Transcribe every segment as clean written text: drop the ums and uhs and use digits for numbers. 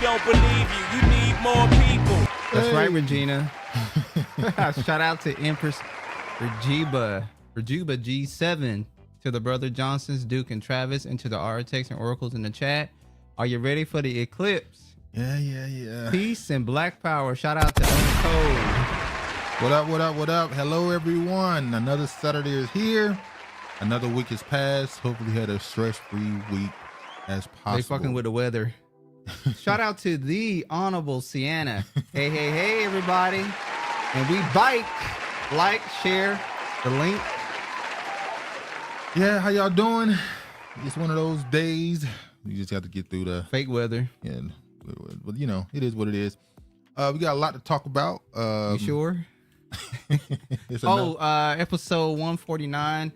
don't believe you. You need more people. That's right, Regina. Shout out to Empress Rejuba G7, to the brother Johnsons, Duke and Travis, and to the Architects and Oracles in the chat. Are you ready for the eclipse? Yeah. Peace and black power. Shout out to Uncode. What up? Hello, everyone. Another Saturday is here. Another week has passed. Hopefully, you had a stress-free week as possible. They fucking with the weather. Shout out to the Honorable Sienna. Hey, everybody. And we bike. Like, share the link. Yeah, how y'all doing? It's one of those days. You just have to get through the fake weather. Yeah, but you know, it is what it is. We got a lot to talk about. You sure? Episode 149.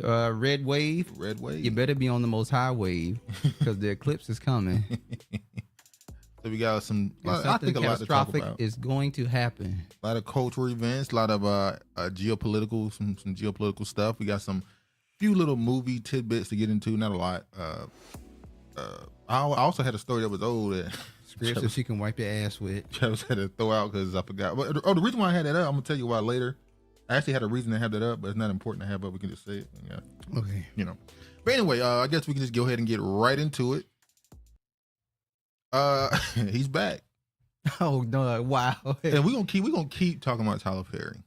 Red wave. You better be on the most high wave because the eclipse is coming. So we got I think a lot to talk about. Is going to happen. A lot of cultural events, a lot of geopolitical, some geopolitical stuff. We got few little movie tidbits to get into. Not a lot. I also had a story that was old. Script so she can wipe your ass with. Travis had to throw out because I forgot. But the reason why I had that up, I'm gonna tell you why later. I actually had a reason to have that up, but it's not important to have up. We can just say it. Yeah. Okay. You know. But anyway, I guess we can just go ahead and get right into it. He's back. Oh no! Wow. And we're gonna keep talking about Tyler Perry.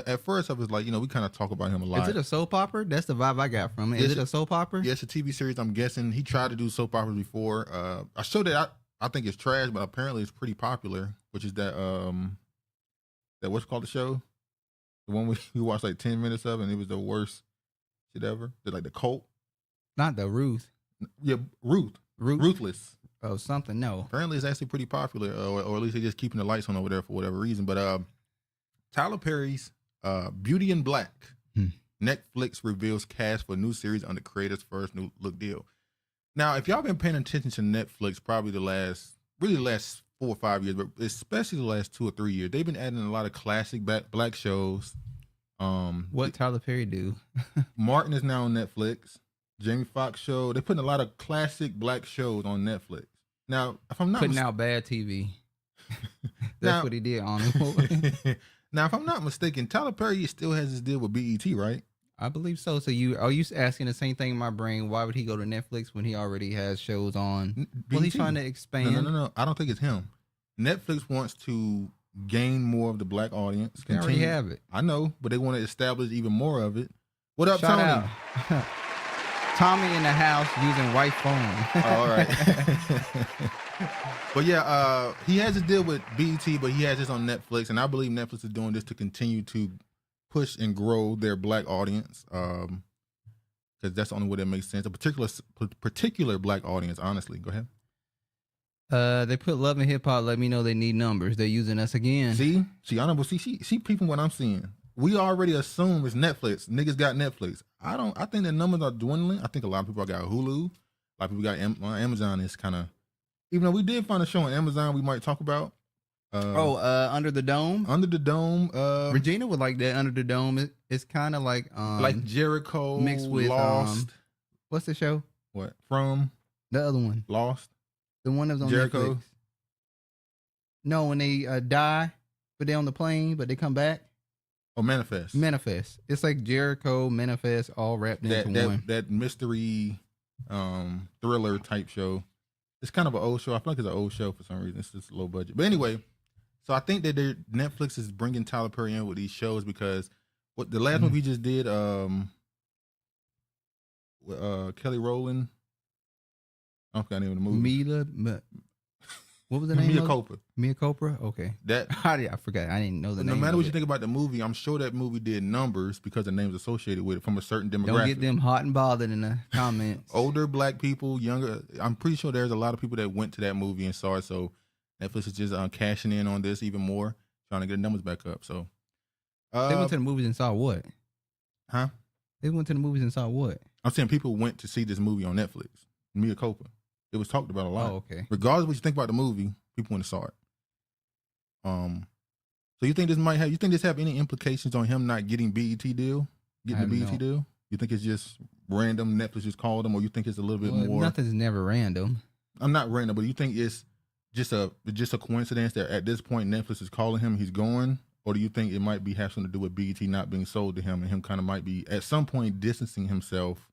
At first I was like, we kind of talk about him a lot. Is it a soap opera? That's the vibe I got from it. Is it a soap opera? Yeah, it's a TV series. I'm guessing he tried to do soap operas before. I showed that I think it's trash, but apparently it's pretty popular. Which is that what's called the show? The one we watched like 10 minutes of, and it was the worst shit ever. Like the Cult. Not the Ruth. Yeah, Ruthless. Oh, something. No. Apparently it's actually pretty popular, or at least they're just keeping the lights on over there for whatever reason. But Tyler Perry's Beauty in Black. Netflix reveals cast for new series under creator's first new look deal. Now, if y'all been paying attention to Netflix, probably the last 4 or 5 years, but especially the last 2 or 3 years, they've been adding a lot of classic black shows. What Tyler Perry do? Martin is now on Netflix. Jamie Foxx show. They're putting a lot of classic black shows on Netflix. Now, if I'm not putting out bad TV. That's what he did on it. Now, if I'm not mistaken, Tyler Perry still has his deal with BET, right? I believe so. So are you asking the same thing in my brain? Why would he go to Netflix when he already has shows on? Well, he's trying to expand. No. I don't think it's him. Netflix wants to gain more of the black audience. They already have it. I know, but they want to establish even more of it. What up, Shout Tony? Out. Tommy in the house using white phone. All right. But yeah, he has a deal with BET, but he has this on Netflix, and I believe Netflix is doing this to continue to push and grow their black audience, because that's the only way that makes sense. A particular black audience, honestly. Go ahead. They put Love and Hip Hop. Let me know they need numbers. They're using us again. See, I know. See, people. What I'm seeing, we already assume it's Netflix. Niggas got Netflix. I think the numbers are dwindling. I think a lot of people got Hulu. A lot of people got Amazon. Is kind of, even though we did find a show on Amazon we might talk about. Under the Dome. Under the Dome. Regina would like that. Under the Dome. It's kind of like Jericho mixed with Lost. What's the show? What from the other one? Lost. The one that was on Jericho. Netflix. No, when they die, but they're on the plane, but they come back. Oh, Manifest. Manifest. It's like Jericho, Manifest, all wrapped into one. That mystery, thriller type show. It's kind of an old show. I feel like it's an old show for some reason. It's just low budget. But anyway, so I think that Netflix is bringing Tyler Perry in with these shows because what the last one we just did, Kelly Rowland. I forgot the name of the movie. What was the name? Mia Copra. Okay. I forgot. I didn't know the name. No matter what you think about the movie, I'm sure that movie did numbers because the name's associated with it from a certain demographic. Don't get them hot and bothered in the comments. Older black people, younger. I'm pretty sure there's a lot of people that went to that movie and saw it. So Netflix is just cashing in on this even more, trying to get the numbers back up. So they went to the movies and saw what? Huh? They went to the movies and saw what? I'm saying people went to see this movie on Netflix. Mia Copra. It was talked about a lot. Oh, okay. Regardless of what you think about the movie, people went and saw it. So you think this have any implications on him not getting BET deal? Getting the BET deal? You think it's just random? Netflix just called him, or you think it's a little bit more? Nothing's never random. I'm not random, but you think it's just a coincidence that at this point Netflix is calling him, he's going, or do you think it might be have something to do with BET not being sold to him, and him kind of might be at some point distancing himself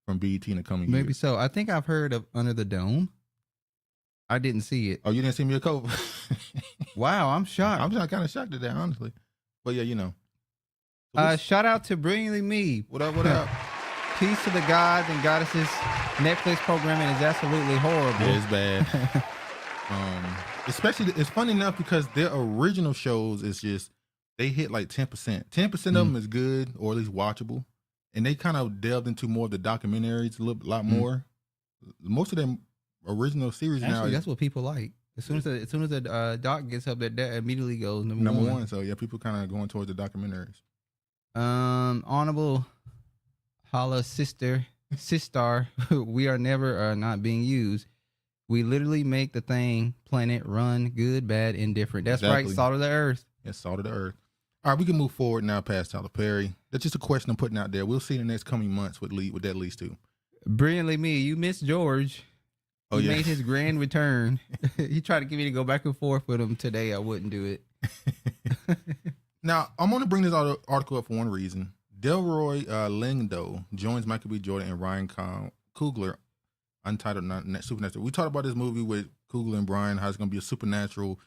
from BET in the coming Maybe years? so. I think I've heard of Under the Dome. I didn't see it. Oh, you didn't see me a Cove? Wow, I'm shocked. I'm kind of shocked at that, honestly. But yeah, you know. Shout out to Brilliantly Me. What up? What up? Peace to the gods and goddesses. Netflix programming is absolutely horrible. Yeah, it's bad. Especially, it's funny enough because their original shows is just, they hit like 10%. 10% of them is good or at least watchable. And they kind of delved into more of the documentaries a lot more. Most of them original series Actually, now. that's what people like. As soon as the doc gets up there, that immediately goes number one. So yeah, people kind of going towards the documentaries. Honorable holla sister, we are never not being used. We literally make the thing planet run good, bad, indifferent. That's Exactly. right, salt of the earth. Yeah, salt of the earth. All right, we can move forward now past Tyler Perry. That's just a question I'm putting out there. We'll see in the next coming months what that leads to. Brilliantly Me, you missed George. He made his grand return. He tried to get me to go back and forth with him today. I wouldn't do it. Now, I'm going to bring this article up for one reason. Delroy Lindo joins Michael B. Jordan and Ryan Coogler, Untitled Supernatural. We talked about this movie with Coogler and Brian, how it's going to be a supernatural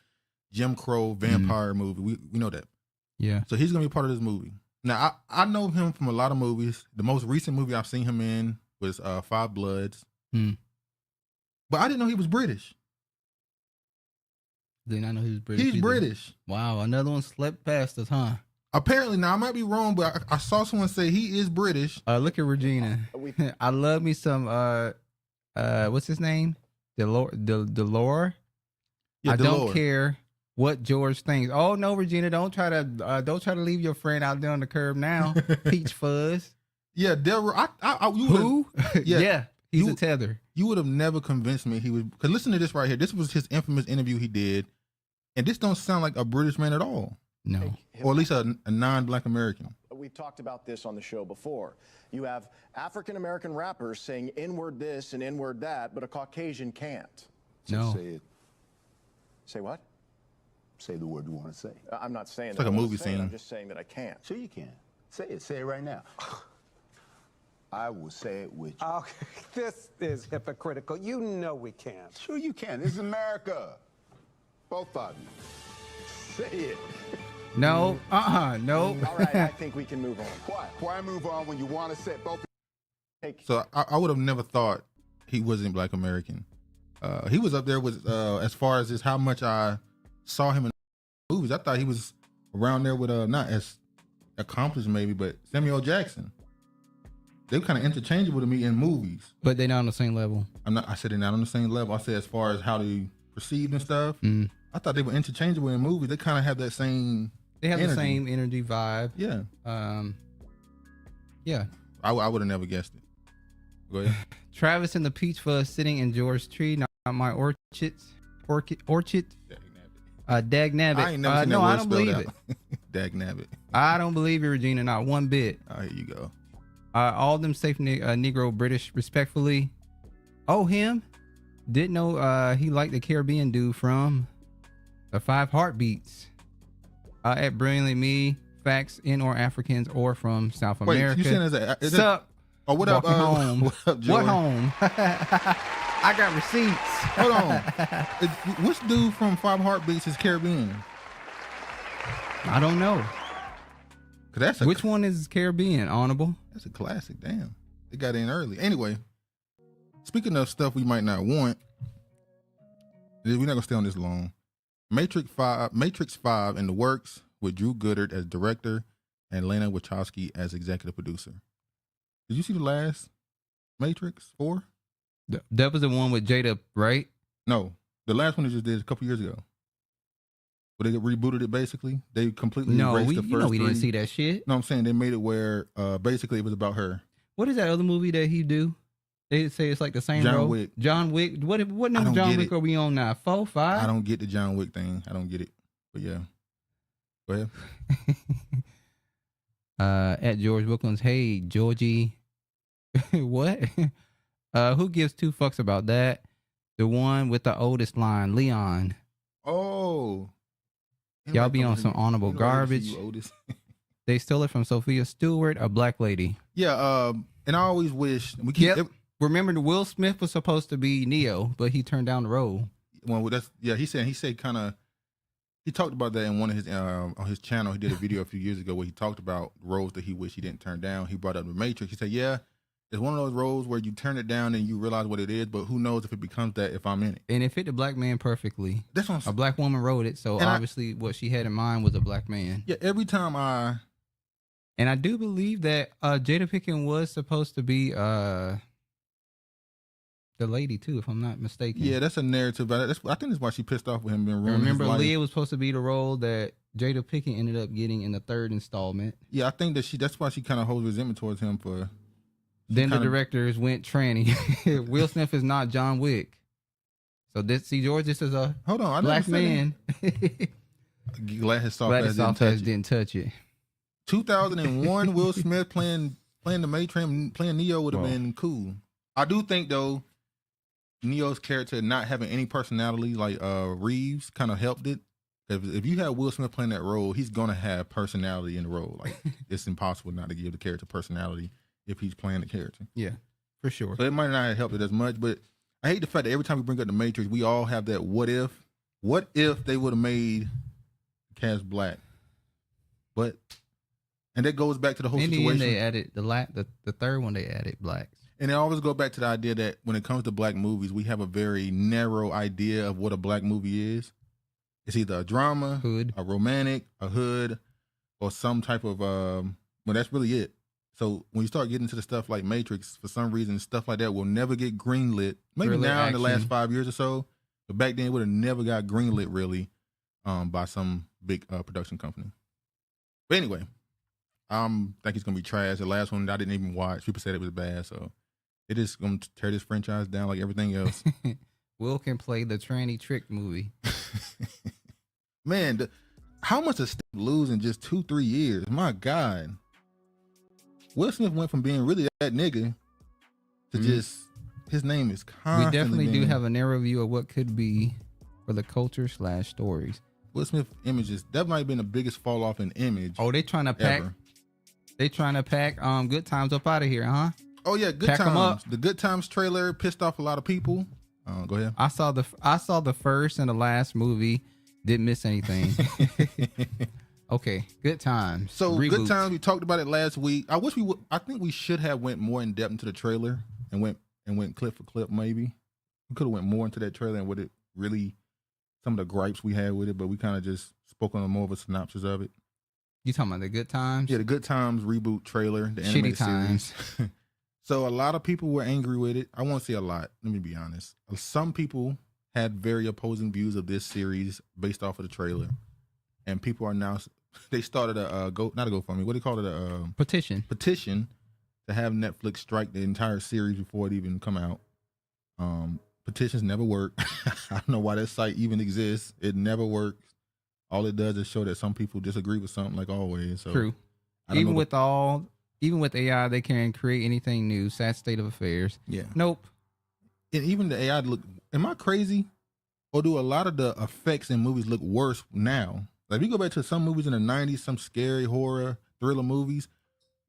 Jim Crow vampire movie. We know that. Yeah. So he's going to be part of this movie. Now, I know him from a lot of movies. The most recent movie I've seen him in was Five Bloods. But I didn't know he was British. Did not know he was British. He's either. British. Wow, another one slept past us, huh? Apparently, now I might be wrong, but I saw someone say he is British. Look at Regina. I love me some what's his name? Delroy. Yeah, I Delroy. don't care what George thinks. Oh no, Regina, don't try to leave your friend out there on the curb now. Peach Fuzz. Yeah, Delroy. Who? Yeah, he's you- a tether. You would have never convinced me he was. Because listen to this right here. This was his infamous interview he did, and this don't sound like a British man at all, No. or at least a non-Black American. We've talked about this on the show before. You have African-American rappers saying N-word this and N-word that, but a Caucasian can't. No. Say it. Say what? Say the word you want to say. I'm not saying It's that like a I wanna movie say it, I'm scene. just saying that I can't. Sure you can. Say it. Say it right now. I will say it with you. Okay, this is hypocritical. You know we can't. Sure you can. This is America. Both of you. Say it. No. No. All right, I think we can move on. Why move on when you want to say it? Both. So I would have never thought he wasn't Black American. He was up there with as far as how much I saw him in movies. I thought he was around there with not as accomplished maybe, but Samuel Jackson. They were kind of interchangeable to me in movies. But they're not on the same level. I said they're not on the same level. I said as far as how they perceived and stuff. I thought they were interchangeable in movies. They kind of have that same. They have energy. the same energy vibe. Yeah. Yeah. I would have never guessed it. Go ahead. Travis and the Peach Fuzz sitting in George's tree, not my orchid. Dag nabbit. I ain't never seen that no, word I don't spelled believe out. it. Dag nabbit. I don't believe you, Regina, not one bit. Oh, here you go. All them safe Negro British, respectfully. Oh, him? Didn't know he liked the Caribbean dude from the Five Heartbeats. At Brilliantly Me, facts in or Africans or from South Wait, America. you saying is Sup? Oh, what up? Walking home. What up, What Jordan? home? I got receipts. Hold on. Which dude from Five Heartbeats is Caribbean? I don't know. 'Cause that's a, Which one is Caribbean, Honorable? That's a classic. Damn, they got in early. Anyway, speaking of stuff we might not want, we're not gonna stay on this long. Matrix 5 in the works with Drew Goddard as director and Lana Wachowski as executive producer. Did you see the last Matrix 4? That was the one with Jada, right? No, the last one they just did a couple years ago. But they rebooted it basically. They completely erased the first we three. didn't see that shit. No, I'm saying they made it where basically it was about her. What is that other movie that he do? They say it's like the same John role. Wick. John Wick. What I number don't John get Wick it. are we on now? 4, 5? I don't get the John Wick thing. I don't get it. But yeah. Go ahead. At George Wilkins, hey Georgie, what? Who gives two fucks about that? The one with the oldest line, Leon. Oh, Y'all be on some honorable Ain't nobody garbage. see you, Otis. They stole it from Sophia Stewart, a black lady. Yeah, and I always wish we keep. Yep. Remember, the Will Smith was supposed to be Neo, but he turned down the role. Well, he said kind of. He talked about that in one of his on his channel. He did a video a few years ago where he talked about roles that he wished he didn't turn down. He brought up The Matrix. He said, "Yeah, it's one of those roles where you turn it down and you realize what it is, but who knows if it becomes that if I'm in it." And it fit the black man perfectly. That's what I'm saying. A black woman wrote it, so And obviously what she had in mind was a black man. Yeah, every time And I do believe that Jada Pinkett was supposed to be the lady too, if I'm not mistaken. Yeah, that's a narrative. I think that's why she pissed off with him. Being ruining Remember, his life. Leah was supposed to be the role that Jada Pinkett ended up getting in the third installment. Yeah, I think that's why she kind of holds resentment towards him for. Then the directors went tranny. Will Smith is not John Wick. So George, this is a Hold on, I black man. Glad his soft Glad ass his soft ass didn't touch it. 2001, Will Smith playing the Matrix, playing Neo would have been cool. I do think though, Neo's character not having any personality like Reeves kind of helped it. If you have Will Smith playing that role, he's gonna have personality in the role. Like it's impossible not to give the character personality if he's playing the character. Yeah, for sure. So it might not have helped it as much, but I hate the fact that every time we bring up the Matrix, we all have that what if. What if they would have made cast black? And that goes back to the whole situation. In the end, they added the third one. They added blacks. And it always go back to the idea that when it comes to black movies, we have a very narrow idea of what a black movie is. It's either a drama, hood, a romantic, a hood, or some type of well, that's really it. So when you start getting into the stuff like Matrix, for some reason, stuff like that will never get greenlit. Maybe Thriller now in the last action. 5 years or so, but back then it would have never got greenlit really by some big production company. But anyway, I think it's gonna be trash. The last one I didn't even watch. People said it was bad, so it is gonna tear this franchise down like everything else. Will can play the tranny trick movie. Man, how much a step lose in just 2-3 years? My God. Will Smith went from being really that nigga to just his name is constantly. We definitely do being- have a narrow view of what could be for the culture / stories. Will Smith images. That might have been the biggest fall off in image. Oh, they trying to pack. Ever. They trying to pack Good Times up out of here, huh? Oh yeah, Good Pack 'em up. Times. The Good Times trailer pissed off a lot of people. Go ahead. I saw the first and the last movie. Didn't miss anything. Okay, Good Times. So Reboot. Good Times. We talked about it last week. I wish we would. I think we should have went more in depth into the trailer and went clip for clip. Maybe we could have went more into that trailer and what it really, some of the gripes we had with it. But we kind of just spoke on more of a synopsis of it. You talking about the Good Times? Yeah, the Good Times reboot trailer, the Shitty animated Times. series. So a lot of people were angry with it. I won't say a lot. Let me be honest. Some people had very opposing views of this series based off of the trailer, and people are now. They started not a GoFundMe. What do you call it? A Petition. petition to have Netflix strike the entire series before it even come out. Petitions never work. I don't know why that site even exists. It never works. All it does is show that some people disagree with something, like always. So True. Even with AI, they can create anything new. Sad state of affairs. Yeah. Nope. And even the AI look. Am I crazy, or do a lot of the effects in movies look worse now? Like if you go back to some movies in the '90s, some scary horror thriller movies,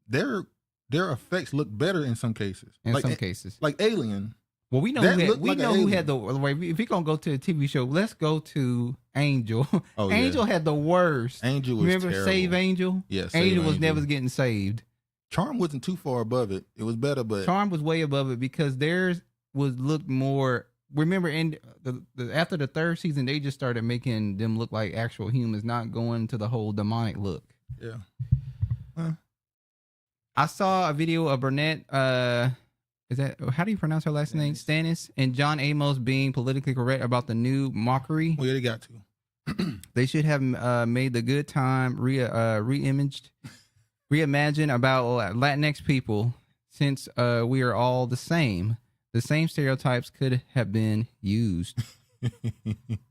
their effects look better in some cases. In some cases, like Alien. Well, we know That who looked like an who alien. had the. If we're gonna go to a TV show, let's go to Angel. Oh, yeah. Angel had the worst. Angel was Remember terrible. Save Angel? Yeah, Save Angel was Angel. never getting saved. Charm wasn't too far above it. It was better, but Charm was way above it because theirs looked more. Remember, in after the third season, they just started making them look like actual humans, not going to the whole demonic look. yeah. I saw a video of Burnett. Is that how do you pronounce her last name? Stannis and John Amos being politically correct about the new mockery. Well, yeah, they got to. They should have made the Good Time reimagined about Latinx people, since we are all the same. The same stereotypes could have been used.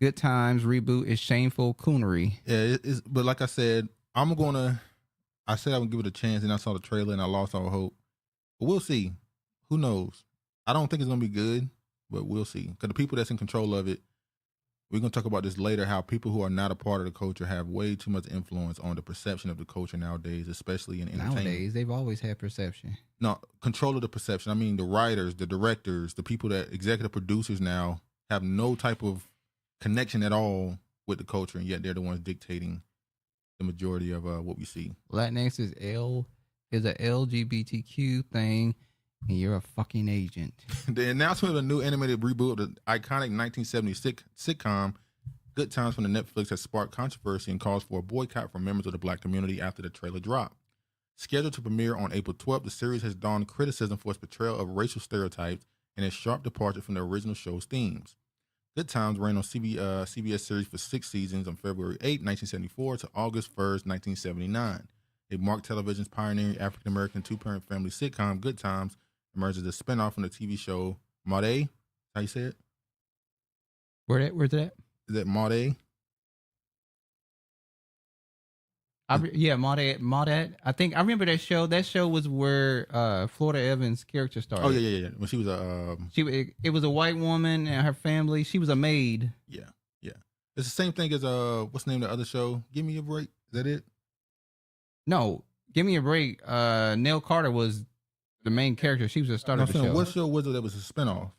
Good Times reboot is shameful coonery. Yeah, but like I said, I said I would give it a chance, and I saw the trailer and I lost all hope. But we'll see. Who knows? I don't think it's gonna be good, but we'll see. Because the people that's in control of it, we're going to talk about this later, how people who are not a part of the culture have way too much influence on the perception of the culture nowadays, especially in entertainment. Nowadays, they've always had perception. No, control of the perception. I mean, the writers, the directors, the people that executive producers now have no type of connection at all with the culture, and yet they're the ones dictating the majority of what we see. Latinx is a LGBTQ thing, and you're a fucking agent. The announcement of a new animated reboot of the iconic 1970s sitcom Good Times from the Netflix has sparked controversy and calls for a boycott from members of the black community after the trailer dropped. Scheduled to premiere on April 12th, the series has dawned criticism for its portrayal of racial stereotypes and a sharp departure from the original show's themes. Good Times ran on CBS series for 6 seasons on February 8, 1974 to August 1st, 1979. It marked television's pioneering African-American two-parent family sitcom Good Times emerged as a spinoff from the TV show Maude. How you say it? Where's that? Is that Maude? Maude. I think I remember that show. That show was where Florida Evans' character started. Oh yeah. When she was it was a white woman and her family. She was a maid. Yeah. It's the same thing as what's the name of the other show? Give Me a Break. Is that it? No, Give Me a Break. Nell Carter was the main character. She was the start of the show. What show was it that was a spinoff?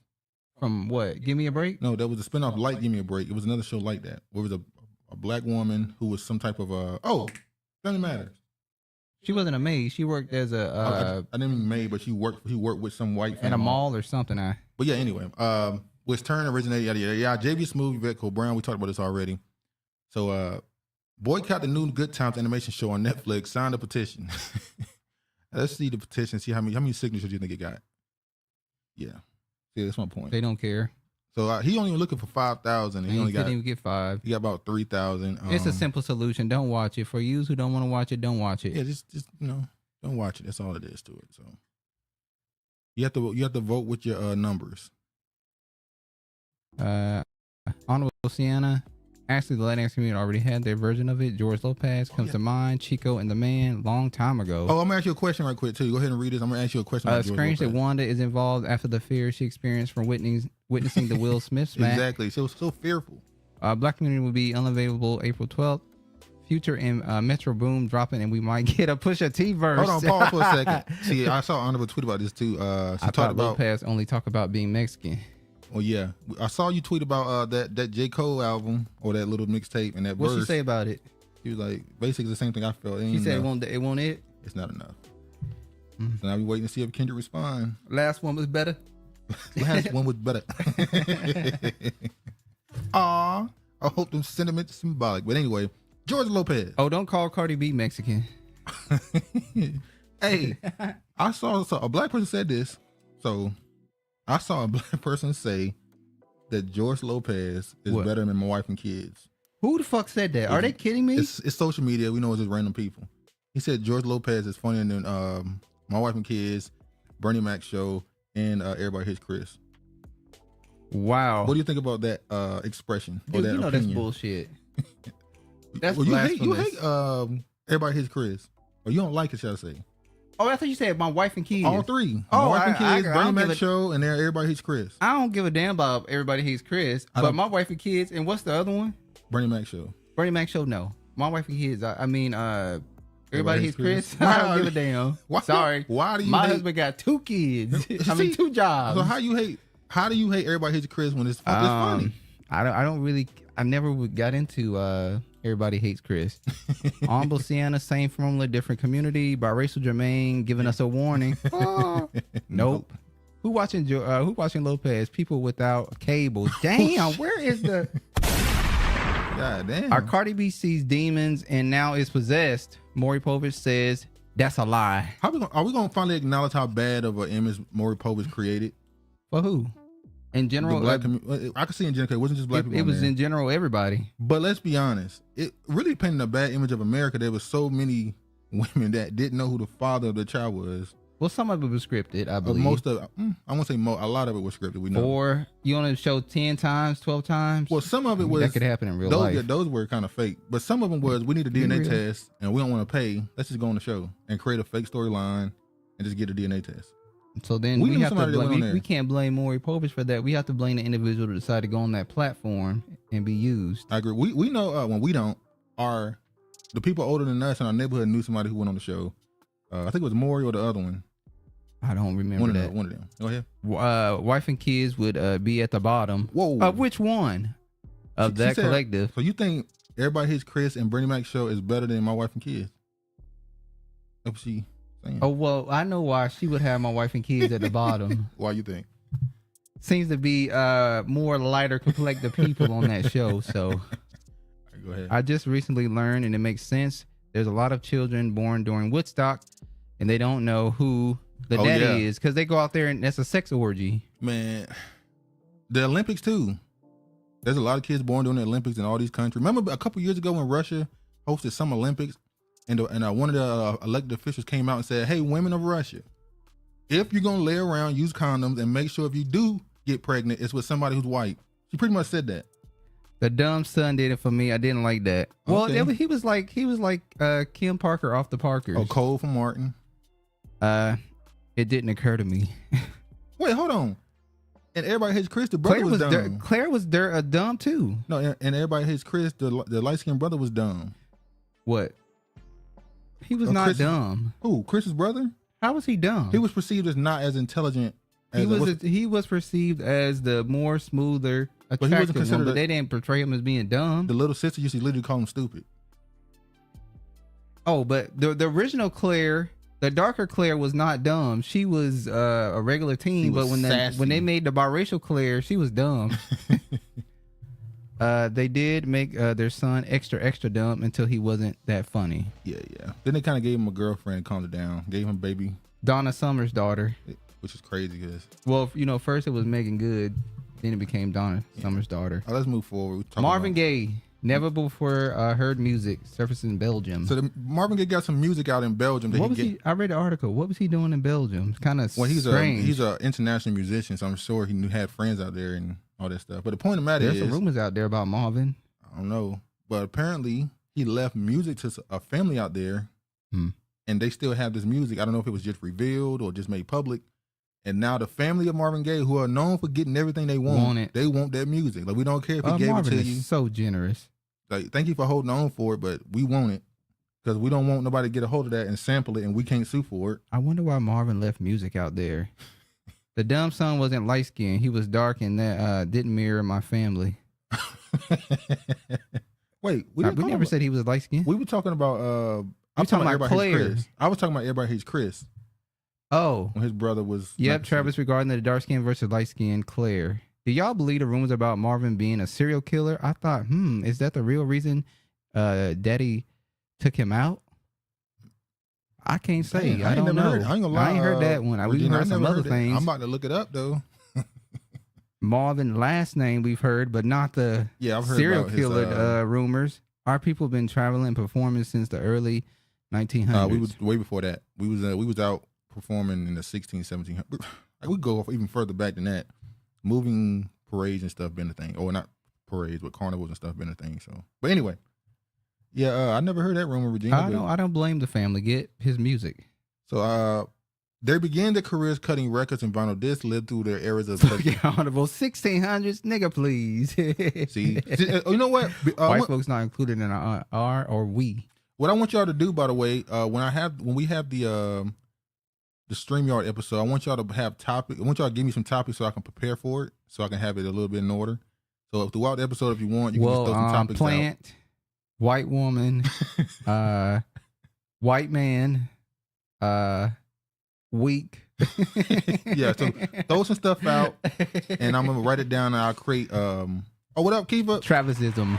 From what? Give Me a Break? No, that was a spinoff like Give Me a Break. It was another show like that. Where it was a black woman who was some type of Family Matters. She wasn't a maid. She worked as I didn't mean maid, but she worked with some white family. In a mall or something. But yeah, anyway, which Turn originated yada yada yada. JV Smooth, Yvette Cole Brown. We talked about this already. So boycott the new Good Times animation show on Netflix. Sign the petition. Let's see the petition. See how many signatures you think it got. Yeah, that's my point. They don't care. So he only looking for 5,000. He only didn't even get 5. He got about 3,000. It's a simple solution. Don't watch it. For you who don't want to watch it, don't watch it. Yeah, just don't watch it. That's all it is to it. So you have to vote with your numbers. Honorable Sienna. Actually, the Latinx community already had their version of it. George Lopez comes to mind. Chico and the Man, long time ago. Oh, I'm gonna ask you a question right quick too. Go ahead and read this. I'm gonna ask you a question. Strange that Wanda is involved after the fear she experienced from witnessing the Will Smith smack. Exactly. She was so fearful. Black community will be unavailable April 12th. Future and Metro Boom dropping, and we might get a Pusha T verse. Hold on, pause for a second. See, I saw Honorable tweet about this too. I thought Lopez only talk about being Mexican. Well, yeah, I saw you tweet about that J. Cole album or that little mixtape and that verse. What'd she say about it? She was like, basically the same thing I felt. She said it won't it? It's not enough. So now we waiting to see if Kendrick respond. Last one was better. Last one was better. I hope them sentiments symbolic. But anyway, George Lopez. Oh, don't call Cardi B Mexican. Hey, I saw a black person said this. So I saw a black person say that George Lopez is better than My Wife and Kids. Who the fuck said that? Are they kidding me? It's social media. We know it's just random people. He said George Lopez is funnier than My Wife and Kids, Bernie Mac Show, and Everybody Hates Chris. Wow. What do you think about that expression? Or Dude, that you know opinion? that's bullshit. That's well, blasphemous. You hate Everybody Hates Chris. Or you don't like it, shall I say? Oh, I thought you said My Wife and Kids. All three. My Wife and Kids, Bernie Mac Show, and then Everybody Hates Chris. I don't give a damn about Everybody Hates Chris, but My Wife and Kids, and what's the other one? Bernie Mac Show. Bernie Mac Show, no. My Wife and Kids, Everybody Hates Chris. I don't give a damn. Sorry. Why do you My hate? husband got 2 kids. 2 jobs. So how do you hate Everybody Hates Chris when it's funny? I never got into Everybody Hates Chris. Honorable Sienna, same formula, different community. Biracial Jermaine giving us a warning. Nope. Who watching Lopez? People without cable. Damn, where is the? God damn. Our Cardi B sees demons and now is possessed. Maury Povich says that's a lie. Are we gonna finally acknowledge how bad of an image Maury Povich created? For who? In general, I could see in general. It wasn't just black people. It was in general everybody. But let's be honest. It really painted a bad image of America. There was so many women that didn't know who the father of the child was. Well, some of it was scripted, I believe. I won't say a lot of it was scripted. We know. Or you on the show 10 times, 12 times. Well, some of it was that could happen in real life. Yeah, those were kind of fake. But some of them was we need a DNA test and we don't want to pay. Let's just go on the show and create a fake storyline and just get a DNA test. So then We we knew have to somebody that went on blame. there. We can't blame Maury Povich for that. We have to blame the individual to decide to go on that platform and be used. I agree. We know when we don't. The people older than us in our neighborhood knew somebody who went on the show. I think it was Maury or the other one. I don't remember that. One of them. Go ahead. Wife and kids would be at the bottom. Whoa. Of which one? Of She that said- collective. So you think Everybody Hates Chris and Bernie Mac's show is better than My Wife and Kids? That's what she saying. Oh, well, I know why she would have My Wife and Kids at the bottom. Why you think? Seems to be more lighter complected people on that show. So Go ahead. I just recently learned, and it makes sense. There's a lot of children born during Woodstock, and they don't know who the daddy is because they go out there and that's a sex orgy. Man, the Olympics too. There's a lot of kids born during the Olympics in all these countries. Remember a couple years ago when Russia hosted some Olympics, and one of the elected officials came out and said, "Hey, women of Russia, if you're gonna lay around, use condoms, and make sure if you do get pregnant, it's with somebody who's white." She pretty much said that. The dumb son did it for me. I didn't like that. Well, Okay. he was like Kim Parker off the Parkers. Oh, Cole from Martin. It didn't occur to me. Wait, hold on. And Everybody Hates Chris, the brother was dumb. Claire was dumb too. No, and Everybody Hates Chris, the light skinned brother was dumb. What? He was not Chris- dumb. Who? Chris's brother? How was he dumb? He was perceived as not as intelligent. As He was perceived as the more smoother, he wasn't attractive one, considered but they didn't portray him as being dumb. the little sister used to literally call him stupid. Oh, but the original Claire, the darker Claire, was not dumb. She was a regular teen, was but when sassy. they made the biracial Claire, she was dumb. They did make their son extra dumb until he wasn't that funny. Yeah. Then they kind of gave him a girlfriend and calmed it down. Gave him baby, Donna Summer's daughter. which is crazy because. Well, first it was Megan Good, then it became Donna Summer's daughter. Let's move forward. We're talking Marvin about- Gaye, never before heard music, surfaced in Belgium. So Marvin Gaye got some music out in Belgium. That What was he? I read the article. What was he doing in Belgium? It's kind of Well, strange. he's an international musician, so I'm sure he had friends out there and all that stuff. But the point of the matter There's is, some rumors out there about Marvin. I don't know, but apparently he left music to a family out there, and they still have this music. I don't know if it was just revealed or just made public. And now the family of Marvin Gaye, who are known for getting everything they want it. they want that music. Like, we don't care if he gave Marvin it to is you. so generous. Like, thank you for holding on for it, but we want it because we don't want nobody to get a hold of that and sample it, and we can't sue for it. I wonder why Marvin left music out there. The dumb son wasn't light skinned. He was dark, and that didn't mirror my family. Wait, We never said he was light skinned. We were talking about. I'm talking about Everybody Hates Claire. Chris. I was talking about Everybody Hates Chris Oh, when his brother was. yep. not- Travis regarding the dark skin versus light skin Claire. Do y'all believe the rumors about Marvin being a serial killer? I thought, is that the real reason Daddy took him out? I can't say. Dang, I don't never know. Heard, I ain't gonna lie. I ain't heard that one. We've Regina, heard some never other that. things. I'm about to look it up though. Marvin last name we've heard, but not the Yeah, I've heard serial about his, killer rumors. Our people been traveling and performing since the early 1900s. we was way before that. We was out performing in the 16, 17. We go even further back than that. Moving parades and stuff been a thing, or not parades, but carnivals and stuff been a thing. So, but anyway, yeah, I never heard that rumor, Regina. I don't blame the family. Get his music. So, they began their careers cutting records and vinyl discs, lived through their eras of. Fucking honorable 1600s, nigga, please. See, you know what? White folks not included in our R or we. What I want y'all to do, by the way, when we have the StreamYard episode, I want y'all to have topic. I want y'all to give me some topics so I can prepare for it, so I can have it a little bit in order. So throughout the episode, if you want, you can just throw some topics plant, white woman, white man, weak. Yeah, so throw some stuff out, and I'm gonna write it down, and I'll create. Oh, what up, Kiva? Travisism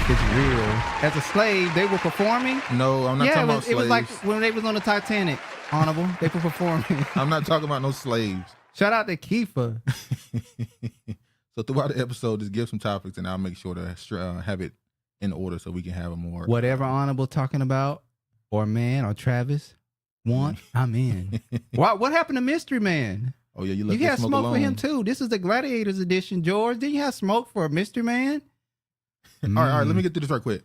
is real. As a slave, they were performing. No, I'm not talking about slaves. It was like when they was on the Titanic. Honorable, they were performing. I'm not talking about no slaves. Shout out to Kiefer. So throughout the episode, just give some topics, and I'll make sure to have it in order so we can have a more. Whatever Honorable talking about, or man, or Travis want, I'm in. What happened to Mystery Man? Oh yeah, you had smoke alone. for him too. This is the Gladiators edition, George. Didn't you have smoke for Mystery Man? All right, let me get through this right quick.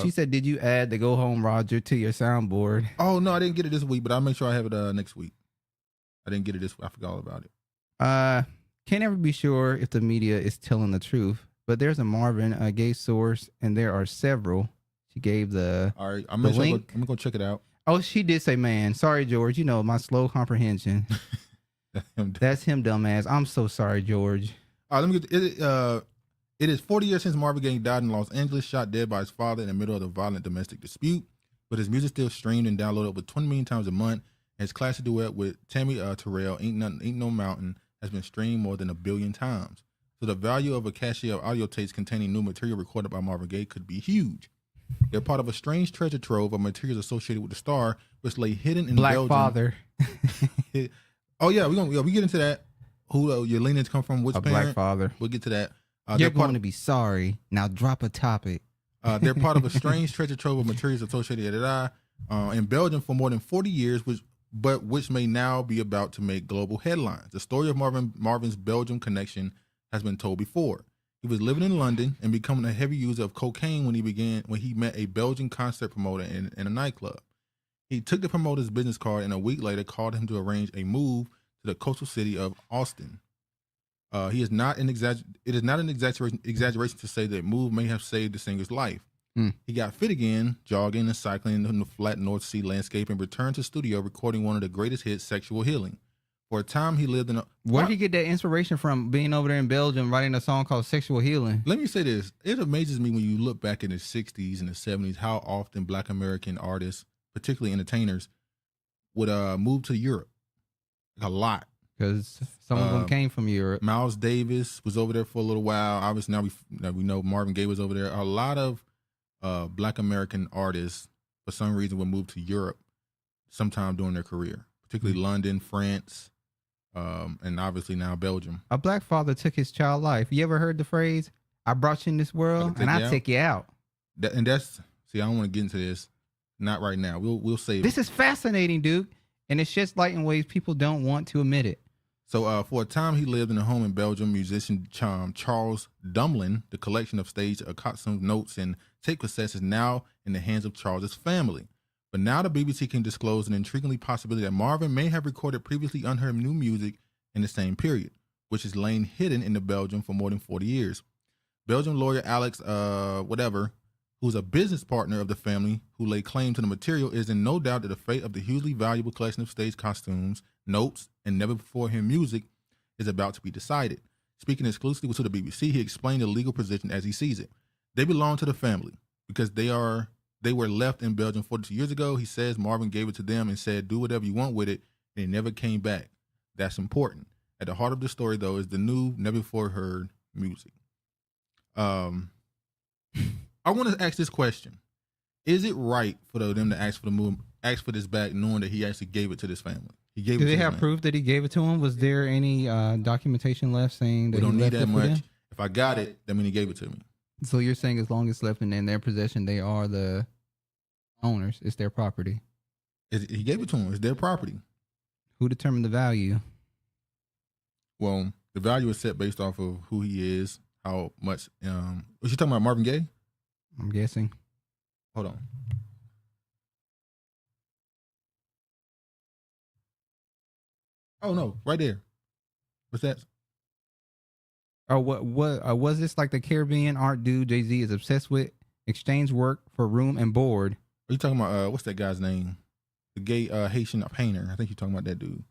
She said, did you add the Go Home Roger to your soundboard? Oh no, I didn't get it this week, but I'll make sure I have it next week. I didn't get it I forgot all about it. Can't ever be sure if the media is telling the truth, but there's a Marvin Gaye source, and there are several. She gave the All right, I'm link. gonna go check it out. Oh, she did say, man, sorry, George. You know, my slow comprehension. That's him, dumbass. I'm so sorry, George. All right, let me get it. It is 40 years since Marvin Gaye died in Los Angeles, shot dead by his father in the middle of a violent domestic dispute. But his music still streamed and downloaded over 20 million times a month. And his classic duet with Tammy Terrell, Ain't No Mountain, has been streamed more than 1 billion times. So the value of a cache of audio tapes containing new material recorded by Marvin Gaye could be huge. They're part of a strange treasure trove of materials associated with the star, which lay hidden in Black Belgium. father. Oh yeah, we get into that. Who your leanings come from? Which A parent? black father. We'll get to that. You're going to be sorry. Now drop a topic. They're part of a strange treasure trove of materials associated in Belgium for more than 40 years, which may now be about to make global headlines. The story of Marvin's Belgium connection has been told before. He was living in London and becoming a heavy user of cocaine when he met a Belgian concert promoter in a nightclub. He took the promoter's business card and a week later called him to arrange a move to the coastal city of Austin. It is not an exaggeration to say that move may have saved the singer's life. He got fit again, jogging and cycling in the flat North Sea landscape, and returned to the studio recording one of the greatest hits, Sexual Healing. For a time, he lived in a... Where did he get that inspiration from, being over there in Belgium, writing a song called Sexual Healing? Let me say this. It amazes me when you look back in the 60s and the 70s, how often Black American artists, particularly entertainers, would move to Europe. Like a lot. Because some of them came from Europe. Miles Davis was over there for a little while. Obviously, now we know Marvin Gaye was over there. A lot of Black American artists, for some reason, would move to Europe sometime during their career, particularly London, France, and obviously now Belgium. A black father took his child life. You ever heard the phrase, I brought you in this world, and I take you out? See, I don't want to get into this. Not right now. We'll save This it. is fascinating, Duke. And it sheds light in ways people don't want to admit it. So for a time, he lived in a home in Belgium. Musician Charles Dumlin, the collection of stage costumes, notes, and tape cassettes is now in the hands of Charles's family. But now the BBC can disclose an intriguing possibility that Marvin may have recorded previously unheard new music in the same period, which is lain hidden in Belgium for more than 40 years. Belgian lawyer Alex, who's a business partner of the family who laid claim to the material, is in no doubt that the fate of the hugely valuable collection of stage costumes, notes, and never-before-heard music is about to be decided. Speaking exclusively to the BBC, he explained the legal position as he sees it. They belong to the family because they were left in Belgium 42 years ago. He says Marvin gave it to them and said, do whatever you want with it, and it never came back. That's important. At the heart of the story, though, is the new, never-before-heard music. I want to ask this question. Is it right for them to ask for this back, knowing that he actually gave it to this family? He gave it Do to they his have man. proof that he gave it to him? Was there any documentation left saying that We don't he need left that it for much. them? If I got it, that means he gave it to me. So you're saying as long as it's left in their possession, they are the owners. It's their property. He gave it to him. It's their property. Who determined the value? Well, the value is set based off of who he is, how much. Was you talking about Marvin Gaye? I'm guessing. Hold on. Oh no, right there. What's that? Or what was this like the Caribbean art dude Jay-Z is obsessed with? Exchange work for room and board. Are you talking about what's that guy's name? The gay Haitian painter. I think you're talking about that dude.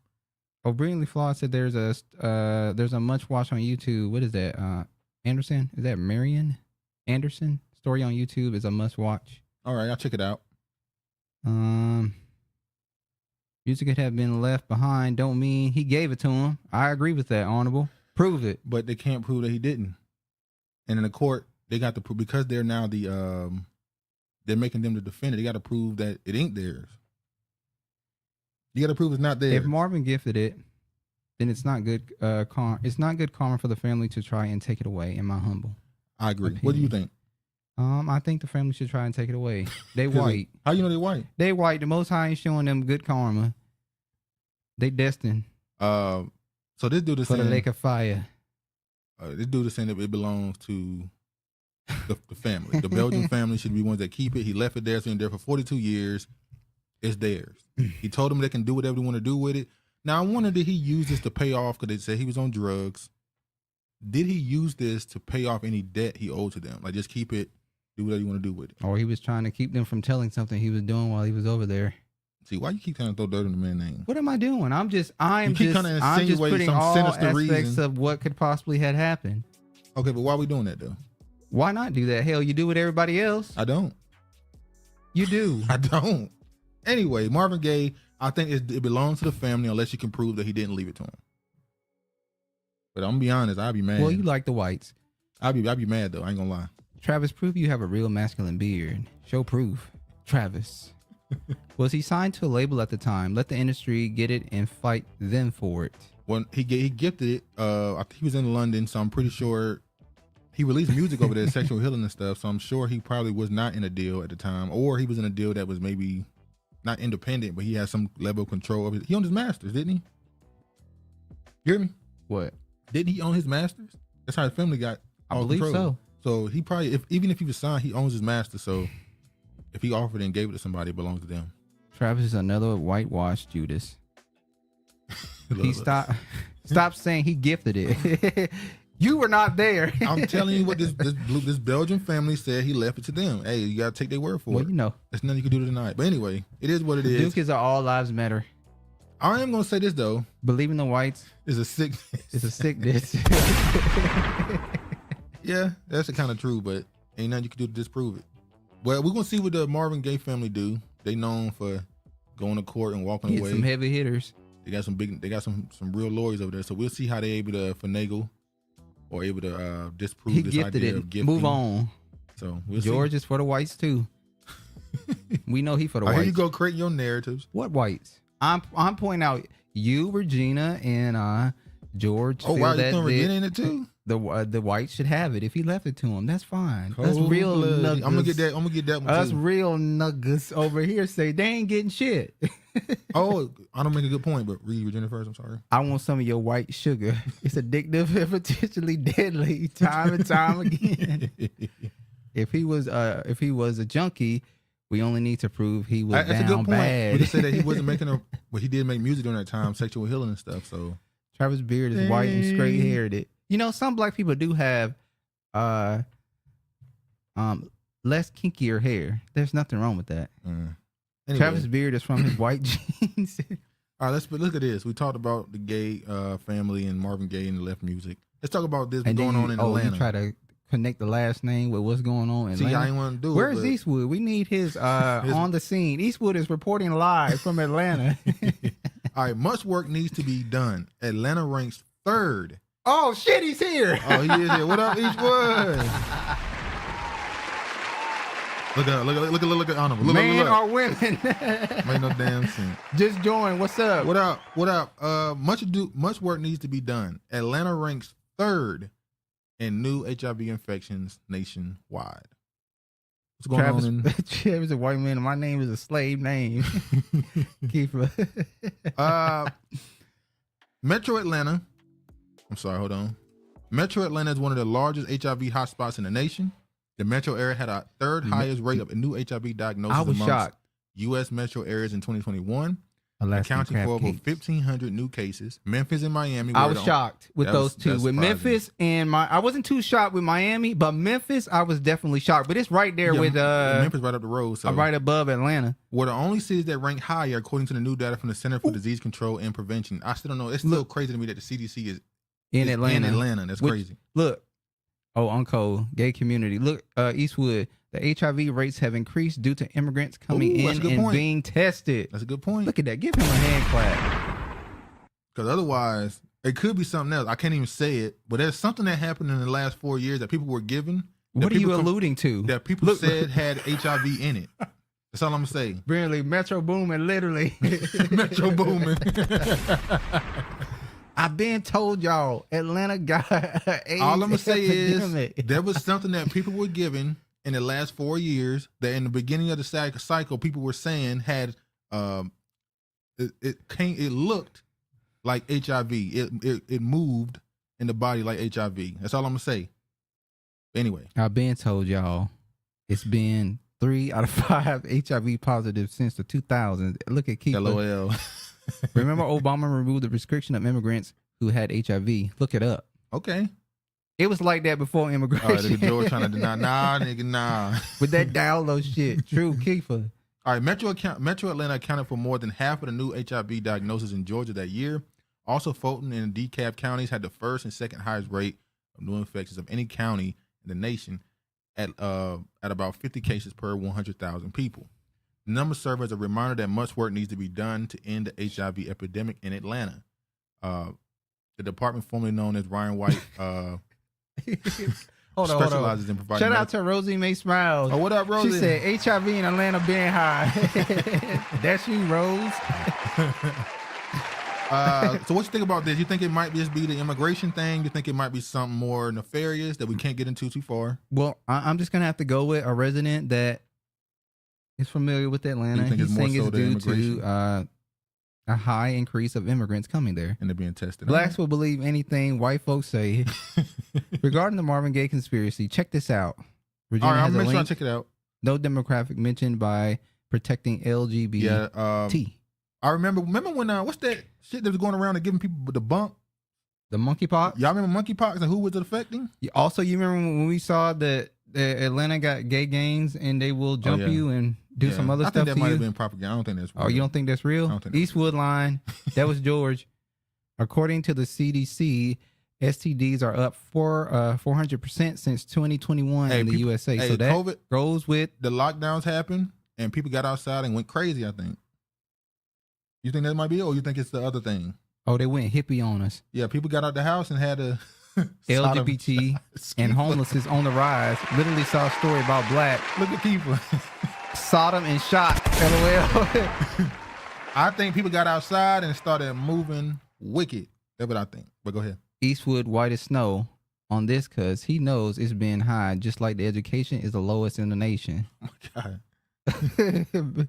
Oh, Brilliantly Flawed said there's a much watch on YouTube. What is that? Anderson? Is that Marion Anderson? Story on YouTube is a must watch. All right, I'll check it out. Music could have been left behind. Don't mean he gave it to him. I agree with that, Honorable. Prove it. But they can't prove that he didn't. And in the court, they got to prove, because they're now they're making them the defendant. They got to prove that it ain't theirs. You got to prove it's not theirs. If Marvin gifted it, then it's not good. It's not good karma for the family to try and take it away. In my humble, I agree. opinion. What do you think? I think the family should try and take it away. They white. How you know they white? They white. The Most High ain't showing them good karma. They destined So this dude is for the saying lake of fire. This dude is saying that it belongs to the family. The Belgian family should be ones that keep it. He left it there. It's been there for 42 years. It's theirs. He told them they can do whatever they want to do with it. Now, I wonder, did he use this to pay off, because they said he was on drugs. Did he use this to pay off any debt he owed to them? Like, just keep it, do whatever you want to do with it. Or he was trying to keep them from telling something he was doing while he was over there. See, why you keep trying to throw dirt on the man's name? What am I doing? I'm just insinuating putting some all sinister aspects reason. of what could possibly had happened. Okay, but why are we doing that, though? Why not do that? Hell, you do with everybody else. I don't. You do. I don't. Anyway, Marvin Gaye, I think it belongs to the family unless you can prove that he didn't leave it to him. But I'm gonna be honest, I'd be mad. Well, you like the whites. I'd be mad though. I ain't gonna lie. Travis, prove you have a real masculine beard. Show proof. Travis. Was he signed to a label at the time? Let the industry get it and fight them for it. When he gifted it, I think he was in London, so I'm pretty sure he released music over there, sexual healing and stuff. So I'm sure he probably was not in a deal at the time, or he was in a deal that was maybe not independent, but he had some level of control over it. He owned his masters, didn't he? You hear me? What? Didn't he own his masters? That's how his family got I all believe control. so. So he probably, even if he was signed, he owns his master. So if he offered and gave it to somebody, it belongs to them. Travis is another whitewashed Judas. Look, He stop saying he gifted it. You were not there. I'm telling you what this Belgian family said. He left it to them. Hey, you gotta take their word for Well, it. you know. There's nothing you can do tonight. But anyway, it is what it is. Duke is a all lives matter. I am gonna say this though. Believing the whites It's a sickness. is a sickness. Yeah, that's kind of true, but ain't nothing you can do to disprove it. Well, we're gonna see what the Marvin Gaye family do. They known for going to court and walking Get away. some heavy hitters. They got some real lawyers over there. So we'll see how they're able to finagle or able to disprove He this gifted idea it. of gifting. Move on. So we'll George see. is for the whites too. We know he for the Here whites. you go, creating your narratives. What whites? I'm pointing out you, Regina, and George. Oh feel wow, you that throwing Regina in it too? the whites should have it if he left it to him. That's fine. That's real Cold-blooded. nuggas. I'm gonna get that one Us too. real nuggas over here say they ain't getting shit. Oh, I don't make a good point, but read Regina first. I'm sorry. I want some of your white sugar. It's addictive and potentially deadly time and time again. If he was a junkie, we only need to prove he was That's a down good point. bad. We just say that he wasn't making but he did make music during that time, sexual healing and stuff. So Travis Beard is white and straight haired. You know, some black people do have less kinkier hair. There's nothing wrong with that. anyway. Travis Beard is from his white jeans. All right, let's look at this. We talked about the Gaye family and Marvin Gaye and the left music. Let's talk about this And going then on in Atlanta. you try to connect the last name with what's going on in See, Atlanta. I ain't want to do Where's it. Eastwood? We need his on the scene. Eastwood is reporting live from Atlanta. All right, much work needs to be done. Atlanta ranks 3rd. Oh shit, he's here. Oh, he is here. What up, Eastwood? Look at Honorable. Look, Man look. or women? Made no damn sense. Just join. What's up? What up? Much work needs to be done. Atlanta ranks 3rd in new HIV infections nationwide. What's going Travis, on? Travis is a white man, and my name is a slave name. Keeper. Metro Atlanta. I'm sorry, hold on. Metro Atlanta is one of the largest HIV hotspots in the nation. The metro area had a 3rd highest rate of new HIV diagnosis I was amongst shocked. U.S. metro areas in 2021, Alaskan accounting crab for over cakes. 1,500 new cases. Memphis and Miami. I were was shocked with those two. that's With surprising. Memphis and I wasn't too shocked with Miami, but Memphis, I was definitely shocked. But it's right there with Memphis right up the road. So right above Atlanta. were the only cities that rank higher according to the new data from the Center for Disease Control and Prevention. I still don't know. It's still crazy to me that the CDC is In Atlanta. In Atlanta. That's crazy. Look, Uncle, gay community. Look, Eastwood, the HIV rates have increased due to immigrants coming Ooh, that's a in good and point. being tested. That's a good point. Look at that. Give him a hand clap. Because otherwise, it could be something else. I can't even say it, but there's something that happened in the last 4 years that people were given. What are you alluding to? That people said had HIV in it. That's all I'm going to say. Really, Metro Boomin, literally. Metro booming. I've been told y'all, Atlanta got AIDS All I'm going to say epidemic. is there was something that people were given in the last 4 years that in the beginning of the cycle, people were saying had, it looked like HIV. It moved in the body like HIV. That's all I'm going to say. Anyway. I've been told y'all, it's been 3 out of 5 HIV positive since the 2000s. Look at Keith. LOL. Remember Obama removed the restriction of immigrants who had HIV. Look it up. Okay. It was like that before immigration. All right, nigga Joe trying to deny. Nah, nigga, nah. With that download shit. True, Kiefer. All right, Metro Atlanta accounted for more than half of the new HIV diagnoses in Georgia that year. Also, Fulton and DeKalb counties had the first and second highest rate of new infections of any county in the nation at about 50 cases per 100,000 people. The number serve as a reminder that much work needs to be done to end the HIV epidemic in Atlanta. The department formerly known as Ryan White specializes in providing. Shout out to Rosie Mae Smiles. Oh, what up, Rosie? She said HIV in Atlanta being high. That's you, Rose. So what you think about this? You think it might just be the immigration thing? You think it might be something more nefarious that we can't get into too far? Well, I'm just going to have to go with a resident that is familiar with Atlanta. You think it's more so the due immigration? to a high increase of immigrants coming there. And they're being tested. Blacks will believe anything white folks say. Regarding the Marvin Gaye conspiracy, check this out. Regina All right, has I'll a make sure I link. check it out. No demographic mentioned by protecting LGBT. Yeah, I remember when what's that shit that was going around and giving people the bump? The monkeypox. Y'all remember monkeypox and who was it affecting? Also, you remember when we saw that Atlanta got gay gangs and they will jump you and do some other I stuff think that to might you? have been propaganda. I don't think that's real. Oh, you don't think that's real? I don't think that's Eastwood line. That was George. According to the CDC, STDs are up 400% since 2021 in the USA. Hey, So that COVID, goes with the lockdowns happened and people got outside and went crazy, I think. You think that might be it, or you think it's the other thing? Oh, they went hippie on us. Yeah, people got out the house and had a LGBT and homeless is on the rise. Literally saw a story about black. Look at people. Sodom and shot. LOL. I think people got outside and started moving wicked. That's what I think. But go ahead. Eastwood white as snow on this because he knows it's been high, just like the education is the lowest in the nation. Oh my God.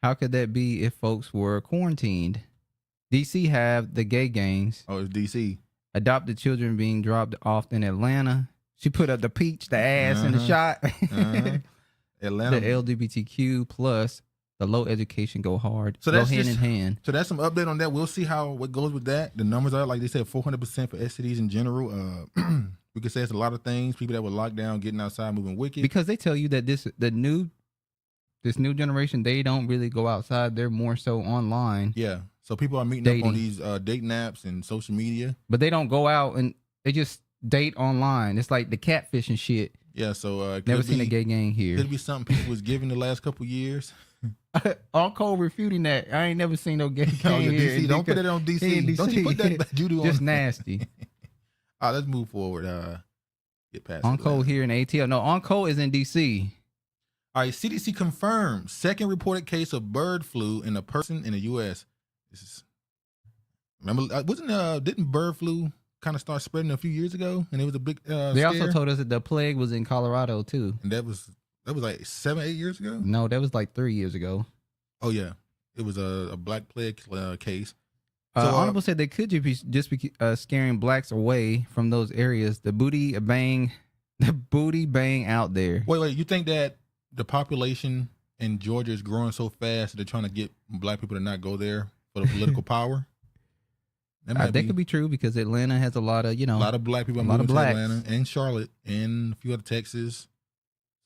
How could that be if folks were quarantined? DC have the gay gangs. Oh, it's DC. Adopted children being dropped off in Atlanta. She put up the peach, the ass, and the shot. Atlanta. The LGBTQ plus the low education go hard. So go that's hand just, in hand. So that's some update on that. We'll see what goes with that. The numbers are, like they said, 400% for STDs in general. We could say it's a lot of things. People that were locked down, getting outside, moving wicked. Because they tell you that this new generation, they don't really go outside. They're more so online. Yeah. So people are meeting up on these dating apps and social media. But they don't go out and they just date online. It's like the catfish and shit. Yeah, so never seen a gay gang here. Could be something people was giving the last couple years. Uncle refuting that. I ain't never seen no gay gang here. DC. Don't put it on DC. Don't you put that judo on. Just nasty. All right, let's move forward. Get past Uncle here in ATL. No, Uncle is in DC. All right, CDC confirms second reported case of bird flu in a person in the U.S. This is, remember, didn't bird flu kind of start spreading a few years ago, and it was a big. They also told us that the plague was in Colorado too, and that was like 7-8 years ago. No, that was like 3 years ago. Oh yeah, it was a black plague case. So Honorable said they could just be scaring blacks away from those areas. The booty bang out there. Wait, you think that the population in Georgia is growing so fast that they're trying to get black people to not go there for the political power? That could be true because Atlanta has a lot of, a lot of black people moving to Atlanta and Charlotte and a few other Texas.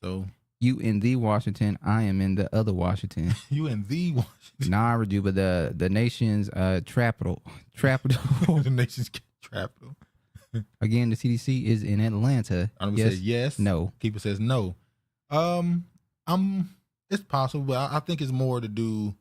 So you in the Washington, I am in the other Washington. You in the Washington? Nah, but the nation's trapital. The nation's trapital. Again, the CDC is in Atlanta. Honorable says yes. No. Keeper says no. It's possible, but I think it's more to do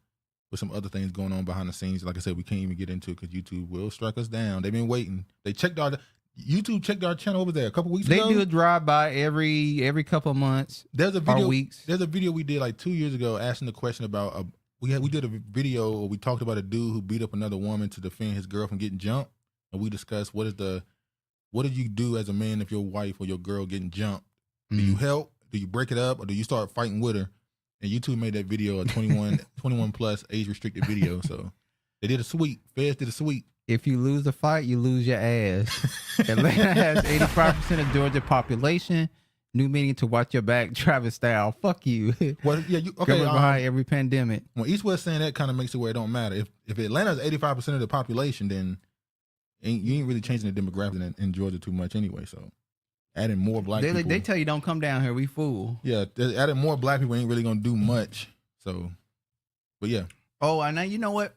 with some other things going on behind the scenes. Like I said, we can't even get into it because YouTube will strike us down. They've been waiting. YouTube checked our channel over there a couple weeks ago. They do a drive-by every couple of months. There's a video. Weeks. There's a video we did like 2 years ago asking the question about we did a video where we talked about a dude who beat up another woman to defend his girl from getting jumped, and we discussed what did you do as a man if your wife or your girl getting jumped? Do you help? Do you break it up, or do you start fighting with her? And YouTube made that video a 21 plus age restricted video. So they did a sweep. Feds did a sweep. If you lose the fight, you lose your ass. Atlanta has 85% of Georgia population. New meaning to watch your back, Travis style. Fuck you. Well, yeah, you okay? Coming behind every pandemic. When East West saying that kind of makes it where it don't matter. If Atlanta's 85% of the population, then you ain't really changing the demographics in Georgia too much anyway. So adding more black people. They tell you don't come down here. We fool. Yeah, adding more black people ain't really gonna do much. So, but yeah. Oh, and now you know what?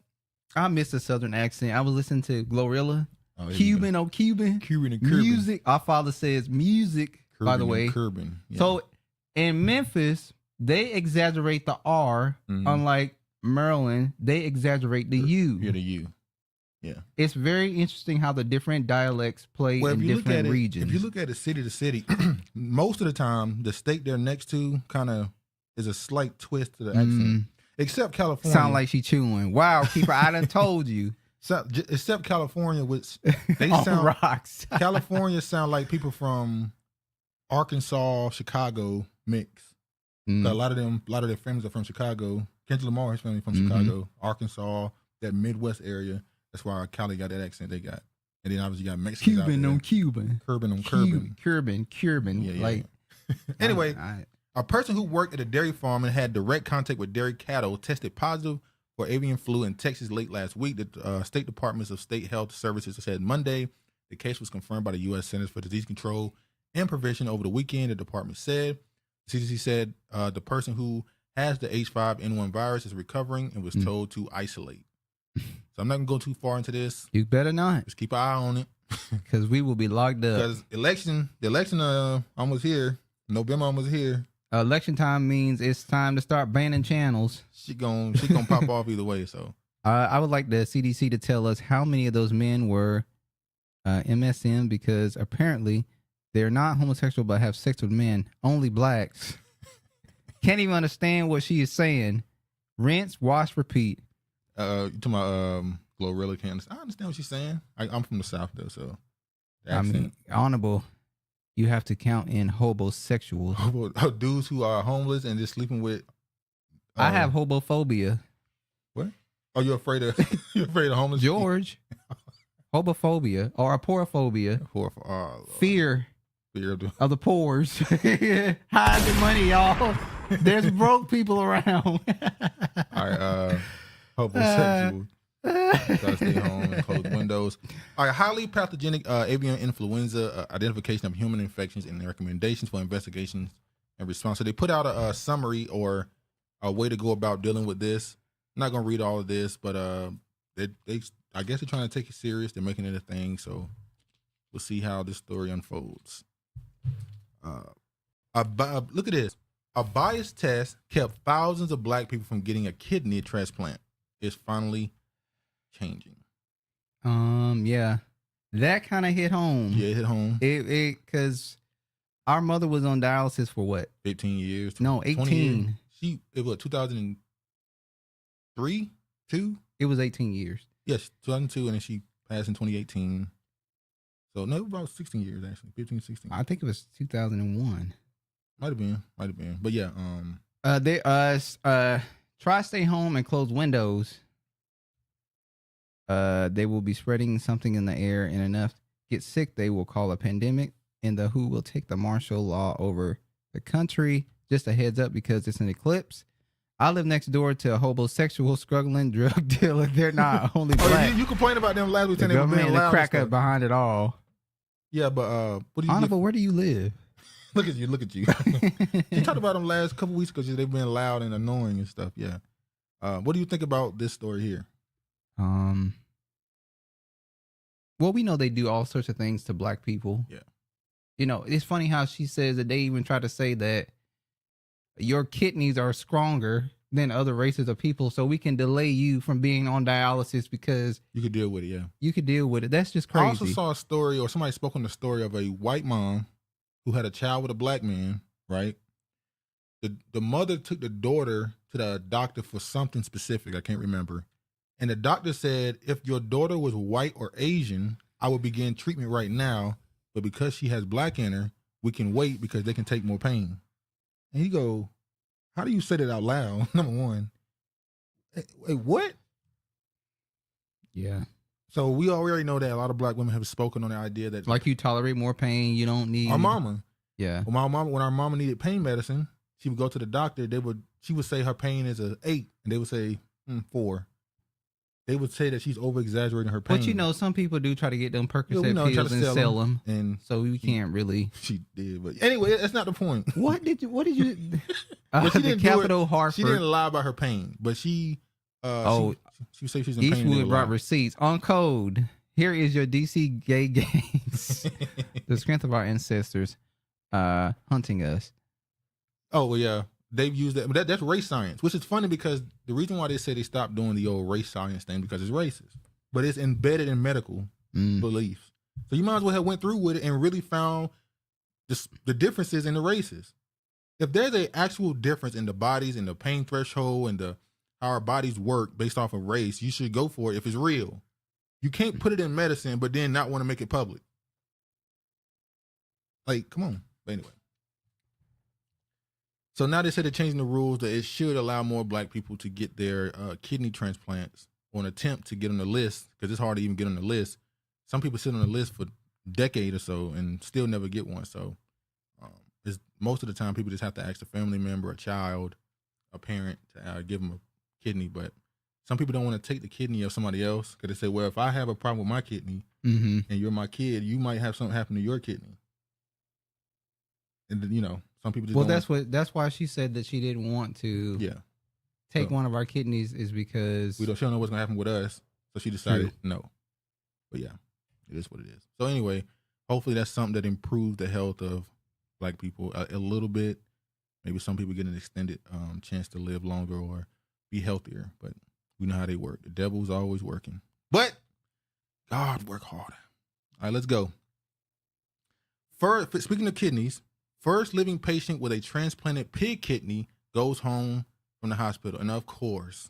I miss the Southern accent. I was listening to Glorilla. Oh, Cuban. Cuban and Cuban. Music. Our father says music, by the way. Cuban. Yeah. So in Memphis, they exaggerate the R. Unlike Maryland, they exaggerate the U. Yeah, the U. Yeah. It's very interesting how the different dialects play in different regions. If you look at it city to city, most of the time, the state they're next to kind of is a slight twist to the accent. Except California. Sound like she chewing. Wow, Keeper, I done told you. Except California, which they On sound rocks. California sound like people from Arkansas, Chicago mix. A lot of their families are from Chicago. Kendrick Lamar, his family from Chicago, Arkansas, that Midwest area. That's why Cali got that accent they got. And then obviously you got Mexicans Cuban out on there. Cuban. Cuban. Yeah. Like, anyway, a person who worked at a dairy farm and had direct contact with dairy cattle tested positive for avian flu in Texas late last week. The State Departments of State Health Services said Monday the case was confirmed by the U.S. Centers for Disease Control and Prevention over the weekend. The department said, CDC said the person who has the H5N1 virus is recovering and was told to isolate. So I'm not gonna go too far into this. You better not. Just keep an eye on it, because we will be locked up. Because the election almost here. November almost here. Election time means it's time to start banning channels. She gonna pop off either way. So I would like the CDC to tell us how many of those men were MSM, because apparently they're not homosexual but have sex with men. Only blacks. Can't even understand what she is saying. Rinse, wash, repeat. You talking about Glorilla? Can't understand. I understand what she's saying. I'm from the South though, so I mean, honorable. You have to count in hobosexuals. Dudes who are homeless and just sleeping with. I have hobophobia. What? Oh, you're afraid of homeless? George. Hobophobia or aporophobia. Fear of the pores. Hide the money, y'all. There's broke people around. All right, homosexual. Gotta stay home and close windows. All right, highly pathogenic avian influenza identification of human infections and recommendations for investigations and response. So they put out a summary or a way to go about dealing with this. I'm not gonna read all of this, but they I guess they're trying to take it serious. They're making it a thing, so we'll see how this story unfolds. Look at this. A biased test kept thousands of black people from getting a kidney transplant. It's finally changing. Yeah, that kind of hit home. Yeah, it hit home. It because our mother was on dialysis for what? 15 years. No, 18. It was 2003, 2. It was 18 years. Yes, 2002, and then she passed in 2018. So no, about 16 years actually, 15, 16. I think it was 2001. Might have been, but yeah. They try stay home and close windows. They will be spreading something in the air, and enough get sick they will call a pandemic, and the WHO will take the martial law over the country. Just a heads up, because it's an eclipse. I live next door to a homosexual struggling drug dealer. They're not only black. You complained about them last week. The government, the crack up behind it all. Yeah, but what do you? Honorable, where do you live? Look at you. You talked about them last couple weeks because they've been loud and annoying and stuff. Yeah. What do you think about this story here? Well, we know they do all sorts of things to black people. Yeah. You know, it's funny how she says that they even try to say that your kidneys are stronger than other races of people, so we can delay you from being on dialysis because you could deal with it. Yeah. You could deal with it. That's just crazy. I also saw a story, or somebody spoke on the story of a white mom who had a child with a black man, right? The mother took the daughter to the doctor for something specific. I can't remember. And the doctor said, if your daughter was white or Asian, I would begin treatment right now. But because she has black in her, we can wait because they can take more pain. And you go, how do you say that out loud? Number one. Wait, what? Yeah. So we already know that a lot of black women have spoken on the idea that, like, you tolerate more pain, you don't need our mama. Yeah. When our mama needed pain medicine, she would go to the doctor. She would say her pain is a 8, and they would say 4. They would say that she's over exaggerating her pain. But you know, some people do try to get them Percocet try to pills and sell them, and so we can't really. She did, but anyway, that's not the point. What did you? But she The didn't Capital Hartford. She didn't lie about her pain, but she would say she's in pain. Eastwood brought receipts on code. Here is your DC gay gangs. The strength of our ancestors hunting us. Oh, well, yeah. They've used that. But that's race science, which is funny because the reason why they say they stopped doing the old race science thing because it's racist. But it's embedded in medical beliefs. So you might as well have went through with it and really found the differences in the races. If there's an actual difference in the bodies and the pain threshold and how our bodies work based off of race, you should go for it if it's real. You can't put it in medicine, but then not want to make it public. Like, come on. But anyway. So now they said they're changing the rules that it should allow more black people to get their kidney transplants or an attempt to get on the list, because it's hard to even get on the list. Some people sit on the list for a decade or so and still never get one. So most of the time people just have to ask a family member, a child, a parent to give them a kidney. But some people don't want to take the kidney of somebody else because they say, well, if I have a problem with my kidney and you're my kid, you might have something happen to your kidney. And you know, some people just that's why she said that she didn't want to take one of our kidneys is because she don't know what's gonna happen with us. So she decided no. But yeah, it is what it is. So anyway, hopefully that's something that improves the health of black people a little bit. Maybe some people get an extended chance to live longer or be healthier. But we know how they work. The devil's always working. But God work harder. All right, let's go. First, speaking of kidneys, first living patient with a transplanted pig kidney goes home from the hospital. And of course,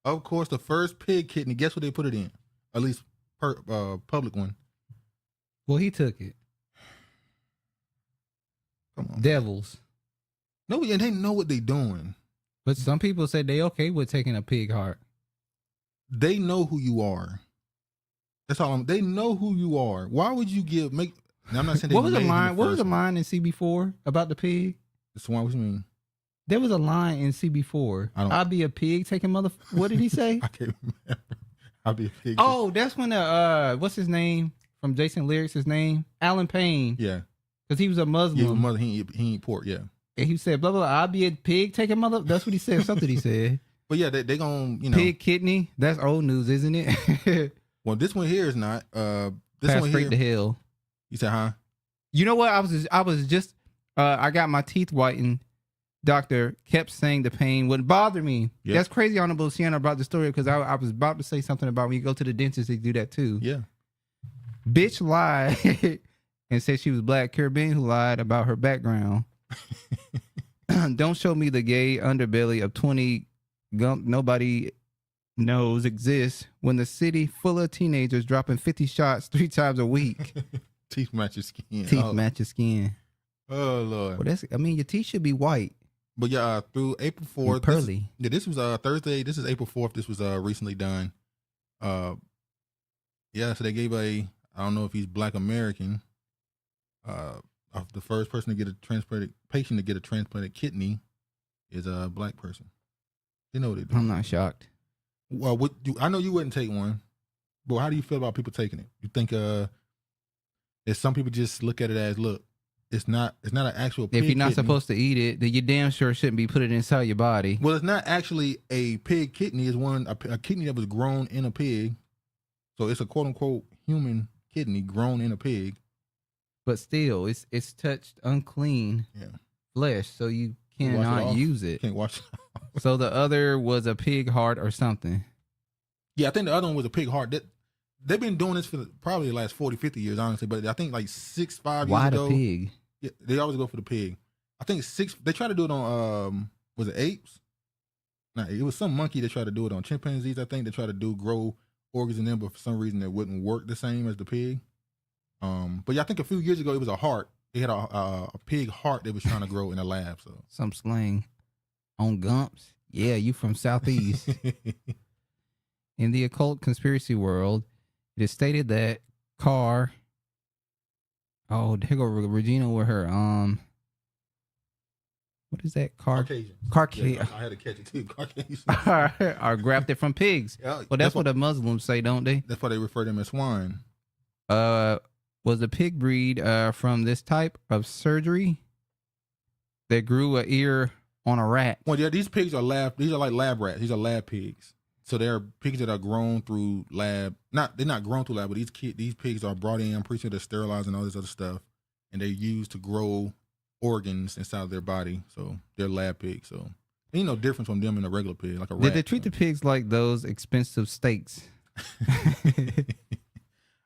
the first pig kidney, guess what they put it in? At least public one. Well, he took it. Come on. Devils. No, and they know what they're doing. But some people say they okay with taking a pig heart. They know who you are. That's all. They know who you are. Why would you now, I'm not saying what was the line? What was the line in CB4 about the pig? That's why. What you mean? There was a line in CB4. I'll be a pig taking What did he say? I can't remember. I'll be a pig. Oh, that's when what's his name from Jason Lyrics? His name Alan Payne. Yeah, because he was a Muslim. He was a Muslim. He ain't pork. Yeah, and he said blah blah. I'll be a pig taking That's what he said. Something he said. But yeah, they gonna pig kidney. That's old news, isn't it? Well, this one here is not. This Pass one straight here to hell. You said, huh? You know what? I was just I got my teeth whitened. Doctor kept saying the pain wouldn't bother me. Yep. That's crazy, Honorable Sienna brought the story because I was about to say something about when you go to the dentist, they do that too. Yeah. Bitch lied and said she was Black Caribbean who lied about her background. Don't show me the gay underbelly of 20 gump nobody knows exists when the city full of teenagers dropping 50 shots 3 times a week. Teeth match your skin. Teeth match your skin. Oh Lord. Well, your teeth should be white. But yeah, through April 4th. Pearly. This was Thursday. This is April 4th. This was recently done. So they gave I don't know if he's Black American. The first person to get a transplanted kidney is a Black person. They know what they do. I'm not shocked. Well, I know you wouldn't take one, but how do you feel about people taking it? You think if some people just look at it as, look, it's not an actual pig if you're not kidney. Supposed to eat it, then you damn sure shouldn't be putting it inside your body. Well, it's not actually a pig kidney. It's a kidney that was grown in a pig. So it's a quote unquote human kidney grown in a pig. But still, it's touched unclean flesh, so you cannot use it. Can't wash it off. So the other was a pig heart or something. Yeah, I think the other one was a pig heart. They've been doing this for probably the last 40, 50 years, honestly. But I think like 5 years ago. Why the pig? Yeah, they always go for the pig. I think they try to do it on, was it apes? No, it was some monkey that tried to do it on chimpanzees. I think they tried to grow organs in them, but for some reason it wouldn't work the same as the pig. But yeah, I think a few years ago it was a heart. They had a pig heart they was trying to grow in a lab. So some slang on Gumps. Yeah, you from Southeast. In the occult conspiracy world, it is stated that Carr Oh, here go Regina with her what is that? Caucasian. Caucasian. I had to catch it too. Caucasian. Are grafted from pigs. Yeah, Well, that's what the Muslims say, don't they? That's why they refer to them as swine. Was the pig breed from this type of surgery that grew an ear on a rat? Well, yeah, these pigs are these are like lab rats. These are lab pigs. So they're pigs that are grown through lab. They're not grown through lab, but these pigs are brought in. I'm pretty sure they're sterilized and all this other stuff, and they're used to grow organs inside of their body. So they're lab pigs. So ain't no difference from them and a regular pig, like a rat. Did they treat the pigs like those expensive steaks?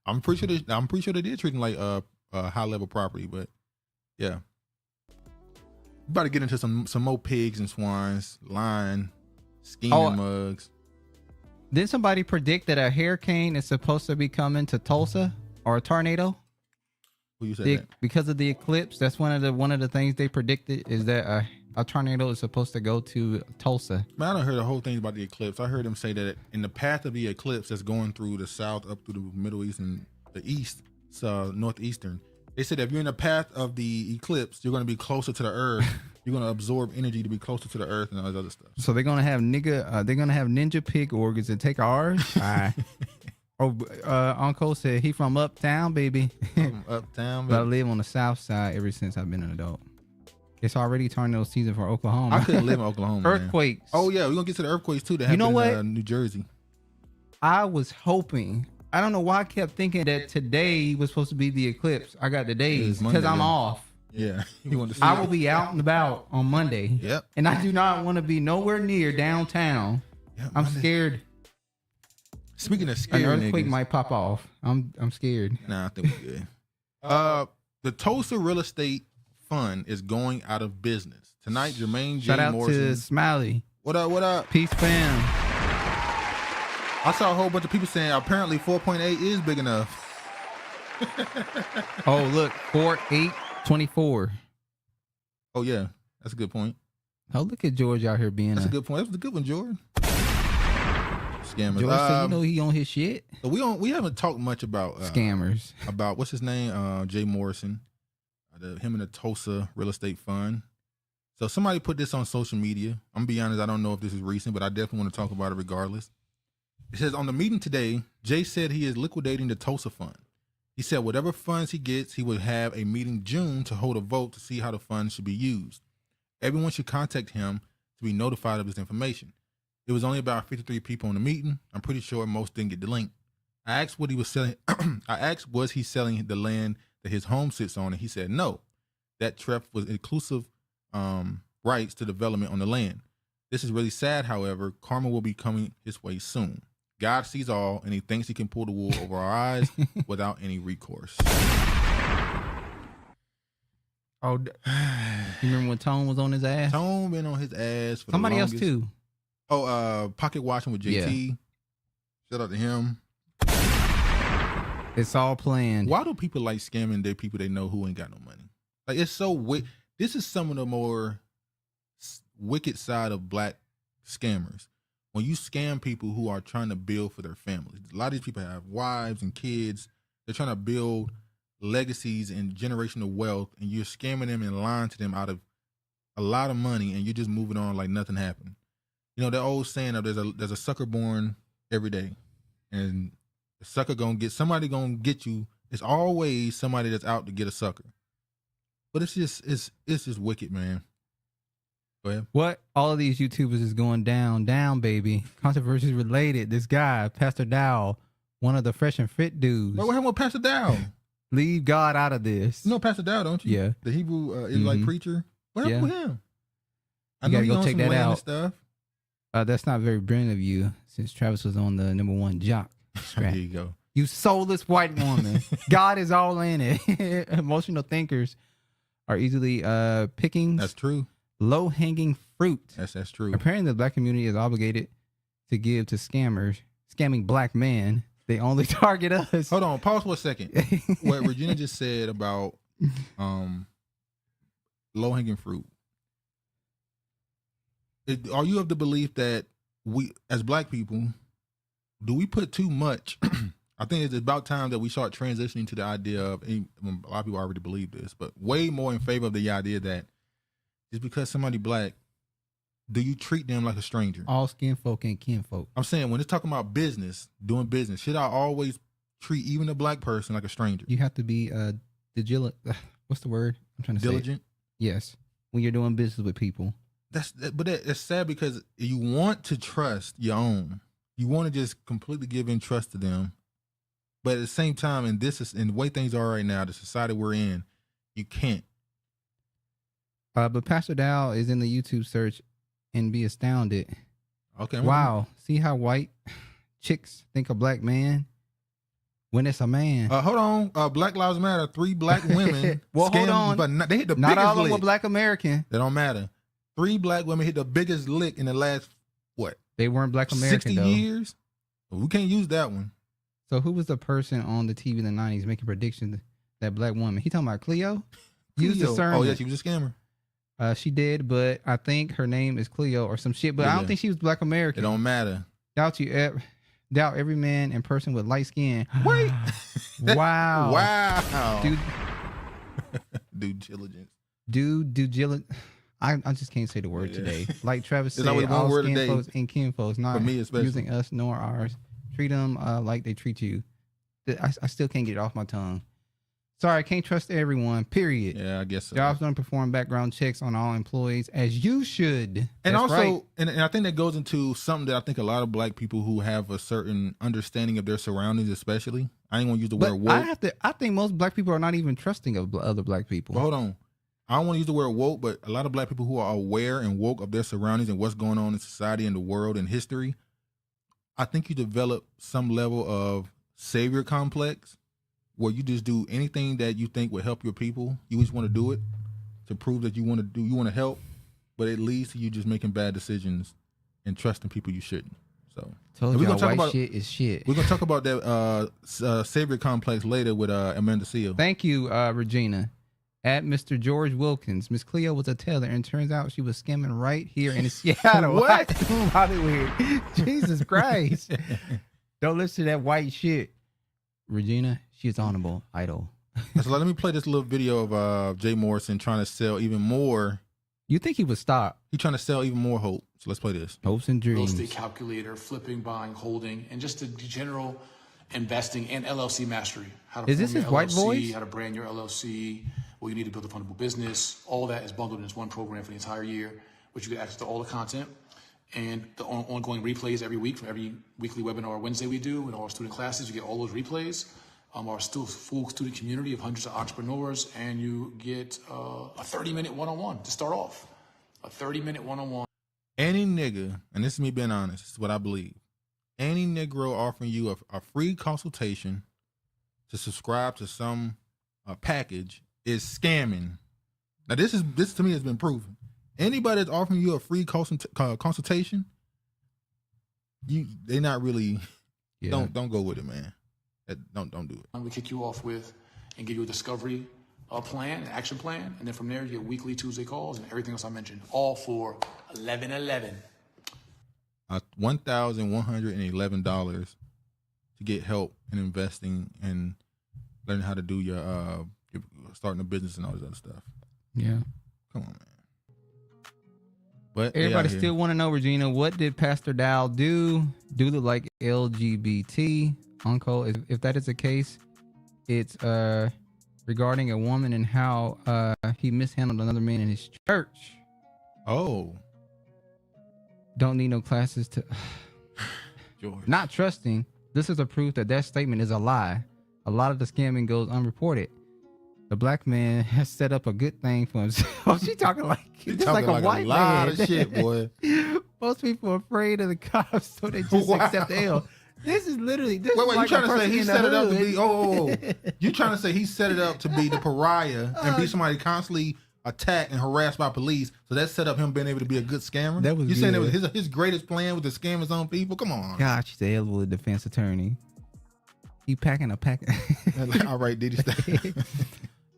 I'm pretty sure they did treat them like a high level property, but yeah. About to get into some more pigs and swines, lying, scheming mugs. Did somebody predict that a hurricane is supposed to be coming to Tulsa or a tornado? Who you said that? Because of the eclipse, that's one of the things they predicted is that a tornado is supposed to go to Tulsa. Man, I don't heard the whole thing about the eclipse. I heard them say that in the path of the eclipse that's going through the south, up through the Middle East and the east, so northeastern. They said if you're in the path of the eclipse, you're going to be closer to the earth. You're going to absorb energy to be closer to the earth and all this other stuff. So they're going to have ninja pig organs and take ours. All right. Uncle said he from uptown, baby. From uptown, baby. But I live on the south side ever since I've been an adult. It's already tornado season for Oklahoma. I couldn't live in Oklahoma. Earthquakes. Man. Oh yeah, we're gonna get to the earthquakes too. That happened in New Jersey. I was hoping. I don't know why I kept thinking that today was supposed to be the eclipse. I got the days because I'm off. Yeah, you want to see I will be out and about on Monday. Yep. And I do not want to be nowhere near downtown. Yep, I'm scared. Speaking of scary, an earthquake niggas, might pop off. I'm scared. Nah, I think we're good. The Tulsa real estate fund is going out of business tonight. Jermaine Shout out Morrison. to Smiley. What up? What up? Peace, fam. I saw a whole bunch of people saying apparently 4.8 is big enough. Oh, look, 4/8/24. Oh yeah, that's a good point. Oh, look at George out here being That's a good point. That was a good one, Jordan. Scammers. George said, he on his shit. So we haven't talked much about scammers. About what's his name? Jay Morrison. Him and the Tulsa real estate fund. So somebody put this on social media. I'm gonna be honest, I don't know if this is recent, but I definitely want to talk about it regardless. It says on the meeting today, Jay said he is liquidating the Tulsa fund. He said whatever funds he gets, he would have a meeting June to hold a vote to see how the funds should be used. Everyone should contact him to be notified of this information. It was only about 53 people in the meeting. I'm pretty sure most didn't get the link. I asked what he was selling. I asked, was he selling the land that his home sits on? And he said, no, that TREF was inclusive rights to development on the land. This is really sad. However, karma will be coming his way soon. God sees all, and he thinks he can pull the wool over our eyes without any recourse. Oh, you remember when Tone was on his ass? Tone been on his ass for somebody the else longest. too. Oh, pocket watching with JT. Yeah. Shout out to him. It's all planned. Why do people like scamming their people they know who ain't got no money? Like, it's so this is some of the more wicked side of black scammers. When you scam people who are trying to build for their families. A lot of these people have wives and kids. They're trying to build legacies and generational wealth, and you're scamming them and lying to them out of a lot of money, and you're just moving on like nothing happened. You know, the old saying of there's a sucker born every day, and the sucker somebody gonna get you. It's always somebody that's out to get a sucker. But it's just wicked, man. Go ahead. What? All of these YouTubers is going down, baby. Controversies related. This guy, Pastor Dow, one of the fresh and fit dudes. What happened with Pastor Dow? Leave God out of this. You know Pastor Dow, don't you? Yeah. The Hebrew Israelite preacher. What happened with him? I You know gotta he go on check some that land and out. stuff. That's not very brilliant of you, since Travis was on the #1 jock. There you go. You soulless white woman. God is all in it. Emotional thinkers are easily pickings. That's true. Low-hanging fruit. That's true. Apparently, the black community is obligated to give to scamming black men. They only target us. Hold on, pause for a second. What Regina just said about low-hanging fruit. Are you of the belief that we, as black people, do we put too much I think it's about time that we start transitioning to the idea of, a lot of people already believe this, but way more in favor of the idea that just because somebody black, do you treat them like a stranger? All skin folk and kin folk. I'm saying when it's talking about business, doing business, should I always treat even a black person like a stranger? You have to be diligent. What's the word I'm trying to say? Diligent? Yes. When you're doing business with people. But that's sad because you want to trust your own. You want to just completely give in trust to them. But at the same time, in the way things are right now, the society we're in, you can't. But Pastor Dow is in the YouTube search and be astounded. Okay. Wow. See how white chicks think a black man when it's a man. Hold on. Black Lives Matter. 3 black women. Well, hold on. But they hit the Not biggest all of them lick. were black American. That don't matter. 3 black women hit the biggest lick in the last, They weren't black American, 60 though. years? We can't use that one. So who was the person on the TV in the 90s making predictions that black woman? He talking about Cleo? Use discernment. Oh, yeah, she was a scammer. She did, but I think her name is Cleo or some shit. But I don't think she was black American. It don't matter. Doubt every man and person with light skin. Wait. Wow. Wow. Dude. Due diligence. Due diligence. I just can't say the word today. Like Travis said, only one all word a skin day. folks and kin folks, not For me especially. using us nor ours. Treat them like they treat you. I still can't get it off my tongue. Sorry, I can't trust everyone, period. Yeah, I guess so. Jobs don't perform background checks on all employees as you should. And That's also, right. and I think that goes into something that I think a lot of black people who have a certain understanding of their surroundings, especially. I ain't gonna use the word woke. I think most black people are not even trusting of other black people. But hold on. I don't want to use the word woke, but a lot of black people who are aware and woke of their surroundings and what's going on in society and the world and history, I think you develop some level of savior complex where you just do anything that you think would help your people. You just want to do it to prove that you want to help, but it leads to you just making bad decisions and trusting people you shouldn't. So Told y'all white shit is shit. We're gonna talk about that savior complex later with Amanda Seal. Thank you, Regina. At Mr. George Wilkins, Miss Cleo was a teller, and turns out she was scamming right here in Seattle. What? Hollywood. Jesus Christ. Don't listen to that white shit. Regina, she is honorable, idol. So let me play this little video of Jay Morrison trying to sell even more. You think he would stop? He's trying to sell even more hope. So let's play this. Hopes and Real dreams. estate calculator, flipping, buying, holding, and just the general investing and LLC mastery. How to Is this form his your white LLC, voice? How to brand your LLC, what you need to build a fundable business. All that is bundled in this one program for the entire year, which you get access to all the content and the ongoing replays every week from every weekly webinar or Wednesday we do and all our student classes. You get all those replays. Our still full student community of hundreds of entrepreneurs, and you get a 30-minute one-on-one to start off. A 30-minute one-on-one. Any nigga, and this is me being honest, this is what I believe. Any Negro offering you a free consultation to subscribe to some package is scamming. Now this to me has been proven. Anybody that's offering you a free consultation, they not really. Yeah. Don't go with it, man. Don't do it. We kick you off with and give you a discovery plan, an action plan, and then from there you get weekly Tuesday calls and everything else I mentioned, all for $11.11. $1,111 to get help in investing and learning how to do your starting a business and all this other stuff. Yeah. Come on, man. But Everybody still want to know, Regina, what did Pastor Dow do? Do look like LGBT, uncle? If that is the case, it's regarding a woman and how he mishandled another man in his church. Oh. Don't need no classes to... George. Not trusting. This is a proof that statement is a lie. A lot of the scamming goes unreported. The black man has set up a good thing for himself. Oh, she talking like just like a white lot man. of shit, boy. Most people are afraid of the cops, so they just accept the L. This is literally this. Wait, is you like trying a to say person he in set the it up to hood. be? You trying to say he set it up to be the pariah and be somebody constantly attacked and harassed by police? So that set up him being able to be a good scammer. That was you saying it was good. his greatest plan was to scam his own people? Come on. God, she's a hell of a defense attorney. He packing a pack. All right, Diddy.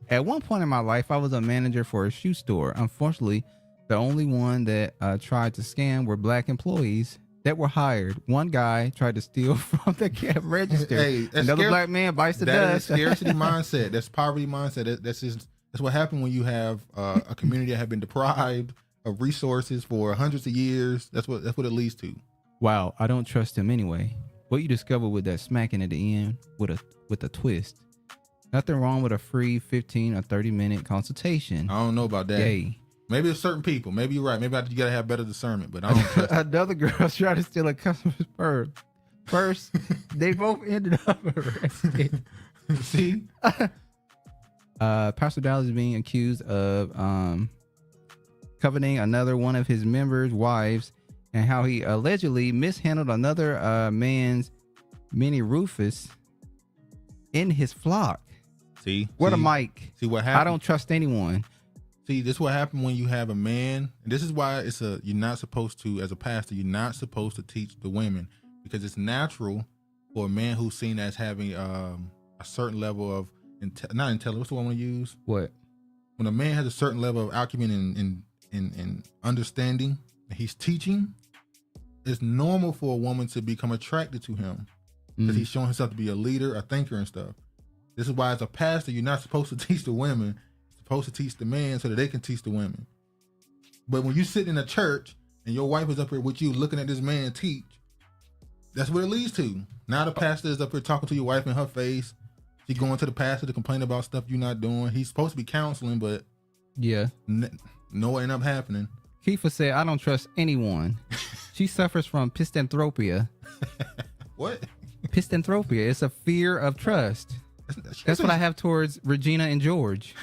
At one point in my life, I was a manager for a shoe store. Unfortunately, the only one that tried to scam were black employees. that were hired. One guy tried to steal from the cash register. Hey, Another black man bites the that dust. is a scarcity mindset. That's poverty mindset. That's what happened when you have a community that have been deprived of resources for hundreds of years. That's what it leads to. Wow, I don't trust him anyway. What you discovered with that smacking at the end with a twist. Nothing wrong with a free 15 or 30-minute consultation. I don't know about that. Gay. Maybe it's certain people. Maybe you're right. Maybe you gotta have better discernment. But I don't trust Another girl tried to steal a customer's purse. First, they both ended up arrested. See? Pastor Dallas is being accused of coveting another one of his members' wives and how he allegedly mishandled another man's mini Rufus in his flock. See? What a mic. See what happened? I don't trust anyone. See, this is what happened when you have a man. And this is why you're not supposed to, as a pastor, you're not supposed to teach the women, because it's natural for a man who's seen as having a certain level of not intelligence. What's the one I want to use? What? When a man has a certain level of acumen and understanding, and he's teaching, it's normal for a woman to become attracted to him because he's showing himself to be a leader, a thinker, and stuff. This is why, as a pastor, you're not supposed to teach the women. You're supposed to teach the men so that they can teach the women. But when you sit in a church and your wife is up here with you looking at this man teach, that's what it leads to. Now the pastor is up here talking to your wife in her face. She's going to the pastor to complain about stuff you're not doing. He's supposed to be counseling, but yeah, no, it ended up happening. Kiefer said, I don't trust anyone. She suffers from pistanthropia. What? Pistanthropia. It's a fear of trust. That's what I have towards Regina and George.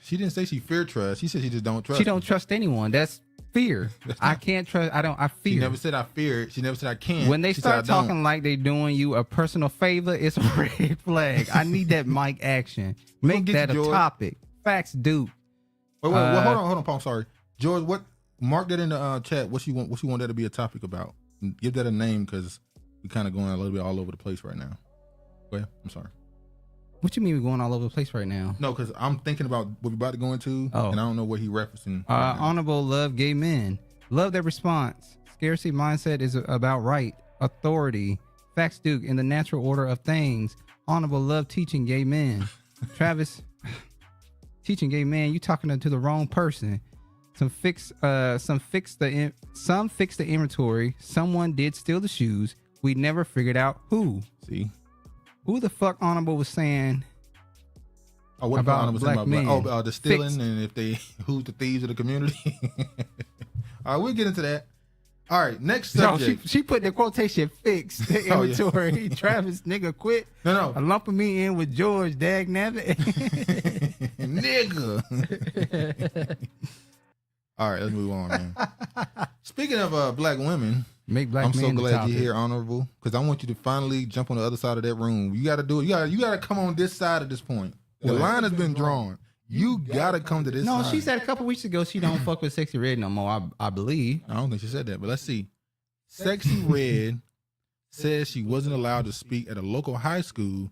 She didn't say she feared trust. She said she just don't trust. She don't trust anyone. That's fear. I can't trust. I fear. She never said I feared. She never said I can't. When they She start said I don't. talking like they doing you a personal favor, it's a red flag. I need that mic action. Make that a topic. Facts, Duke. Wait, hold on, Paul. I'm sorry, George. What? Mark that in the chat. What you want that to be a topic about? Give that a name, because we kind of going a little bit all over the place right now. Go ahead. I'm sorry. What you mean we're going all over the place right now? No, because I'm thinking about what we're about to go into, and I don't know what he referencing. Right honorable love gay men. Love their response. Scarcity mindset is about right, authority. Facts, Duke, in the natural order of things. Honorable love teaching gay men. Travis, teaching gay men, you talking to the wrong person. Some fix the inventory. Someone did steal the shoes. We never figured out who. See? Who the fuck Honorable was saying what about black men? The stealing and who's the thieves of the community. All right, we'll get into that. All right, next subject. No, she put the quotation fixed the inventory. Yeah. Travis, nigga, quit. No. Lumping me in with George, dag nabbit. Nigga. All right, let's move on, man. Speaking of black women, I'm so glad you're here, Honorable, because I want you to finally jump on the other side of that room. You got to do it. You got to come on this side at this point. The line has been drawn. You got to come to this side. No, she said a couple weeks ago she don't fuck with Sexyy Red no more, I believe. I don't think she said that, but let's see. Sexyy Red says she wasn't allowed to speak at a local high school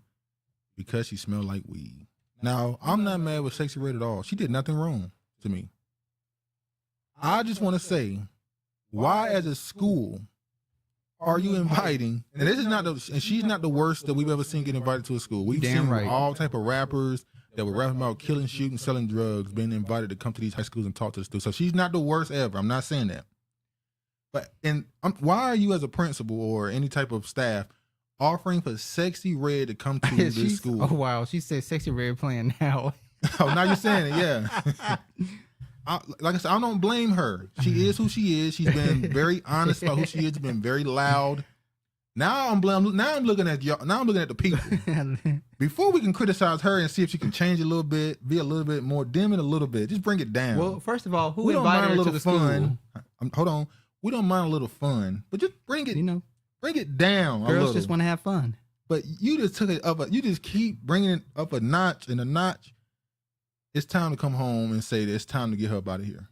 because she smelled like weed. Now, I'm not mad with Sexyy Red at all. She did nothing wrong to me. I just want to say, why as a school are you inviting, and this is not and she's not the worst that we've ever seen get invited to a school. We've seen all type of rappers that were rapping about killing, shooting, selling drugs, being invited to come to these high schools and talk to the students. So she's not the worst ever. I'm not saying that. But why are you as a principal or any type of staff offering for Sexyy Red to come to this school? Oh, wow. She said Sexyy Red playing now. Oh, now you're saying it, yeah. Like I said, I don't blame her. She is who she is. She's been very honest about who she is. Been very loud. Now I'm looking at y'all. Now I'm looking at the people. Before we can criticize her and see if she can change a little bit, be a little bit more, dim it a little bit, just bring it down. Well, first of all, who invited her to the fun. school? Hold on. We don't mind a little fun, but just bring it. Bring it down. Girls just want to have fun. But you just took it up. You just keep bringing it up a notch and a notch. It's time to come home and say that it's time to get her up out of here.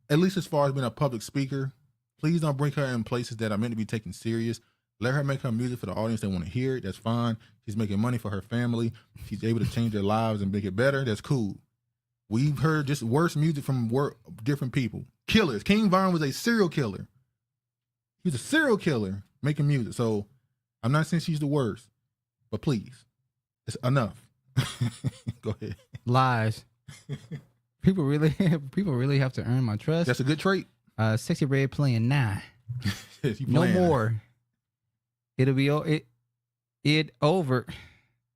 At least as far as being a public speaker, please don't bring her in places that are meant to be taken serious. Let her make her music for the audience that want to hear it. That's fine. She's making money for her family. She's able to change their lives and make it better. That's cool. We've heard just worse music from different people. Killers. King Von was a serial killer. He's a serial killer making music. So I'm not saying she's the worst, but please, it's enough. Go ahead. Lies. People really have to earn my trust. That's a good trait. Sexy Red playing 9. No playing. more. It'll be it over.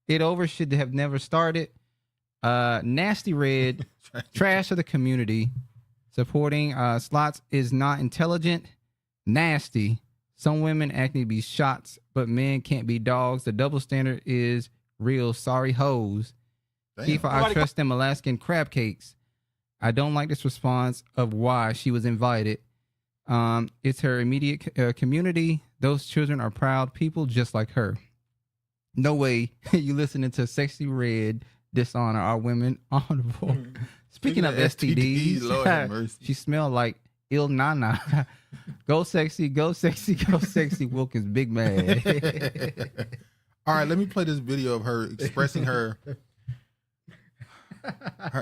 It over should have never started. Nasty Red, trash of the community. Supporting slots is not intelligent. Nasty. Some women act to be shots, but men can't be dogs. The double standard is real. Sorry hoes. Keeper, I trust them Alaskan crab cakes. I don't like this response of why she was invited. It's her immediate community. Those children are proud people just like her. No way you listening to Sexy Red dishonor our women honorable. Speaking of STDs, Lord have mercy. She smelled like Il Nana. Go Sexy, go Sexy, go Sexy. Wilkins big mad. All right, let me play this video of her expressing her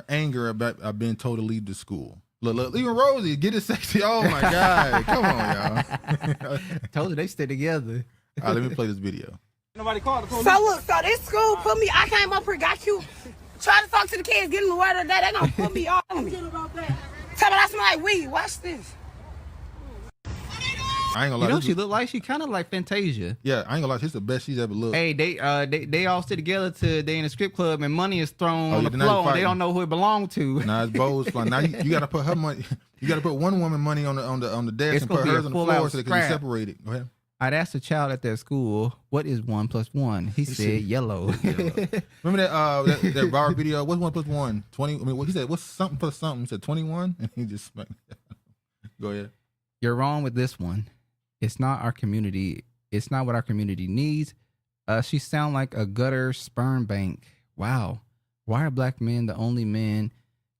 anger about being told to leave the school. Look, even Rosie, get it sexy. Oh my God. Come on, y'all. Told you they stay together. All right, let me play this video. Nobody called the police. So look, so this school put me, I came up here, got you, try to talk to the kids, get them the word of the day, they gonna put me all on me. Tell me I smell like weed, watch this. I ain't gonna lie. You know what she look like? She kind of like Fantasia. Yeah, I ain't gonna lie. She's the best she's ever looked. Hey, they all sit together they in a strip club and money is thrown on the now floor. you're And they don't know who it belonged to. Nah, it's bowls flying. Now you gotta put her money. You gotta put one woman money on the desk It's and gonna put be a hers on the full floor out so they can be scrap. separated. Go ahead. I'd asked a child at that school, what is 1 + 1? He said yellow. Remember that viral video? What's 1 + 1? 20. I mean, what he said? What's something plus something? He said 21, and he just go ahead. You're wrong with this one. It's not our community. It's not what our community needs. She sound like a gutter sperm bank. Wow. Why are black men the only men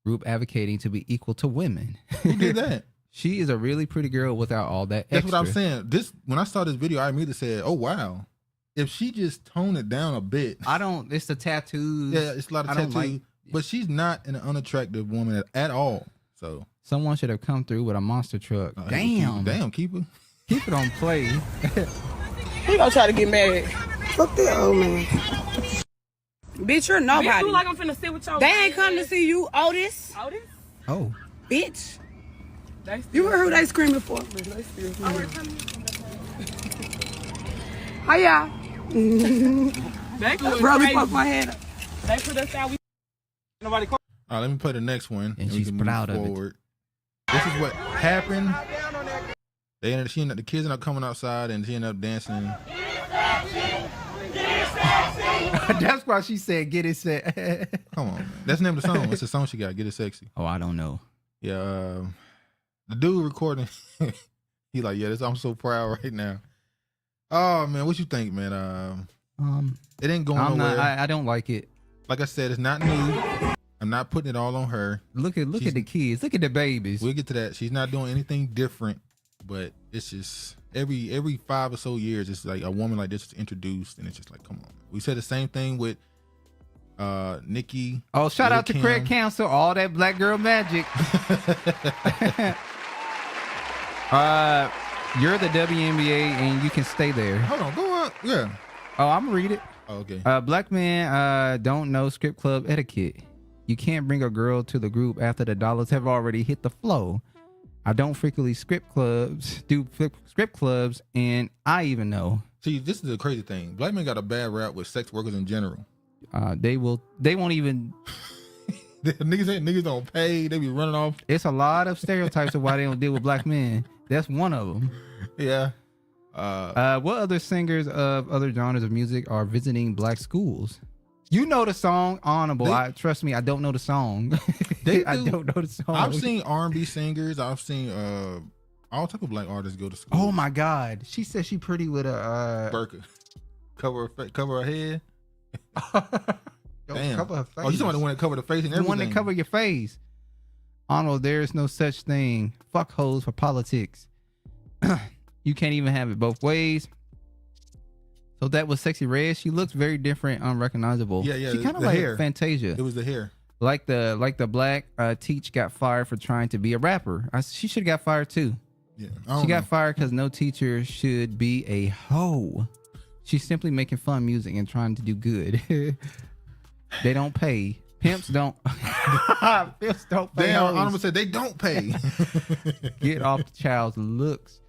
group advocating to be equal to women? Who did that? She is a really pretty girl without all that That's extra. what I'm saying. When I saw this video, I immediately said, "Oh wow." If she just toned it down a bit, It's the tattoos. yeah, it's a lot of I don't tattoos. But she's not an unattractive woman at all. So Someone should have come through with a monster truck. damn, keeper. Keep it on play. He gonna try to get mad. Fuck that old man. Bitch, you're nobody. Bitch, you like I'm finna sit with your They ain't come to see you, Otis. Otis? Oh. Bitch. You heard who they screaming for? Hiya. They put Bro, me fuck my head up. They put us out. Nobody called. All right, let me play the next one. And we she's can move proud of it. forward. This is what happened. The kids ended up coming outside and she ended up dancing. That's why she said, get it set. Come on, man. That's the name of the song. It's the song she got. Get It Sexy. Oh, I don't know. Yeah, the dude recording, he like, yeah, I'm so proud right now. Oh man, what you think, man? It ain't going nowhere. I don't like it. Like I said, it's not new. I'm not putting it all on her. Look at the kids. Look at the babies. We'll get to that. She's not doing anything different, but it's just every 5 or so years, it's like a woman like this is introduced, and it's just like, come on. We said the same thing with Nikki. Oh, shout out to Kim. Craig Council, all that black girl magic. You're the WNBA and you can stay there. Hold on, go up. Yeah. Oh, I'm gonna read it. Oh, okay. Black men don't know strip club etiquette. You can't bring a girl to the group after the dollars have already hit the flow. I don't frequently strip clubs, and I even know. See, this is the crazy thing. Black men got a bad rap with sex workers in general. They won't even. niggas don't pay. They be running off. It's a lot of stereotypes of why they don't deal with black men. That's one of them. Yeah. What other singers of other genres of music are visiting black schools? You know the song Honorable. Trust me, I don't know the song. I don't know the song. I've seen R&B singers. I've seen all type of black artists go to school. Oh my God, she said she pretty with a burqa. Cover her head. Damn. Cover her face. Oh, you talking about the one that cover the face and everything? The one that cover your face. Arnold, there is no such thing. Fuck hoes for politics. You can't even have it both ways. So that was Sexy Red. She looks very different, unrecognizable. Yeah. She kind of the like hair. Fantasia. It was the hair. Like the black teach got fired for trying to be a rapper. She should have got fired too. Yeah, she got fired because no teacher should be a hoe. She's simply making fun music and trying to do good. They don't pay. Pimps don't. Pimps don't pay. Damn, hoes. Honorable said they don't pay. Get off the child's looks.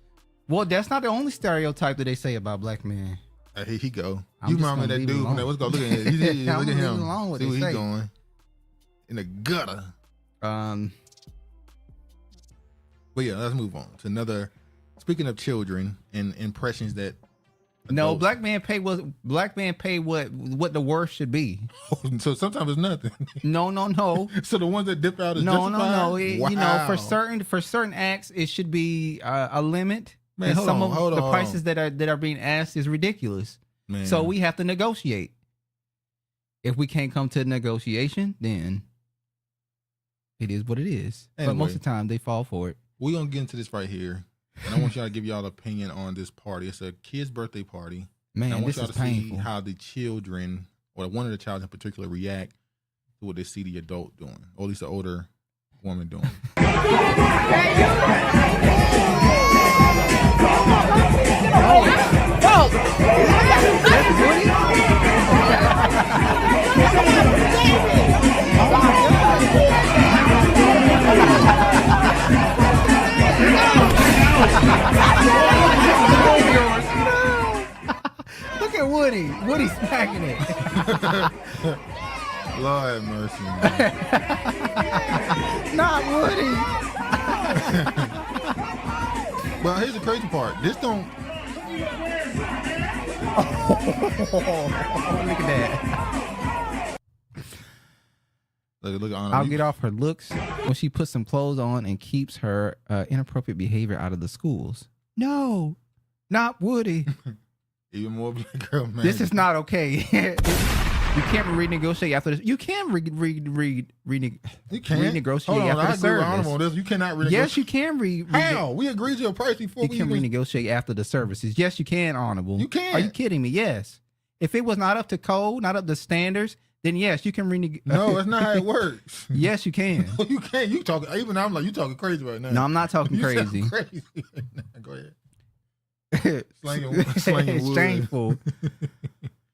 Well, that's not the only stereotype that they say about black men. Here he go. I'm You just remember gonna that leave dude? him Let's go alone. look at him. Look at I'm leaving him. alone what See they where he's say. going. In the gutter. But yeah, let's move on to another. Speaking of children and impressions that. No, adults- black man pay what the worst should be. So sometimes it's nothing. No. So the ones that dip out is No. justified? You know, for Wow. certain acts, it should be a limit. Man, and hold some on, of hold the on. prices that are being asked is ridiculous. Man. So we have to negotiate. If we can't come to a negotiation, then it is what it is. But Anyway. most of the time, they fall for it. We're gonna get into this right here. And I want y'all to give y'all an opinion on this party. It's a kid's birthday party. And I Man, want this y'all is to see painful. how the children, or one of the child in particular, react to what they see the adult doing, or at least the older woman doing. Look at Woody. Woody's smacking it. Lord have mercy, man. Not Woody. But here's the crazy part. This don't. Look at that. Look at I'll get off her looks when she puts some clothes on and keeps her inappropriate behavior out of the schools. No, not Woody. Even more black girl, man. This is not okay. You can't renegotiate after this. You can renegotiate Hold on, after I the agree with Honorable service. on this. You cannot renegotiate. Yes, you can How? We agreed to a price before You we can even... renegotiate after the services. Yes, you can, Honorable. You can. Are you kidding me? Yes. If it was not up to code, not up to standards, then yes, you can renegotiate. No, that's not how it works. Yes, you can. You can't. You talking. Even I'm like, you talking crazy right now. No, I'm not talking You sound crazy. crazy. Go ahead. Slanging wood. Shameful.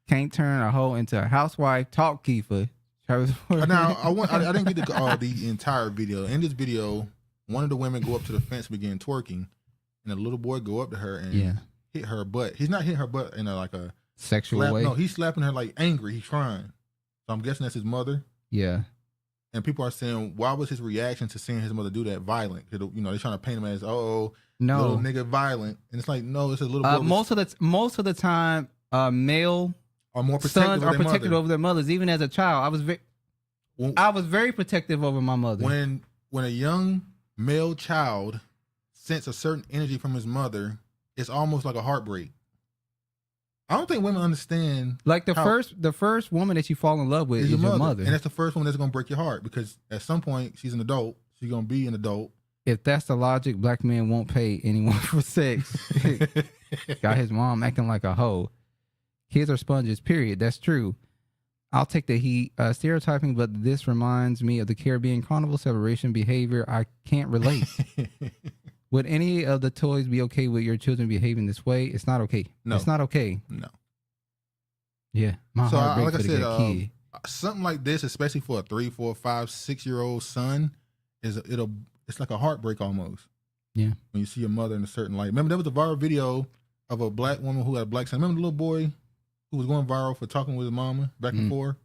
Can't turn a hoe into a housewife. Talk, Kiefer. Now, I didn't get the entire video. In this video, one of the women go up to the fence, begin twerking, and a little boy go up to her and hit her butt. He's not hitting her butt in a sexual slap. way. No, he's slapping her like angry. He's crying. So I'm guessing that's his mother. Yeah. And people are saying, why was his reaction to seeing his mother do that violent? You know, they're trying to paint him as, little nigga violent. And it's like, no, it's a little boy. Most of the time, male are more protective sons of are their protected mother. over their mothers. Even as a child, I was very protective over my mother. When a young male child sense a certain energy from his mother, it's almost like a heartbreak. I don't think women understand. Like the first woman that you fall in love with is your mother. And that's the first one that's going to break your heart, because at some point she's an adult. She's going to be an adult. If that's the logic, black men won't pay anyone for sex. Got his mom acting like a hoe. Kids are sponges, period. That's true. I'll take the heat. Stereotyping, but this reminds me of the Caribbean carnival celebration behavior. I can't relate. Would any of the toys be okay with your children behaving this way? It's not okay. No. It's not okay. No. Yeah. My So heart like I breaks for said, that kid. something like this, especially for a 3, 4, 5, 6-year-old son, it's like a heartbreak almost. Yeah. When you see your mother in a certain light. Remember, there was a viral video of a black woman who had a black son. Remember the little boy who was going viral for talking with his mama back and forth?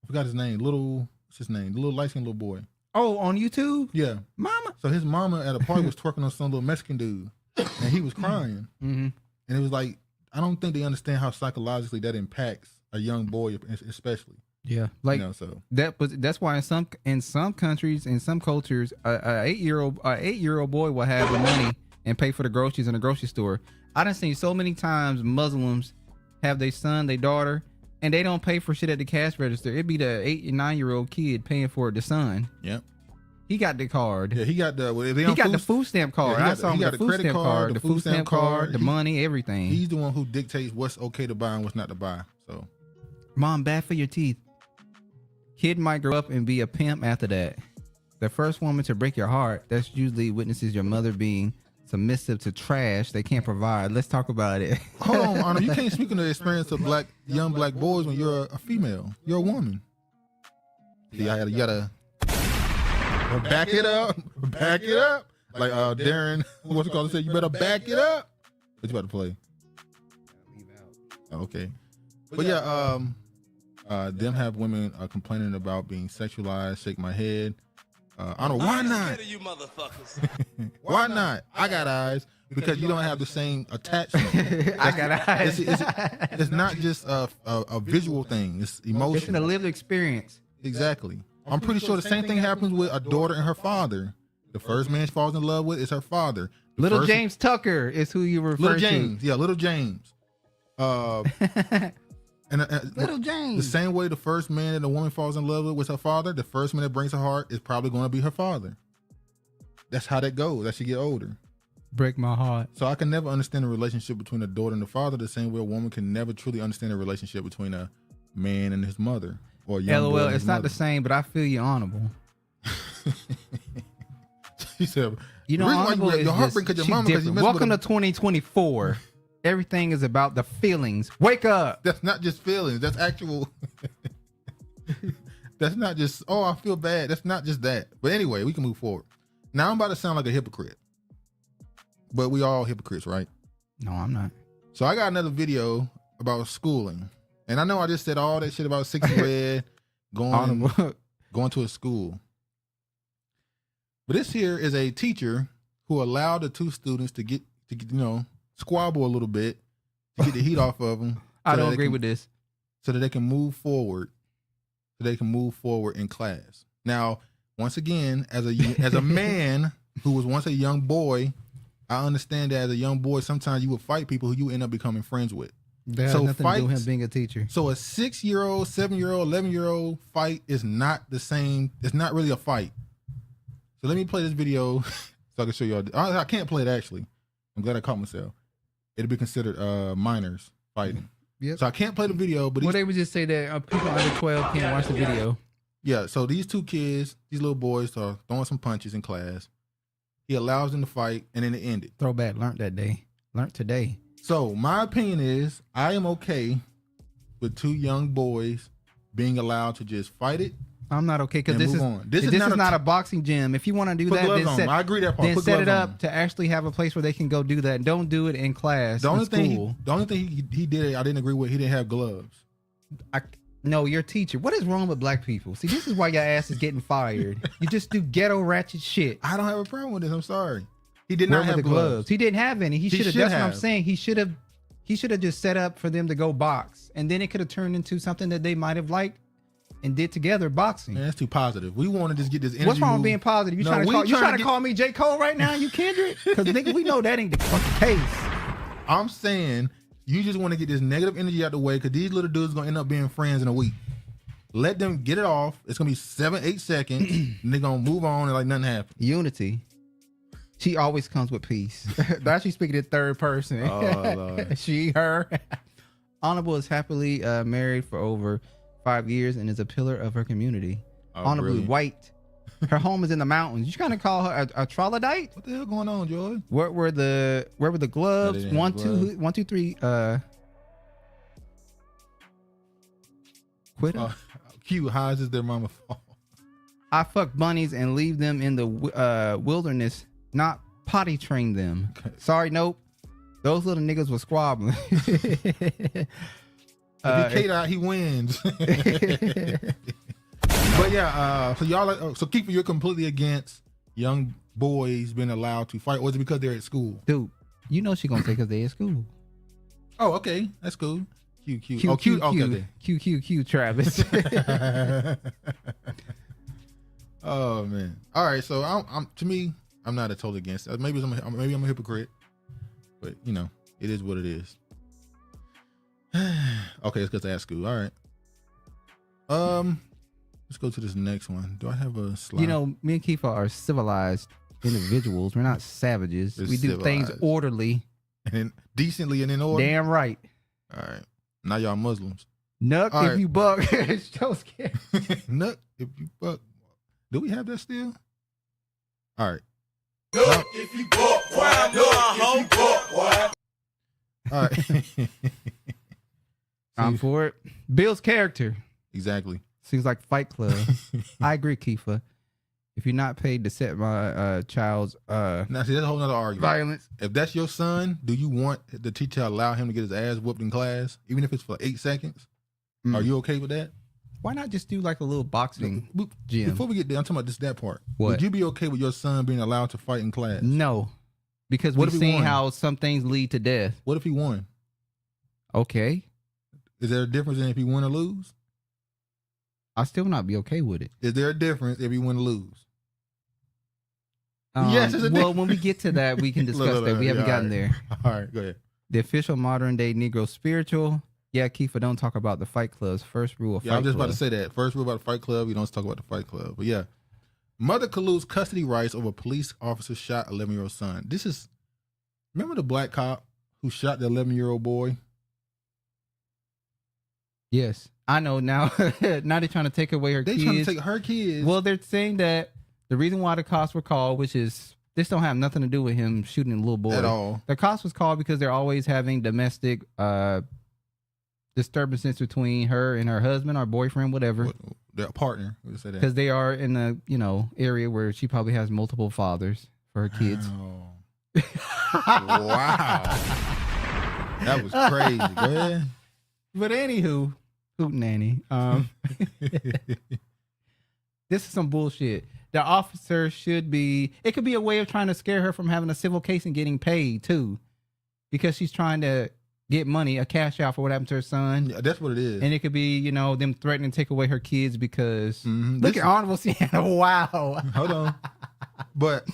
I forgot his name. What's his name? The little light-skinned little boy. Oh, on YouTube? Yeah. Mama. So his mama at a party was twerking on some little Mexican dude, and he was crying. Mm-hmm. And it was like, I don't think they understand how psychologically that impacts a young boy, especially. Yeah, like so that's why in some countries, in some cultures, a 8-year-old boy will have the money and pay for the groceries in the grocery store. I done seen so many times Muslims have their son, their daughter, and they don't pay for shit at the cash register. It'd be the 8 and 9-year-old kid paying for the son. Yep. He got the card. Yeah, he got the. The food stamp card. Yeah, I saw him he got the the food credit stamp card, the food stamp card, the money, everything. He's the one who dictates what's okay to buy and what's not to buy. So, Mom, bad for your teeth. Kid might grow up and be a pimp after that. The first woman to break your heart, that's usually witnesses your mother being submissive to trash they can't provide. Let's talk about it. Hold on, Honor. You can't speak on the experience of young black boys when you're a female. You're a woman. See, you gotta back it up. Back it up. Like Darren, what's it called? Say you better back it up. What you about to play? Okay. But yeah, them have women complaining about being sexualized. Shake my head. I don't know why not. You motherfuckers. Why not? I got eyes because you don't have the same attachment. I got eyes. It's not just a visual thing. It's emotional. It's a lived experience. Exactly. I'm pretty sure the same thing happens with a daughter and her father. The first man she falls in love with is her father. Little James Tucker is who you refer to. Little James. Yeah, Little James. Little James. The same way the first man that a woman falls in love with her father, the first man that brings her heart is probably going to be her father. That's how that goes as she get older. Break my heart. So I can never understand the relationship between a daughter and the father the same way a woman can never truly understand the relationship between a man and his mother. Or a young boy LOL, and his it's not mother. the same, but I feel you honorable. She said, You know, the reason why honorable your is heartbreak because just, your mama, because you messed welcome to with 2024. Everything is about the feelings. Wake up. That's not just feelings. That's actual. That's not just, oh, I feel bad. That's not just that. But anyway, we can move forward. Now I'm about to sound like a hypocrite. But we all hypocrites, right? No, I'm not. So I got another video about schooling. And I know I just said all that shit about Sexyy Red going to a school. But this here is a teacher who allowed the two students to get squabble a little bit to get the heat off of them. I don't agree with this. So that they can move forward. So they can move forward in class. Now, once again, as a man who was once a young boy, I understand that as a young boy, sometimes you will fight people who you end up becoming friends with. That has nothing to do with him being a teacher. So a 6-year-old, 7-year-old, 11-year-old fight is not the same. It's not really a fight. So let me play this video so I can show y'all. I can't play it actually. I'm glad I caught myself. It'll be considered minors fighting. Yep. So I can't play the video, but they would just say that people under 12 can't watch the video. Yeah, so these two kids, these little boys are throwing some punches in class. He allows them to fight, and then it ended. Throwback, learned that day. Learned today. So my opinion is I am okay with two young boys being allowed to just fight it. I'm not okay because this is not a boxing gym. If you want to do that, then I agree that part. Then set it up to actually have a place where they can go do that. Don't do it in class. The only thing he did, I didn't agree with. He didn't have gloves. No, your teacher. What is wrong with black people? See, this is why your ass is getting fired. You just do ghetto ratchet shit. I don't have a problem with this. I'm sorry. He did not have gloves. He didn't have any. He should have. That's what I'm saying. He should have just set up for them to go box, and then it could have turned into something that they might have liked and did together, boxing. Man, that's too positive. We want to just get this energy. What's wrong with being positive? You trying to call me J. Cole right now? You Kendrick? Because nigga, we know that ain't the fucking case. I'm saying you just want to get this negative energy out the way because these little dudes gonna end up being friends in a week. Let them get it off. It's gonna be 7-8 seconds, and they're gonna move on and like nothing happened. Unity. She always comes with peace. Now she's speaking in third person. Oh, Lord. She, her. Honorable is happily married for over 5 years and is a pillar of her community. Honorably white. Her home is in the mountains. You trying to call her a troglodyte? What the hell going on, Joy? Where were the gloves? 1, 2, 3. Quit. Cute. How is their mama fault? I fuck bunnies and leave them in the wilderness, not potty train them. Okay. Sorry, nope. Those little niggas were squabbling. If he K'd out, he wins. But yeah, so y'all, so Keeper, you're completely against young boys being allowed to fight, or is it because they're at school? Dude, you know she gonna take us there at school. Oh, okay, that's cool. Cute. Cute, Travis. Oh man. All right, so I'm to me, I'm not totally against it. Maybe I'm a hypocrite, but you know, it is what it is. Okay, let's go to that school. All right. Let's go to this next one. Do I have a slide? You know, me and Kiefer are civilized individuals. We're not savages. We do things orderly. And decently and in order. Damn right. All right. Now y'all Muslims. Nuck all if right. you buck. So scared. Nuck if you buck. Do we have that still? All right. If you book, why I'm All right. I'm for it. Bill's character Exactly. seems like Fight Club. I agree, Kiefer. If you're not paid to set my child's Now, see, that's a whole nother argument. violence, If that's your son, do you want the teacher to allow him to get his ass whooped in class, even if it's for 8 seconds? Are you okay with that? why not just do like a little boxing gym? Before we get there, I'm talking about that part. What? Would you be okay with your son being allowed to fight in class? No, because What we've if he seen won? how some things lead to death. What if he won? Okay, Is there a difference in if he win or lose? I'll still not be okay with it. Is there a difference if he win or lose? Yes, it's a well, difference. when we get to that, we can discuss that. We haven't yeah, gotten all there. right. All right, go ahead. The official modern day Negro spiritual. Yeah, Kiefer, don't talk about the Fight Club's first rule of Yeah, Fight I'm just Club. about to say that. First rule about the Fight Club, you don't talk about the Fight Club. But yeah, mother could lose custody rights over police officer shot 11-year-old son. This is, remember the black cop who shot the 11-year-old boy? Yes, I know now. Now they're trying to take away her They kids. trying to take her kids. Well, they're saying that the reason why the cops were called, which is this don't have nothing to do with him shooting a little boy At all. The cops was called because they're always having domestic disturbances between her and her husband or boyfriend, whatever. Their partner. We'll say that. Because they are in a area where she probably has multiple fathers for her kids. Wow. That was crazy. Go ahead. But anywho, hootenanny. This is some bullshit. The officer should be. It could be a way of trying to scare her from having a civil case and getting paid too, because she's trying to get money, a cash out for what happened to her son. Yeah, that's what it is. And it could be, them threatening to take away her kids because look This- at Honorable Sienna. Wow. Hold on. But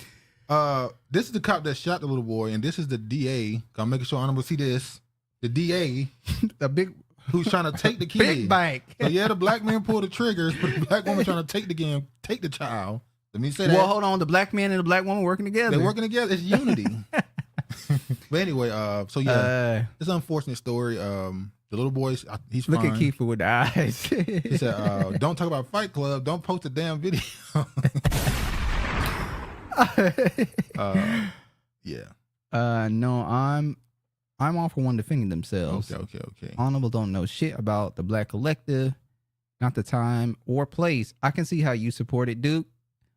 this is the cop that shot the little boy, and this is the DA. I'm making sure Honorable see this. The DA, the big who's trying to take the kid. big bank. So yeah, the black man pulled the triggers, but the black woman trying to take the child. Let me say that. Well, hold on. The black man and the black woman working together. They're working together. It's unity. But anyway, so yeah, it's an unfortunate story. The little boy, he's Look fine. at Kiefer with the eyes. He said, "Don't talk about Fight Club. Don't post a damn video." Yeah. No, I'm all for one defending themselves. Okay. Honorable don't know shit about the black collective, not the time or place. I can see how you support it, Duke.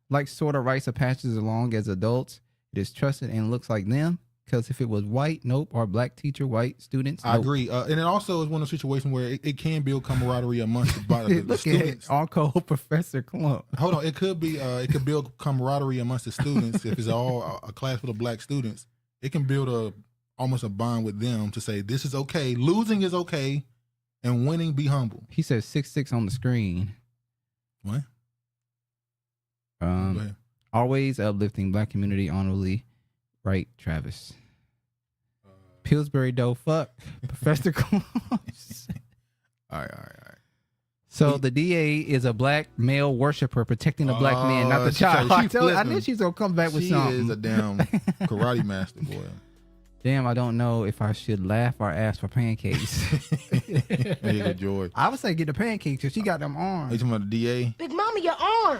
Like sort of rites of passage along as adults. It is trusted and looks like them. Because if it was white, nope, or black teacher, white students, I nope. agree. And it also is one of those situations where it can build camaraderie amongst the Look students. at Uncle Professor Clump. Hold on, it could build camaraderie amongst the students if it's all a class full of black students. It can build almost a bond with them to say this is okay, losing is okay, and winning be humble. He says 6'6" on the screen. What? Go ahead. Always uplifting black community honorably. Right, Travis. Pillsbury dough fuck. Professor Clump. All right. So the DA is a black male worshiper protecting the black man, not the child. I knew she's gonna come back with she something. She is a damn karate master, boy. Damn, I don't know if I should laugh or ask for pancakes. There you go, George. I would say get the pancakes because she got them arms. Are you talking about the DA? Big Mama, your arm.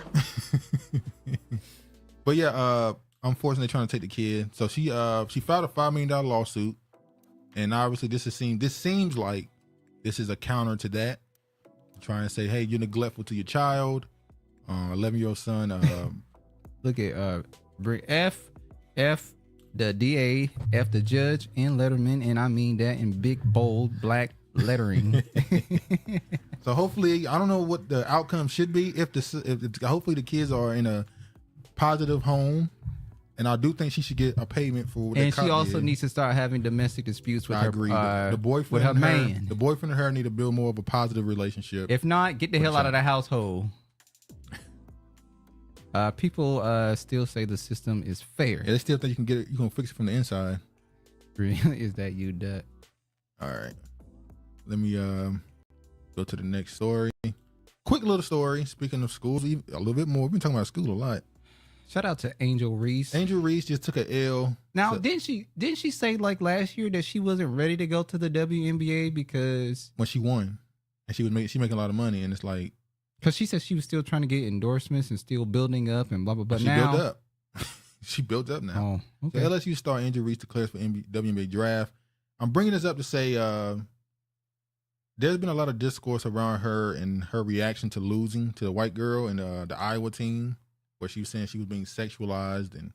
But yeah, unfortunately, trying to take the kid. So she filed a $5 million lawsuit, and obviously this seems like this is a counter to that. Trying to say, hey, you're neglectful to your child, 11-year-old son. Look at F the DA, F the judge, and Letterman, and I mean that in big bold black lettering. So hopefully, I don't know what the outcome should be. Hopefully the kids are in a positive home. And I do think she should get a payment for what and she also needs to start having domestic disputes with I her. agree. The boyfriend, with her and man. The boyfriend and her need to build more of a positive relationship. If not, get the hell out of the household. People still say the system is fair. Yeah, they still think you can get it. You can fix it from the inside. Really? Is that you, Dut? All right. Let me go to the next story. Quick little story. Speaking of schools, a little bit more. We've been talking about school a lot. Shout out to Angel Reese. Angel Reese just took an L. Now, didn't she say like last year that she wasn't ready to go to the WNBA because when she won, and she making a lot of money, and it's like because she said she was still trying to get endorsements and still building up and blah blah blah. she now, built up. She built up now. Oh, okay. So LSU star Angel Reese declares for WNBA draft. I'm bringing this up to say there's been a lot of discourse around her and her reaction to losing to the white girl and the Iowa team, where she was saying she was being sexualized and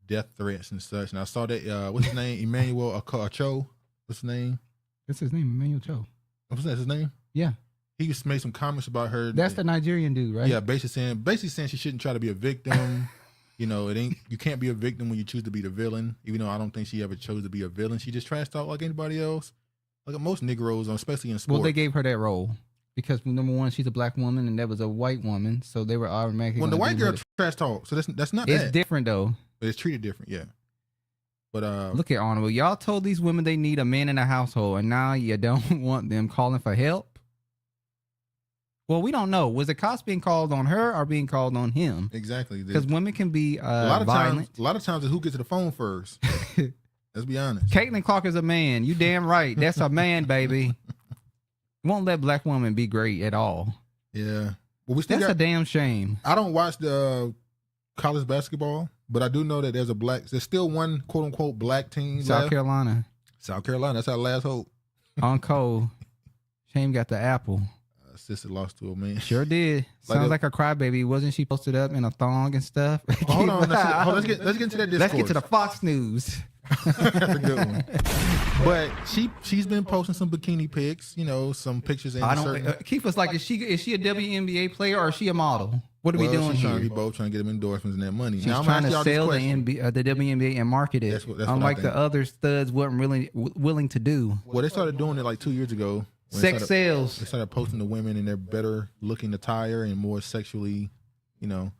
death threats and such. And I saw that, what's his name? Emmanuel Cho. What's his name? That's his name, Emmanuel Cho. What's that, his name? Yeah. He just made some comments about her. That's the Nigerian dude, right? Yeah, basically saying she shouldn't try to be a victim. You know, you can't be a victim when you choose to be the villain. Even though I don't think she ever chose to be a villain. She just trash talk like anybody else. Like most Negroes, especially in sports. Well, they gave her that role because number one, she's a black woman and that was a white woman, so they were automatically. Well, the white girl trash talk, so that's not. It's different though. But it's treated different, yeah. But look at Honorable. Y'all told these women they need a man in the household, and now you don't want them calling for help. Well, we don't know. Was the cops being called on her or being called on him? Exactly. Because women can be violent. A lot of times, it's who gets to the phone first. Let's be honest. Caitlin Clark is a man. You damn right. That's a man, baby. Won't let black women be great at all. Yeah. Well, that's a damn shame. I don't watch the college basketball, but I do know that there's still one quote unquote black team. South Carolina. That's our last hope. On Cole. Shame got the apple. Sister lost to a man. Sure did. Sounds like a crybaby. Wasn't she posted up in a thong and stuff? Hold on. Let's get into that discourse. Let's get to the Fox News. That's a good one. But she's been posting some bikini pics, some pictures. Keep us like, is she a WNBA player or is she a model? What are we doing here? We both trying to get them endorsements and that money. She's trying to sell the WNBA and market it. That's unlike the other studs weren't really willing to do. Well, they started doing it like 2 years ago. Sex sales. They started posting the women in their better looking attire and more sexually, do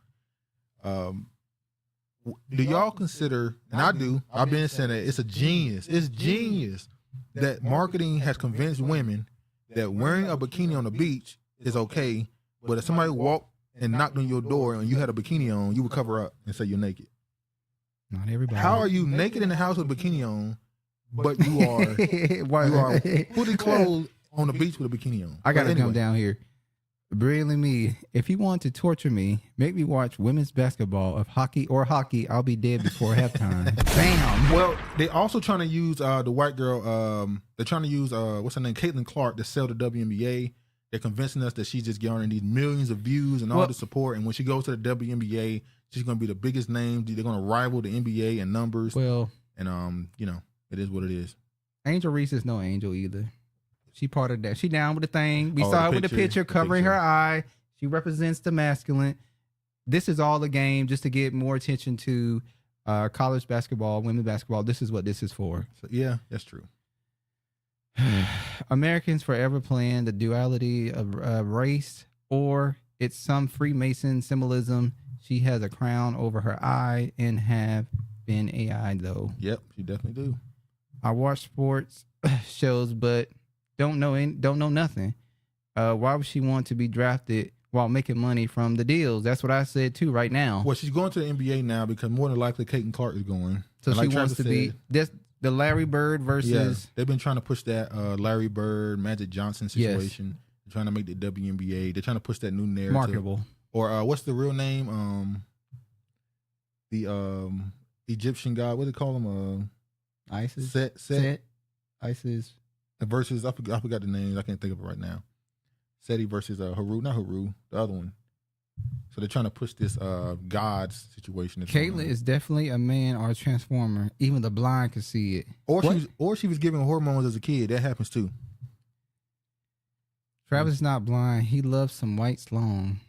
y'all consider, and I do, I've been saying that it's genius that marketing has convinced women that wearing a bikini on the beach is okay, but if somebody walked and knocked on your door and you had a bikini on, you would cover up and say you're naked. Not everybody. How are you naked in the house with a bikini on, but you are fully clothed on the beach with a bikini on? I gotta come down here. Brilliantly me. If you want to torture me, make me watch women's basketball of hockey, I'll be dead before halftime. Bam. Well, they also trying to use the white girl. They're trying to use what's her name, Caitlin Clark, to sell the WNBA. They're convincing us that she's just garnering these millions of views and all the support. And when she goes to the WNBA, she's going to be the biggest name. They're going to rival the NBA in numbers. Well, and it is what it is. Angel Reese is no angel either. She part of that. She down with the thing. We saw her with the picture covering her eye. She represents the masculine. This is all a game just to get more attention to college basketball, women's basketball. This is what this is for. So, yeah, that's true. Americans forever playing the duality of race, or it's some Freemason symbolism. She has a crown over her eye and have been AI though. Yep, she definitely do. I watch sports shows, but don't know nothing. Why would she want to be drafted while making money from the deals? That's what I said too right now. Well, she's going to the NBA now because more than likely Caitlin Clark is going. So she wants to be this the Larry Bird versus. Yeah, they've been trying to push that Larry Bird, Magic Johnson situation. Yes. They're trying to make the WNBA. They're trying to push that new narrative. Marketable. Or what's the real name? The Egyptian god. What do they call him? ISIS. Set. ISIS. Versus I forgot the names. I can't think of it right now. Seti versus Haru, not Haru, the other one. So they're trying to push this gods situation. Caitlyn is definitely a man or a transformer. Even the blind can see it. Or she was giving hormones as a kid. That happens too. Travis is not blind. He loves some white Sloan.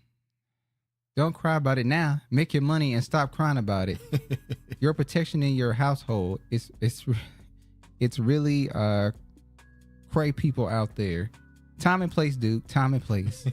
Don't cry about it now. Make your money and stop crying about it. Your protection in your household. It's really cray people out there. Time and place, Duke. Time and place.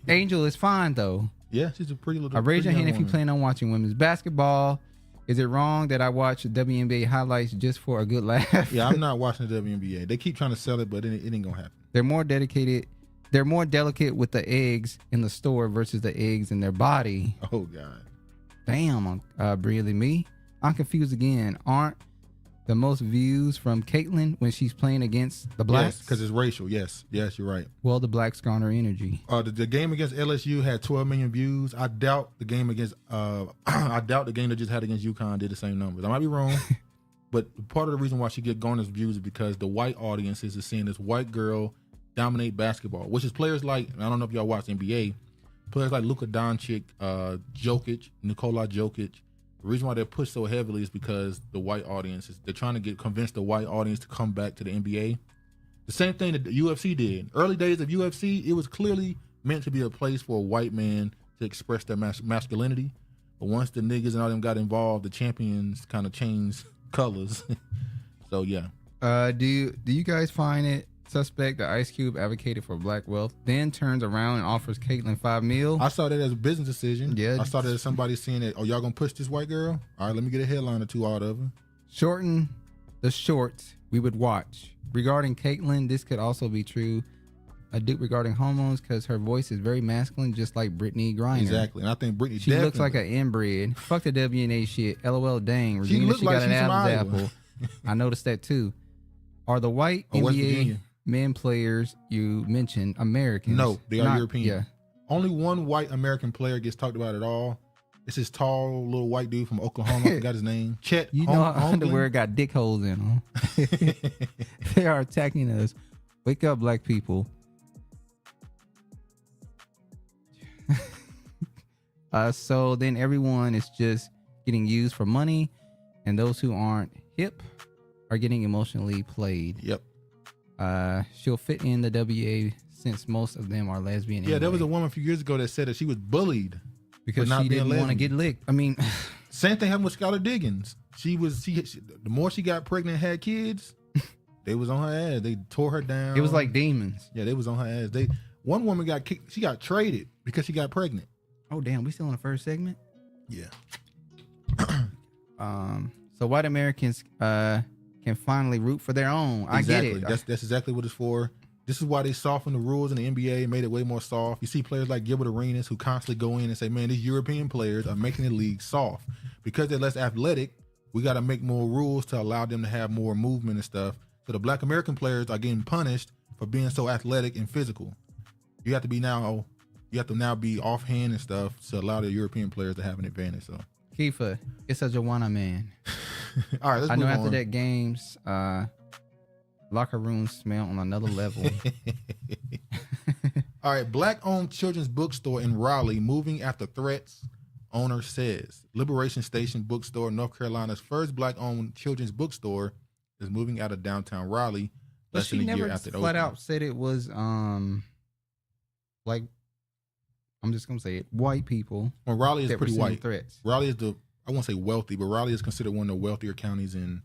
Angel is fine though. Yeah, she's a pretty little. Raise your hand if you woman. plan on watching women's basketball. Is it wrong that I watch WNBA highlights just for a good laugh? Yeah, I'm not watching the WNBA. They keep trying to sell it, but it ain't gonna happen. They're more dedicated. They're more delicate with the eggs in the store versus the eggs in their body. Oh God. Damn, really me? I'm confused again. Aren't the most views from Caitlyn when she's playing against the blacks? because it's racial. Yes, you're right. Well, the blacks garner energy. The game against LSU had 12 million views. I doubt the game against I doubt the game that just had against UConn did the same numbers. I might be wrong, but part of the reason why she get garners views is because the white audiences is seeing this white girl dominate basketball, which is players like, I don't know if y'all watch NBA, players like Luka Doncic, Jokic, Nikola Jokic. The reason why they're pushed so heavily is because the white audience they're trying to convince the white audience to come back to the NBA. The same thing that the UFC did. Early days of UFC, it was clearly meant to be a place for a white man to express their masculinity. But once the niggas and all them got involved, the champions kind of changed colors. So yeah. Do you guys find it suspect that Ice Cube advocated for black wealth, then turns around and offers Caitlyn $5 million? I saw that as a business decision. Yeah. I saw that as somebody saying that, oh, y'all gonna push this white girl? All right, let me get a headline or two out of her. Shorten the shorts we would watch. Regarding Caitlyn, this could also be true. A dupe regarding hormones because her voice is very masculine, just like Brittany Griner. Exactly, and I think Brittany she looks like an inbred. Fuck the WNA shit. LOL, dang. Regina, she got an Adam's apple. I noticed that too. Are the white NBA men players you mentioned Americans? No, they are Not, European. Yeah. Only one white American player gets talked about at all. It's this tall little white dude from Oklahoma. I forgot his name. Chet. You know, underwear got dick holes in them. They are attacking us. Wake up, black people. So then everyone is just getting used for money, and those who aren't hip are getting emotionally played. Yep. She'll fit in the WA since most of them are lesbian. Yeah, there was a woman a few years ago that said that she was bullied because for not she being didn't want to lesbian. get licked. I mean, same thing happened with Skylar Diggins. She the more she got pregnant and had kids, they was on her ass. They tore her down. It was like demons. Yeah, they was on her ass. One woman got kicked. She got traded because she got pregnant. Oh damn, we still on the first segment? Yeah. So white Americans can finally root for their own. I Exactly. get it. That's exactly what it's for. This is why they softened the rules in the NBA, made it way more soft. You see players like Gilbert Arenas who constantly go in and say, man, these European players are making the league soft. Because they're less athletic, we got to make more rules to allow them to have more movement and stuff. So the black American players are getting punished for being so athletic and physical. You have to now be offhand and stuff to allow the European players to have an advantage. So Kiefer, it's a Joanna man. all right, let's I know move after on. that game's locker room smell on another level. All right, black-owned children's bookstore in Raleigh moving after threats, owner says. Liberation Station Bookstore, North Carolina's first black-owned children's bookstore, is moving out of downtown Raleigh But less she than a year never after it flat opened. out said it was like, I'm just gonna say it, white people. Well, Raleigh is that were pretty sending white. threats. Raleigh is I won't say wealthy, but Raleigh is considered one of the wealthier counties in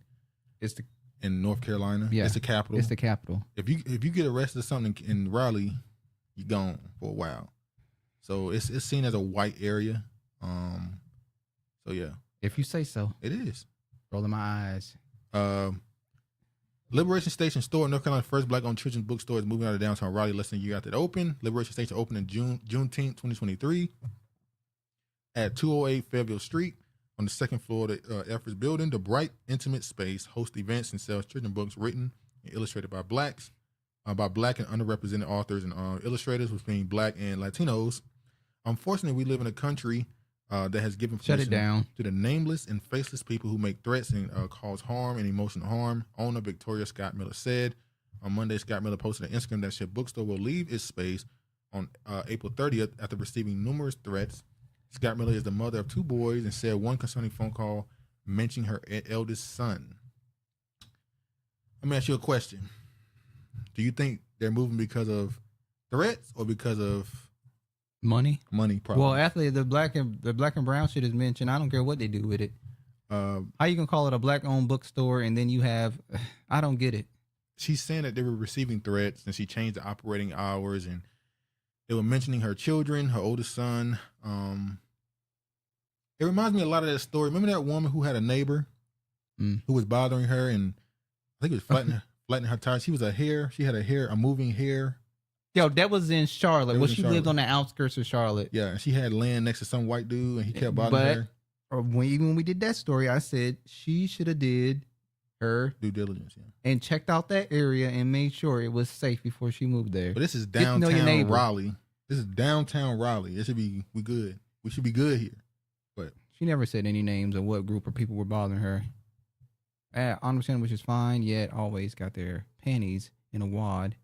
North Carolina. Yeah, It's the capital. It's the capital. If you get arrested or something in Raleigh, you're gone for a while. So it's seen as a white area. So yeah. If you say so. It is. Rolling my eyes. Liberation Station store, North Carolina's first black-owned children's bookstore, is moving out of downtown Raleigh less than a year after it opened. Liberation Station opened in Juneteenth, 2023 at 208 Fayetteville Street on the second floor of the Efforts building. The bright, intimate space hosts events and sells children's books written and illustrated by blacks, by black and underrepresented authors and illustrators, which mean black and Latinos. Unfortunately, we live in a country that has given Shut it down to the nameless and faceless people who make threats and cause harm and emotional harm. Owner Victoria Scott Miller said on Monday. Scott Miller posted on Instagram that said bookstore will leave its space on April 30th after receiving numerous threats. Scott Miller is the mother of 2 boys and said one concerning phone call mentioning her eldest son. Let me ask you a question. Do you think they're moving because of threats or because of money? Money, probably. Well, after the black and brown shit is mentioned, I don't care what they do with it. How you gonna call it a black-owned bookstore and then you have? I don't get it. She's saying that they were receiving threats and she changed the operating hours and they were mentioning her children, her oldest son. It reminds me a lot of that story. Remember that woman who had a neighbor who was bothering her and I think it was flattening her tires. She had a moving hair. Yo, that was in Charlotte. Well, she lived on the outskirts of Charlotte. Yeah, and she had land next to some white dude and he kept bothering her. Even when we did that story, I said she should have did her due diligence, yeah. and checked out that area and made sure it was safe before she moved there. But this is Get to know your downtown neighbor. Raleigh. This is downtown Raleigh. It should be we good. We should be good here. But She never said any names of what group of people were bothering her. I understand, which is fine, yet always got their panties in a wad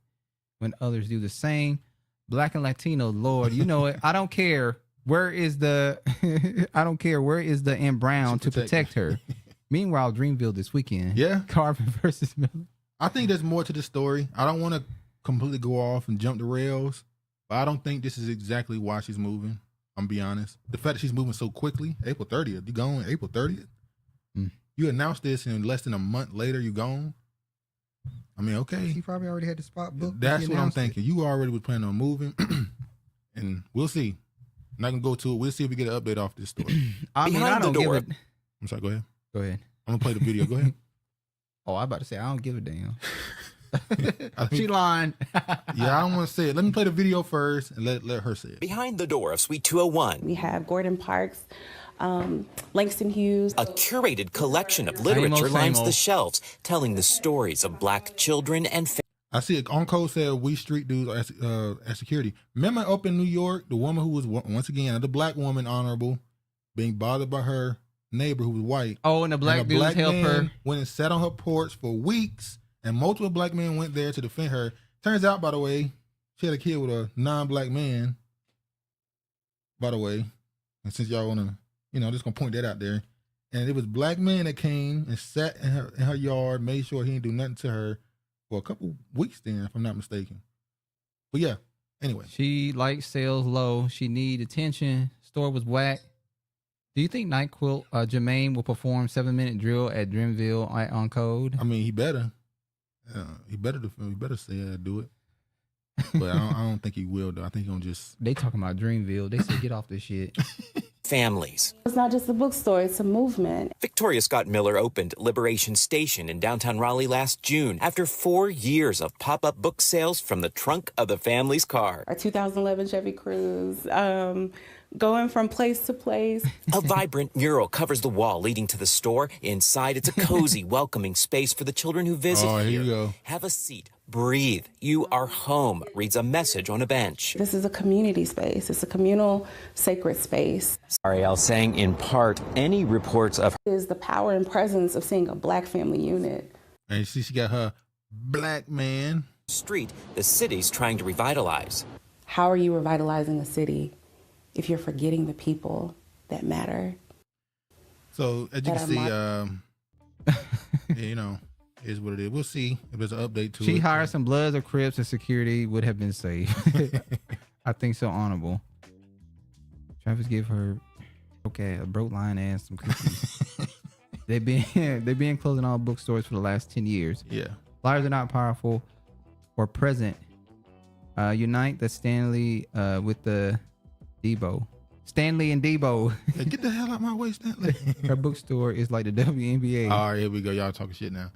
when others do the same. Black and Latino, Lord, you know it. I don't care. Where is the I don't care. Where is the M Brown to protect her? Meanwhile, Dreamville this weekend. Yeah. Carvin versus Miller. I think there's more to the story. I don't want to completely go off and jump the rails, but I don't think this is exactly why she's moving. I'm be honest. The fact that she's moving so quickly, April 30th, you gone April 30th? You announced this and less than a month later, you gone? I mean, okay. She probably already had the spot booked. That's what I'm thinking. You already was planning on moving, and we'll see. I'm not going to go to it. We'll see if we get an update off this story. I mean, I don't give it. I'm sorry, go ahead. Go ahead. I'm going to play the video. Go ahead. Oh, I about to say, I don't give a damn. She lying. Yeah, I don't want to say it. Let me play the video first and let her say it. Behind the door of Suite 201. We have Gordon Parks, Langston Hughes. A curated collection of literature lines the shelves, telling the stories of black children and families. I see it on code said we street dudes at security. Remember up in New York, the woman who was once again another black woman, honorable, being bothered by her neighbor who was white. Oh, and the black dudes helped her. Went and sat on her porch for weeks, and multiple black men went there to defend her. Turns out, by the way, she had a kid with a non-black man. By the way, and since y'all want to, I'm just gonna point that out there. And it was black men that came and sat in her yard, made sure he didn't do nothing to her for a couple weeks then, if I'm not mistaken. But yeah, anyway. She liked sales low. She need attention. Store was whack. Do you think NyQuil Jermaine will perform 7-minute drill at Dreamville on code? I mean, he better. He better say do it. But I don't think he will though. I think he'll just. They talking about Dreamville. They say get off this shit. Families. It's not just a bookstore, it's a movement. Victoria Scott Miller opened Liberation Station in downtown Raleigh last June after 4 years of pop-up book sales from the trunk of the family's car. Our 2011 Chevy Cruze, going from place to place. A vibrant mural covers the wall leading to the store. Inside, it's a cozy, welcoming space for the children who visit here. Here You go. Have a seat. Breathe. You are home, reads a message on a bench. This is a community space. It's a communal, sacred space. Ariel saying in part, any reports of is the power and presence of seeing a black family unit. And she got her black man. Street, the city's trying to revitalize. How are you revitalizing a city if you're forgetting the people that matter? So as you can see, is what it is. We'll see if there's an update to it. She hired some Bloods or Crips and security would have been safe. I think so. Honorable. Travis gave her a broke line and some cookies. They've been closing all bookstores for the last 10 years. Yeah. Liars are not powerful or present. Unite the Stanley with the Debo. Stanley and Debo. Hey, get the hell out my way, Stanley. Her bookstore is like the WNBA. All right, here we go. Y'all talking shit now.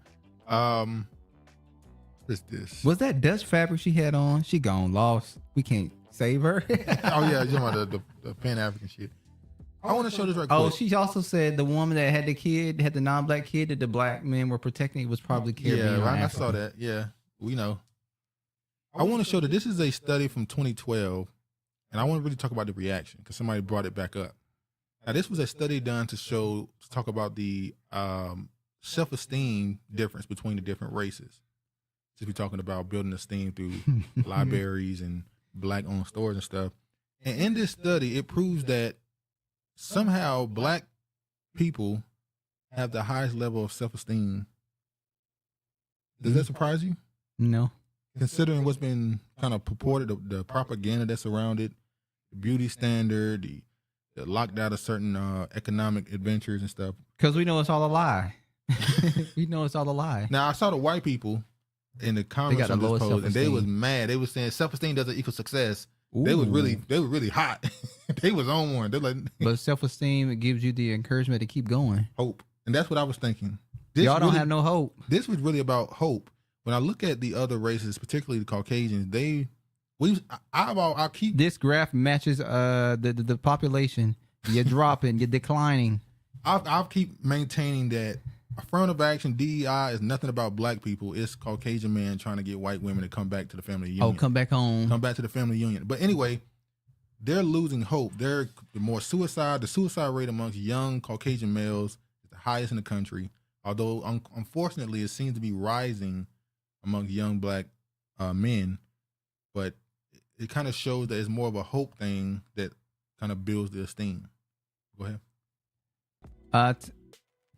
What's this? Was that Dutch fabric she had on? She gone lost. We can't save her. Oh yeah, you're talking about the Pan African shit. I want to show this right quick. Oh, she also said the woman that had the kid, had the non-black kid that the black men were protecting was probably Caribbean. Yeah, right. I saw that. Yeah, we know. I want to show that this is a study from 2012, and I want to really talk about the reaction because somebody brought it back up. Now, this was a study done to talk about the self-esteem difference between the different races. Since we're talking about building esteem through libraries and black-owned stores and stuff. And in this study, it proves that somehow black people have the highest level of self-esteem. Does that surprise you? No. Considering what's been kind of purported, the propaganda that surrounded the beauty standard, the lockdown of certain economic adventures and stuff. Because we know it's all a lie. We know it's all a lie. Now, I saw the white people in the comments on this post, and they was mad. They was saying self-esteem doesn't equal success. Ooh. They were really hot. They was on one. They're like, but self-esteem, it gives you the encouragement to keep going. Hope. And that's what I was thinking. Y'all don't have no hope. This was really about hope. When I look at the other races, particularly the Caucasians, I'll keep this graph matches the population. You're dropping, you're declining. I'll keep maintaining that affirmative action, DEI, is nothing about black people. It's Caucasian men trying to get white women to come back to the family union. Oh, come back home. Come back to the family union. But anyway, they're losing hope. The suicide rate amongst young Caucasian males is the highest in the country. Although, unfortunately, it seems to be rising among young black men. But it kind of shows that it's more of a hope thing that kind of builds the esteem. Go ahead.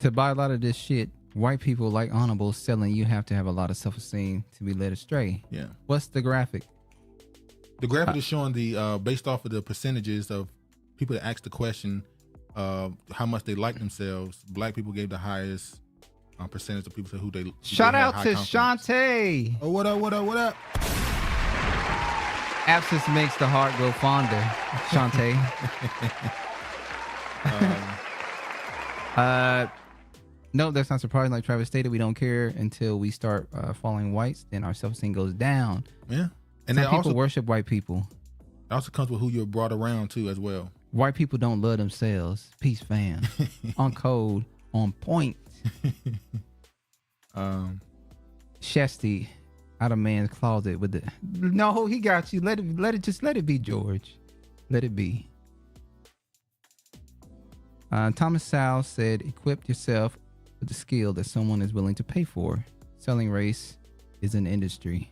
To buy a lot of this shit, white people like Honorable selling you have to have a lot of self-esteem to be led astray. Yeah. What's the graphic? The graphic is showing the based off of the percentages of people that asked the question how much they like themselves. Black people gave the highest percentage of people who they shout out to Shantae. Oh, what up? Absence makes the heart grow fonder. Shantae. No, that's not surprising. Like Travis stated, we don't care until we start following whites. Then our self-esteem goes down. Yeah. And some people worship white people. It also comes with who you're brought around too as well. White people don't love themselves. Peace, fam. On code, on point. Chesty out of man's closet with the no, he got you. Let it be, George. Let it be. Thomas Sowell said, equip yourself with the skill that someone is willing to pay for. Selling race is an industry.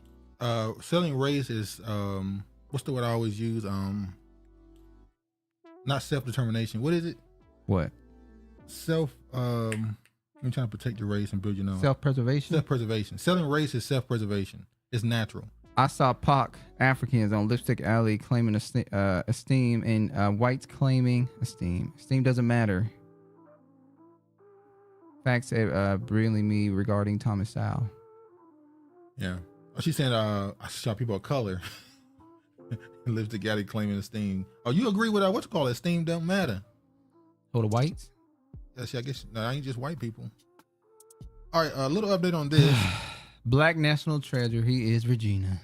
Selling race is what's the word I always use? Not self-determination. What is it? What? I'm trying to protect your race and build your own. Self-preservation? Self-preservation. Selling race is self-preservation. It's natural. I saw Pac Africans on Lipstick Alley claiming esteem and whites claiming esteem. Esteem doesn't matter. Facts brilliantly me regarding Thomas Sowell. Yeah. Oh, she's saying I saw people of color Lipstick Alley claiming esteem. Oh, you agree with what you call it? Esteem don't matter. Oh, the whites? Yeah, see, I guess no, I ain't just white people. All right, a little update on this. Black national treasure. He is Regina.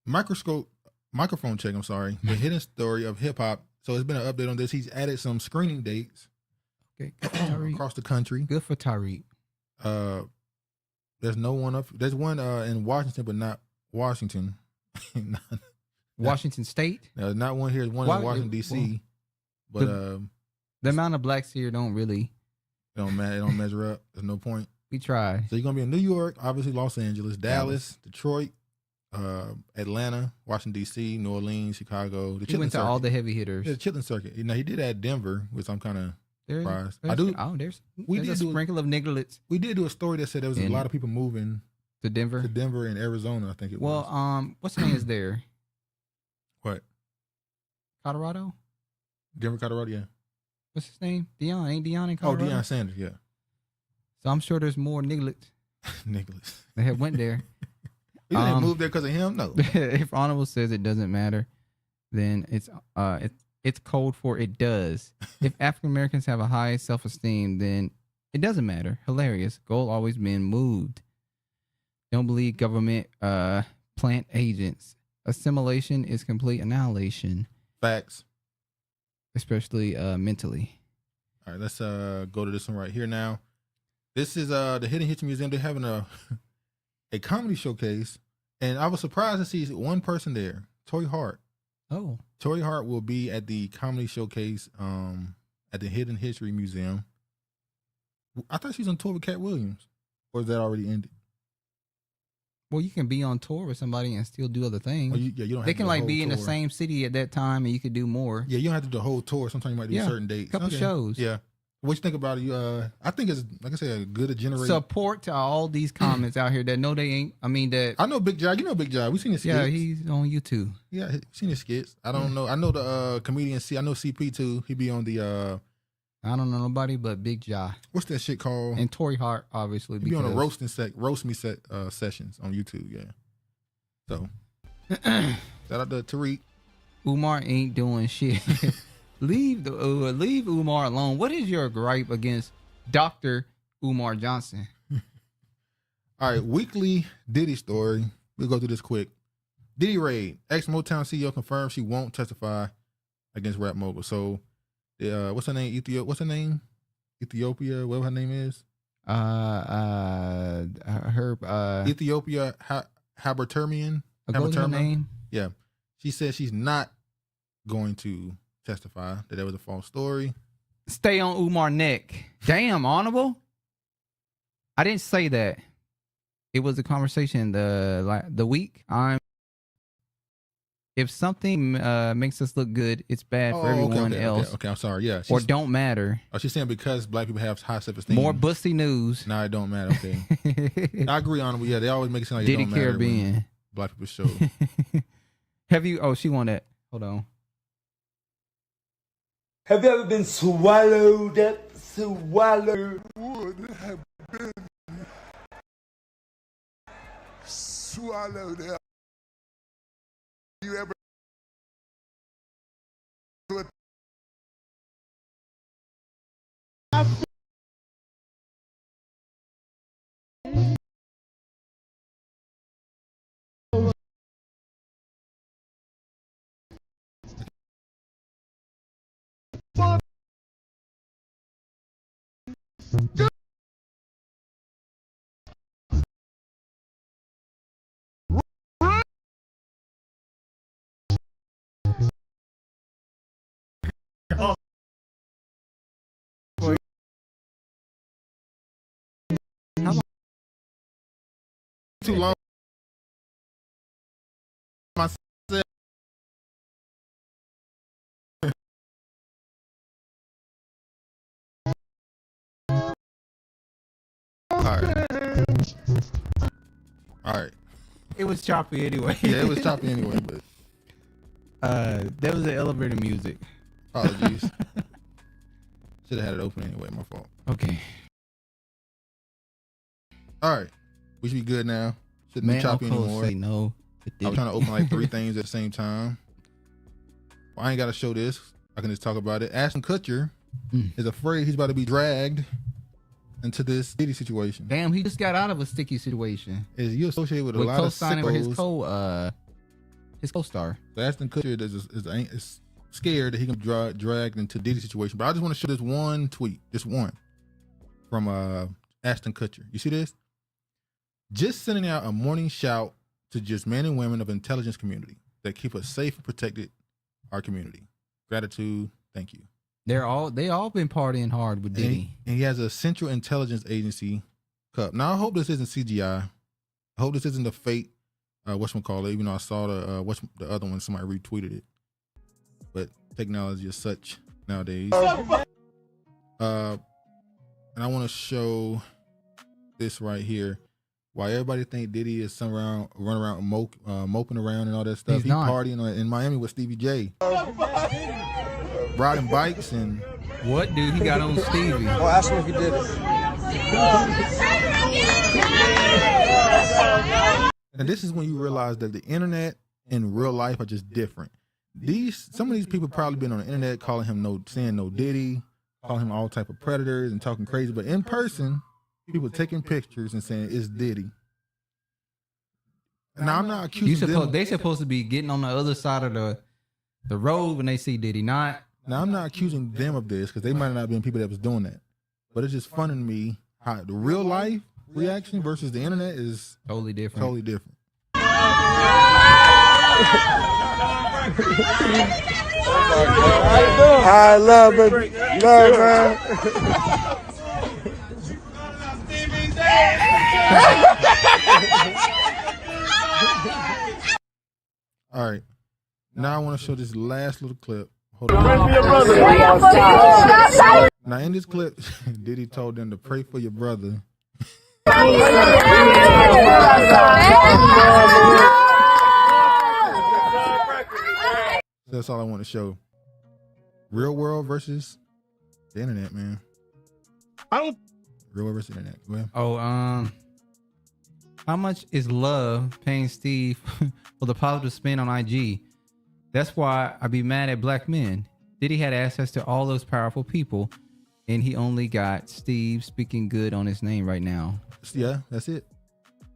Microphone check. I'm sorry. The hidden story of hip hop. So it's been an update on this. He's added some screening dates. Okay, across the country. Good for Tariq. There's no one up. There's one in Washington, but not Washington. Washington State. No, not one here. There's one in Washington D.C. But the amount of blacks here don't really. It don't matter. It don't measure up. There's no point. We try. So you're gonna be in New York, obviously Los Angeles, Dallas, Detroit, Atlanta, Washington D.C., New Orleans, Chicago. He went to all the heavy hitters. Yeah, the Chitlin circuit. He did add Denver, which I'm kind of surprised. There's a sprinkle of nigglets. We did do a story that said there was a lot of people moving to Denver and Arizona. I think it was. Well, what's the name is there? What? Colorado. Denver, Colorado. Yeah. What's his name? Deion. Ain't Deion in Colorado? Oh, Deion Sanders. Yeah. So I'm sure there's more nigglets. Nigglets. They have went there. You didn't move there because of him? No. If Honorable says it doesn't matter, then it's code for it does. If African Americans have a high self-esteem, then it doesn't matter. Hilarious. Goal always been moved. Don't believe government plant agents. Assimilation is complete annihilation. Facts. Especially mentally. All right, let's go to this one right here now. This is the Hidden History Museum. They're having a comedy showcase, and I was surprised to see one person there, Tory Hart. Oh. Tory Hart will be at the comedy showcase at the Hidden History Museum. I thought she was on tour with Cat Williams, or is that already ended? Well, you can be on tour with somebody and still do other things. Oh, you don't have they to can do like be in the tour. same city at that time, and you could do more. Yeah, you don't have to do the whole tour. Sometimes you might do certain dates. Couple shows. Yeah. What you think about it? I think it's, like I said, a good generate. Support to all these comments out here that know they ain't. I mean that. I know Big Job. You know Big Job. We seen his skits. Yeah, he's on YouTube. Yeah, seen his skits. I don't know. I know the comedian I know CP too. He be on the. I don't know nobody but Big Ja. What's that shit called? And Tory Hart, obviously. He be on the roast me sessions on YouTube. Yeah. So, shout out to Tariq. Umar ain't doing shit. Leave Umar alone. What is your gripe against Dr. Umar Johnson? All right, weekly Diddy story. We'll go through this quick. Diddy raid. Ex-Motown CEO confirms she won't testify against rap mogul. So, what's her name? What's her name? Ethiopia, whatever her name is. Ethiopia Habertermian. Her name. Yeah, she said she's not going to testify that was a false story. Stay on Umar neck. Damn, Honorable. I didn't say that. It was a conversation the week. If something makes us look good, it's bad for everyone else. Okay, I'm sorry. Yeah, or don't matter. Oh, she's saying because black people have high self-esteem. More bussy news. Nah, it don't matter. Okay, I agree, Honorable. Yeah, they always make it sound like Diddy it don't matter. Caribbean. Black people show. Have you? Oh, she won that. Hold on. Have you ever been swallowed up? Swallowed. Would have been swallowed up. You ever? Too long. All right. It was choppy anyway. Yeah, it was choppy anyway, but that was the elevator music. Apologies. Should have had it open anyway. My fault. Okay. All right. We should be good now. Shouldn't be choppy anymore. Say no. I was trying to open like 3 things at the same time. Well, I ain't got to show this. I can just talk about it. Ashton Kutcher is afraid he's about to be dragged into this Diddy situation. Damn, he just got out of a sticky situation. Is you associated with a lot of sickos? His co-star. So Ashton Kutcher is scared that he can be dragged into Diddy situation. But I just want to show this one tweet, just one, from Ashton Kutcher. You see this? Just sending out a morning shout to just men and women of intelligence community that keep us safe and protected our community. Gratitude. Thank you. They all been partying hard with Diddy. And he has a Central Intelligence Agency cup. Now I hope this isn't CGI. I hope this isn't the fake whatchamacallit, even though I saw the other one, somebody retweeted it. But technology is such nowadays. And I want to show this right here. Why everybody think Diddy is run around moping around and all that stuff. He's partying in Miami with Stevie J. Riding bikes and what dude he got on Stevie? Oh, ask him if he did it. And this is when you realize that the internet and real life are just different. Some of these people probably been on the internet calling him saying no Diddy, calling him all type of predators and talking crazy, but in person, people taking pictures and saying it's Diddy. Now I'm not accusing them. They supposed to be getting on the other side of the road when they see Diddy. Now I'm not accusing them of this because they might not have been people that was doing that. But it's just funny to me how the real life reaction versus the internet is totally different. Totally different. I love it. Love, man. All right. Now I want to show this last little clip. Hold on. Pray for your brother. Now in this clip, Diddy told them to pray for your brother. That's all I want to show. Real world versus the internet, man. Real world versus the internet. Go ahead. Oh, how much is love paying Steve for the positive spin on IG? That's why I be mad at black men. Diddy had access to all those powerful people, and he only got Steve speaking good on his name right now. Yeah, that's it.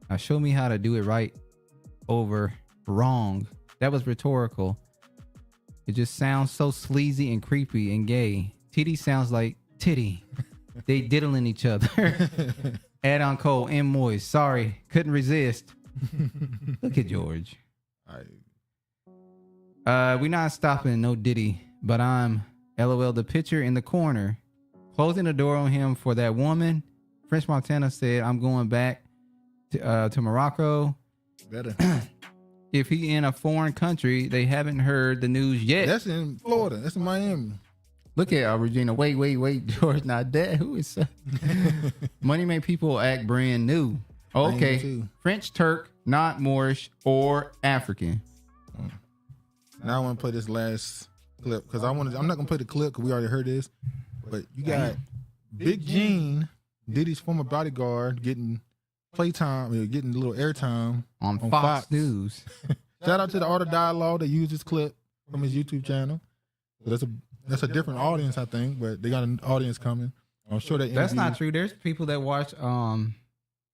Now show me how to do it right over wrong. That was rhetorical. It just sounds so sleazy and creepy and gay. Titty sounds like titty. They diddling each other. Add on Cole and Moist. Sorry, couldn't resist. Look at George. We not stopping, no Diddy, but I'm LOL the picture in the corner, closing the door on him for that woman. French Montana said, I'm going back to Morocco. Better. If he in a foreign country, they haven't heard the news yet. That's in Florida. That's in Miami. Look at Regina. Wait. George not dead. Who is Money make people act brand new. Okay. French, Turk, not Moorish or African. Now I want to play this last clip because I'm not gonna play the clip because we already heard this. But you got Big Gene, Diddy's former bodyguard, getting playtime, getting a little airtime on Fox News. Shout out to the Art of Dialogue that used this clip from his YouTube channel. So that's a different audience, I think, but they got an audience coming. I'm sure that's not true. There's people that watch.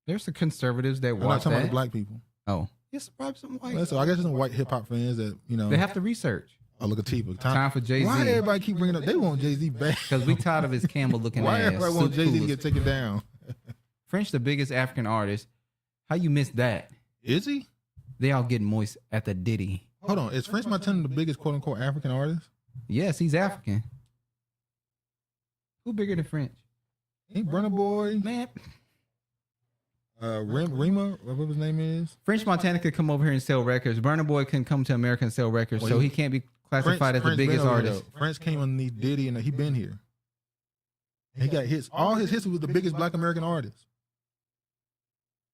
There's the conservatives that watch. I'm not talking that. about the black people. Oh, yes, probably some white. So I guess some white hip hop fans that they have to research. Oh, look at T-Book. Time for Jay-Z. Why everybody keep bringing up? They want Jay-Z back because we tired of his camel looking Why ass. everybody want Jay-Z to get taken down? French, the biggest African artist. How you missed that? Is he? They all get moist at the Diddy. Hold on, is French Montana the biggest quote unquote African artist? Yes, he's African. Who bigger than French? Ain't Burna Boy, man. Rima, whatever his name is. French Montana could come over here and sell records. Burna Boy couldn't come to America and sell records, so he can't be classified as the biggest artist. French came underneath Diddy and he been here. He got hits. All his hits was the biggest Black American artist.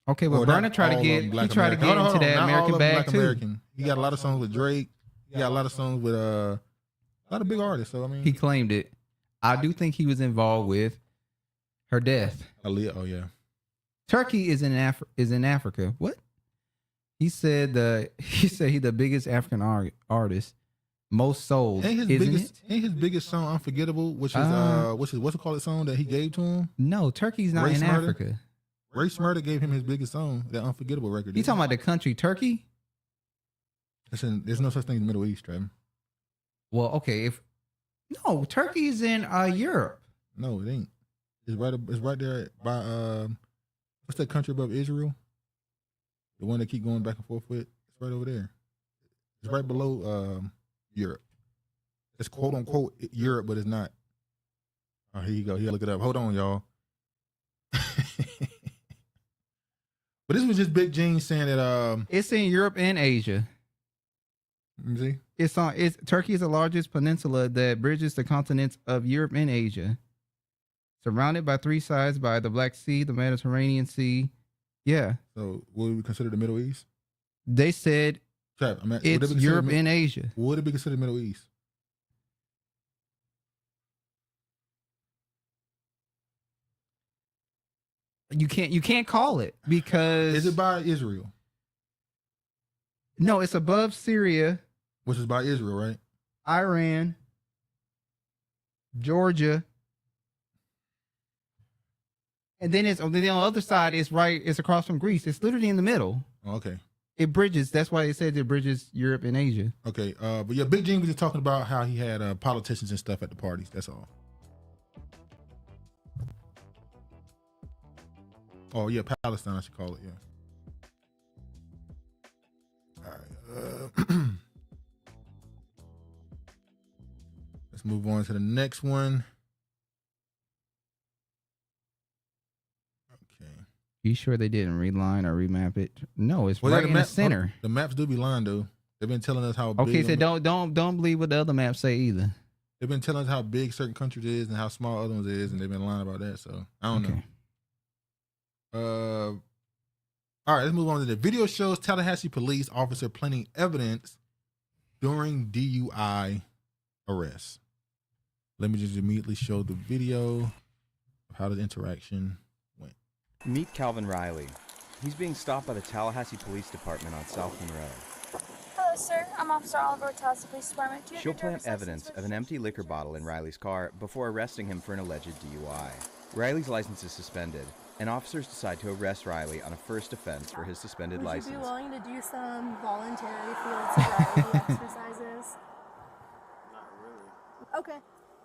Okay, well, Burna tried to get into that American bag too. American. He got a lot of songs with Drake. He got a lot of songs with a lot of big artists. So I mean, he claimed it. I do think he was involved with her death. Aaliyah, oh yeah. Turkey is in Africa. What? He said he's the biggest African artist, most sold. Ain't his biggest song Unforgettable, which is what's it called song that he gave to him? No, Turkey's not in Africa. Ray Smurda gave him his biggest song, that Unforgettable record. You talking about the country Turkey? Listen, there's no such thing in the Middle East, Trevor. Well, okay, Turkey's in Europe. No, it ain't. It's right there by what's that country above Israel? The one they keep going back and forth with. It's right over there. It's right below Europe. It's quote unquote Europe, but it's not. Oh, here you go. Here, look it up. Hold on, y'all. But this was just Big Gene saying that it's in Europe and Asia. See? Turkey is the largest peninsula that bridges the continents of Europe and Asia. Surrounded by three sides by the Black Sea, the Mediterranean Sea. Yeah. So what would we consider the Middle East? They said it's Europe and Asia. What would it be considered Middle East? You can't call it because is it by Israel? No, it's above Syria, which is by Israel, right? Iran, Georgia, and then on the other side it's across from Greece. It's literally in the middle. Okay. It bridges. That's why it says it bridges Europe and Asia. Okay. But yeah, Big Gene was just talking about how he had politicians and stuff at the parties. That's all. Oh yeah, Palestine, I should call it. Yeah. All right. Let's move on to the next one. Okay. You sure they didn't reline or remap it? No, it's right in the center. The maps do be lying though. They've been telling us how. Okay, big so don't believe what the other maps say either. They've been telling us how big certain countries is and how small other ones is, and they've been lying about that. So I don't know. All right, let's move on to the video. Shows Tallahassee police officer planting evidence during DUI arrest. Let me just immediately show the video of how the interaction went. Meet Calvin Riley. He's being stopped by the Tallahassee Police Department on South Monroe. Hello, sir. I'm Officer Oliver with Tallahassee Police Department. She'll plant evidence of an empty liquor bottle in Riley's car before arresting him for an alleged DUI. Riley's license is suspended, and officers decide to arrest Riley on a first offense for his suspended license. Would you be willing to do some voluntary field sobriety exercises? Not really. Okay.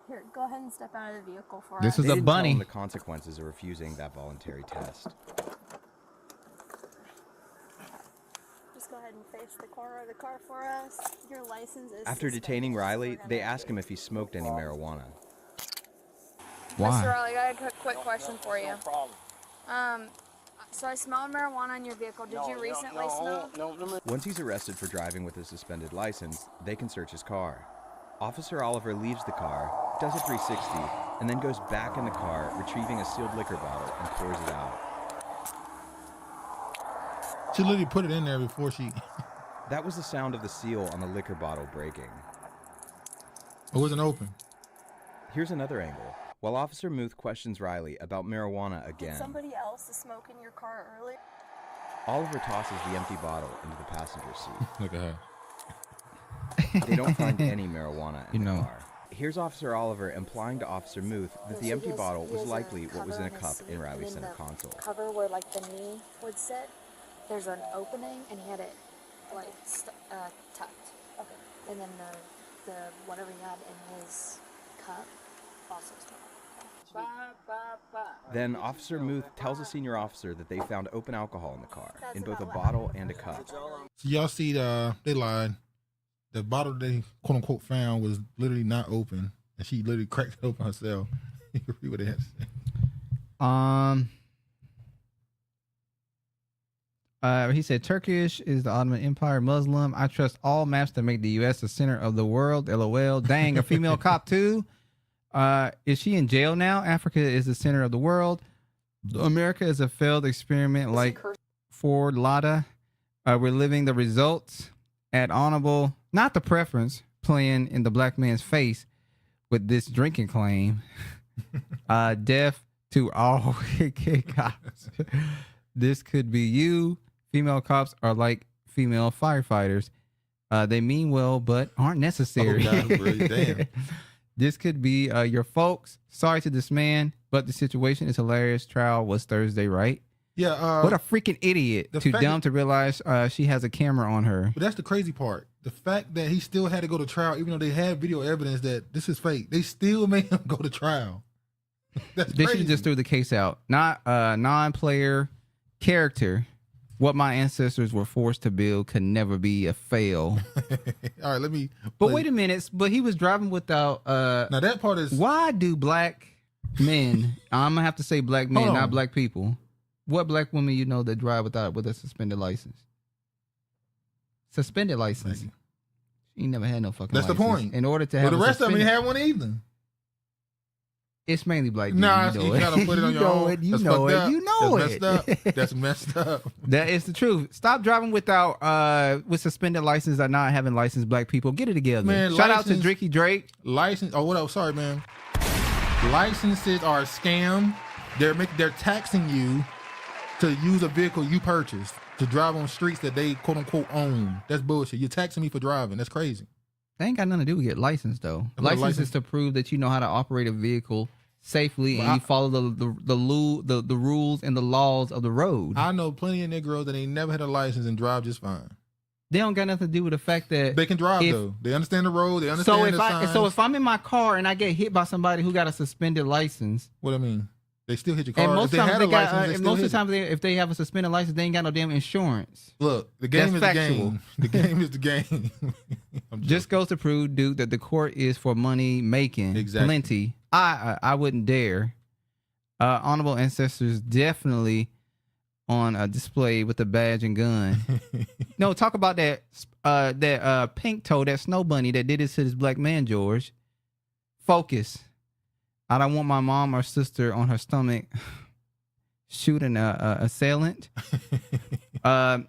Here, go ahead and step out of the vehicle for This us. is They a didn't tell bunny. him the consequences of refusing that voluntary test. Just go ahead and face the corner of the car for us. Your license is After suspended, detaining so Riley, we're gonna- they ask him if he smoked any marijuana. Mr. Why? Raleigh, I got a quick question for you. No problem. So I smelled marijuana in your vehicle. Did you recently smell? No. Once he's arrested for driving with a suspended license, they can search his car. Officer Oliver leaves the car, does a 360, and then goes back in the car, retrieving a sealed liquor bottle and pours it out. She literally put it in there before she. That was the sound of the seal on the liquor bottle breaking. It wasn't open. Here's another angle. While Officer Muth questions Riley about marijuana Did again, somebody else smoke in your car earlier? Oliver tosses the empty bottle into the passenger seat. Look at her. They don't find any marijuana in You the know. car. Here's Officer Oliver implying to Officer Muth that the empty bottle was likely what was in a cup in Riley's center console. Cover where like the knee would sit. There's an opening, and he had it like tucked. Okay. And then the whatever he had in his cup also smelled. Then Officer Muth tells a senior officer that they found open alcohol in the car, in both a bottle and a cup. So y'all see they lied. The bottle they quote unquote found was literally not open, and she literally cracked it open herself. You can read what they had to say. He said Turkish is the Ottoman Empire, Muslim. I trust all maps that make the U.S. the center of the world. LOL. Dang, a female cop too. Is she in jail now? Africa is the center of the world. America is a failed experiment like Ford Lada. We're living the results at honorable, not the preference, playing in the black man's face with this drinking claim. Deaf to all cops. This could be you. Female cops are like female firefighters. They mean well, but aren't necessary. Oh, God, really? Damn. This could be your folks. Sorry to this man, but the situation is hilarious. Trial was Thursday, right? Yeah. What a freaking idiot. Too fact dumb to realize she has a camera on her. But that's the crazy part. The fact that he still had to go to trial, even though they had video evidence that this is fake, they still made him go to trial. That's They should crazy. have just threw the case out. Not non-player character. What my ancestors were forced to build could never be a fail. All right, let me. But wait a minute. But he was driving without. Now that part is. Why do black men? I'm gonna have to say black men, Hold on. not black people. What black women you know that drive with a suspended license? Suspended license. He never had no fucking. That's the license. point. In order to Well, have the a rest of them suspended- didn't have one either. It's mainly black dudes. Nah, you know you it. gotta put it on You your know own. it. You That's know fucked it. up. You know That's it. messed up. That's messed up. That is the truth. Stop driving without with suspended license or not having licensed black people. Get it together. Man, Shout out to license- Dricky Drake. License. Oh, what else? Sorry, man. Licenses are a scam. They're taxing you to use a vehicle you purchased to drive on streets that they quote unquote own. That's bullshit. You're taxing me for driving. That's crazy. That ain't got nothing to do with get licensed though. What a License is to prove that you know how to operate a vehicle safely and Well, you follow the rules and the laws of the road. I know plenty of Negroes that ain't never had a license and drive just fine. They don't got nothing to do with the fact that They can drive if- though. They understand the road. They understand the signs. So if I'm in my car and I get hit by somebody who got a suspended license, What I mean, they still hit your car. and most if they times had they a got, license, they and still most of hit the time if they have a suspended license, they ain't got no damn insurance. Look, the game is That's the factual. game. The game is the game. Just goes to prove, dude, that the court is for money making. Exactly. Plenty. I wouldn't dare. Honorable ancestors definitely on a display with a badge and gun. No, talk about that pink toe, that snow bunny that did this to this black man, George. Focus. I don't want my mom or sister on her stomach shooting a assailant.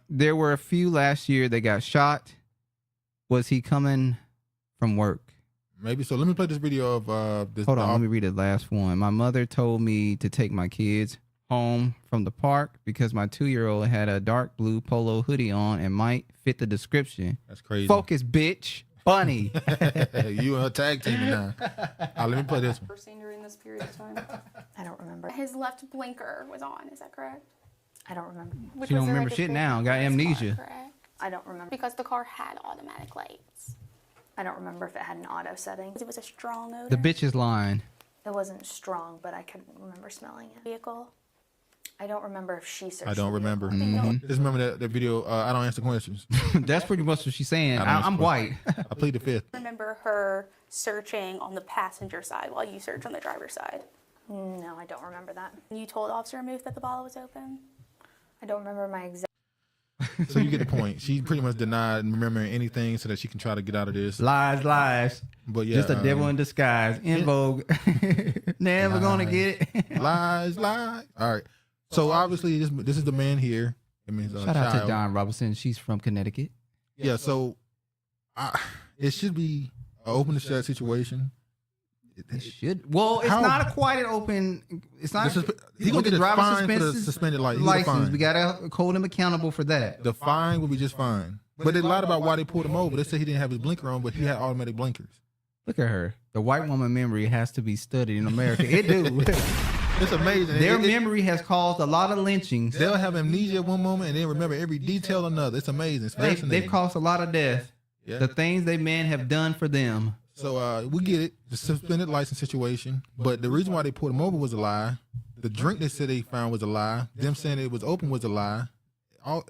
There were a few last year that got shot. Was he coming from work? Maybe so. Let me play this video of this. Hold on, let me read the last one. My mother told me to take my kids home from the park because my 2-year-old had a dark blue polo hoodie on and might fit the description. That's crazy. Focus, bitch. Bunny. You and her tag team now. Let me play this one. Seen during this period of time? I don't remember. His left blinker was on, is that correct? I don't remember. She don't remember shit now. Got amnesia. I don't remember. Because the car had automatic lights. I don't remember if it had an auto setting. It was a strong odor. The bitch is lying. It wasn't strong, but I could remember smelling it. Vehicle. I don't remember if she searched. I don't remember. Mm-hmm. Just remember that video. I don't answer questions. That's pretty much what she's saying. I'm white. I plead the fifth. I remember her searching on the passenger side while you searched on the driver's side. No, I don't remember that. You told Officer Muth that the bottle was open? I don't remember my exact. So you get the point. She pretty much denied remembering anything so that she can try to get out of this. Lies. But yeah, just a devil in disguise. In vogue. Never gonna get it. lies. All right. So obviously this is the man here. It means Shout out to Don Robinson. She's from Connecticut. Yeah. So it should be an open and shut situation. It should. Well, it's not quite an open. It's not. He gonna get a fine for the suspended license. We gotta hold him accountable for that. The fine will be just fine. But they lied about why they pulled him over. They said he didn't have his blinker on, but he had automatic blinkers. Look at her. The white woman memory has to be studied in America. It do. It's amazing. Their memory has caused a lot of lynchings. They'll have amnesia one moment and then remember every detail another. It's amazing. It's fascinating. They've caused a lot of death. Yeah. The things they men have done for them. So we get it, the suspended license situation. But the reason why they pulled him over was a lie. The drink they said they found was a lie. Them saying it was open was a lie.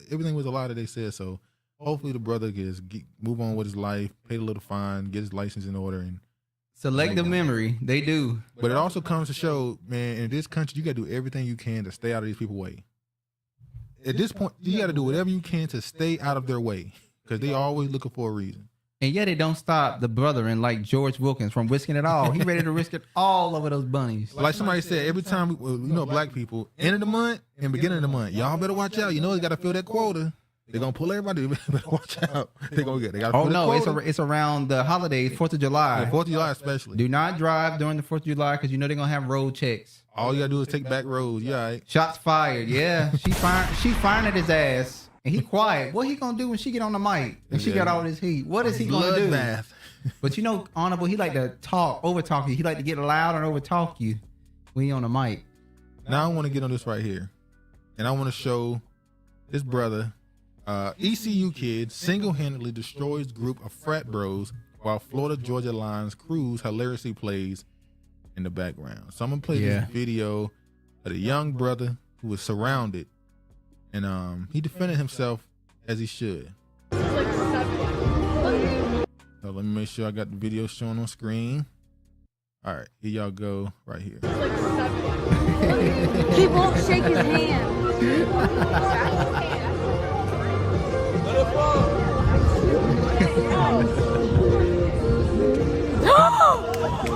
Everything was a lie that they said. So hopefully the brother move on with his life, pay a little fine, get his license in order, and selective memory. They do. But it also comes to show, man, in this country, you got to do everything you can to stay out of these people's way. At this point, you got to do whatever you can to stay out of their way because they always looking for a reason. And yet it don't stop the brethren like George Wilkins from risking it all. He ready to risk it all over those bunnies. Like somebody said, every time, black people, end of the month and beginning of the month, y'all better watch out. You know, you got to fill that quota. They're going to pull everybody. They better watch out. They're going to get it. Oh, no, it's around the holidays, 4th of July. Yeah, 4th of July especially. Do not drive during the 4th of July because you know they're going to have road checks. All you got to do is take back roads. Yeah, right. Shots fired. Yeah, she firing at his ass. And he quiet. What he gonna do when she get on the mic and she got all this heat? What is he gonna do? Bloodbath. But Honorable, he like to over talk you. He like to get loud and over talk you when he on the mic. Now I want to get on this right here, and I want to show this brother, ECU kid, single-handedly destroys group of frat bros while Florida Georgia Line's cruise hilariously plays in the background. So I'm gonna play this video of the young brother who was surrounded. And he defended himself as he should. So let me make sure I got the video showing on screen. All right, here y'all go right here. He won't shake his hand.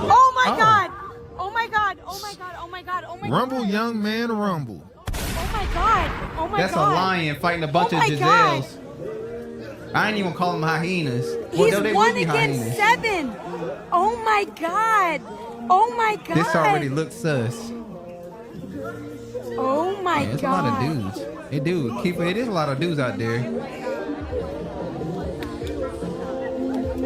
Oh my God! Oh my God! Oh my God! Oh my God! Oh my God! Rumble, young man, rumble. Oh my God! Oh my God! That's a lion fighting a bunch of gazelles. I ain't even call them hyenas. He's 1 against 7. Oh my God! Oh my God! This already looks sus. Oh my God! It's a lot of dudes. It is a lot of dudes out there.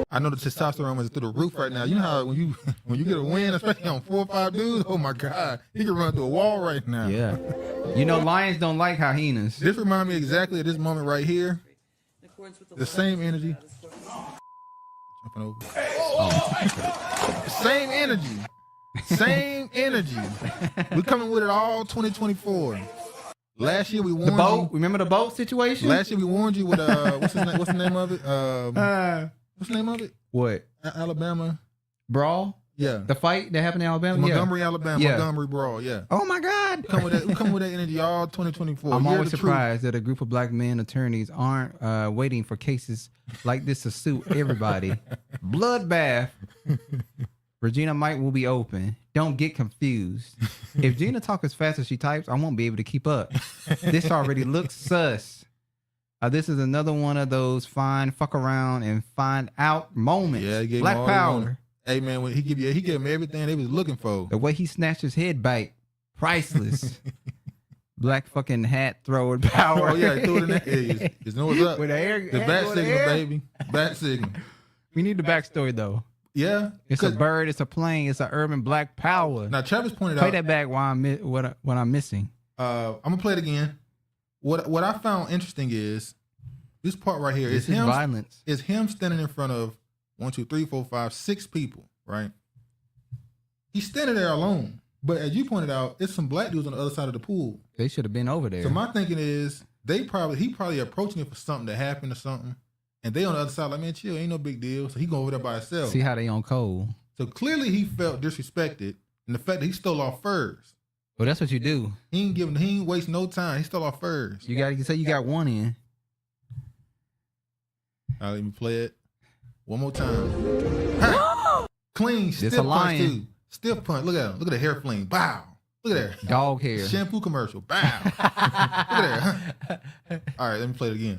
I know the testosterone is through the roof right now. You know how when you get a win, especially on 4 or 5 dudes, oh my God, he can run through a wall right now. Yeah. Lions don't like hyenas. This reminds me exactly of this moment right here. The same energy. Jumping over. Same energy. Same energy. We're coming with it all 2024. Last year we warned you. The boat. Remember the boat situation? Last year we warned you with what's the name of it? What's the name of it? What? Alabama brawl. Yeah. The fight that happened in Alabama. Montgomery, Alabama. Yeah. Montgomery brawl. Yeah. Oh my God. We come with that energy all 2024. I'm always surprised that a group of black men attorneys aren't waiting for cases like this to sue everybody. Bloodbath. Regina Mike will be open. Don't get confused. If Gina talks as fast as she types, I won't be able to keep up. This already looks sus. This is another one of those fuck around and find out moments. Yeah, he gave Black him power. Hey man, when he gave him everything they was looking for. The way he snatched his head back, priceless. Black fucking hat thrower power. Oh yeah, he threw it in there. Just know what's up. With the bat signal, baby. Bat signal. We need the backstory though. Yeah, it's a bird, it's a plane, it's an urban black power. Now Travis pointed play out. Play that back while what I'm missing. I'm gonna play it again. What I found interesting is this part right here. This is violence. Is him standing in front of 1, 2, 3, 4, 5, 6 people, right? He's standing there alone. But as you pointed out, it's some black dudes on the other side of the pool. They should have been over there. So my thinking is he probably approaching it for something that happened or something. And they on the other side like, man, chill, ain't no big deal. So he go over there by himself. See how they on cold. So clearly he felt disrespected. And the fact that he stole off furs. Well, that's what you do. He ain't waste no time. He stole off furs. You got to say you got one in. All right, let me play it one more time. Clean, stiff punch too. Stiff punch. Look at him. Look at the hair fling. Bow. Look at that. Dog hair. Shampoo commercial. Bow. Look at that. All right, let me play it again.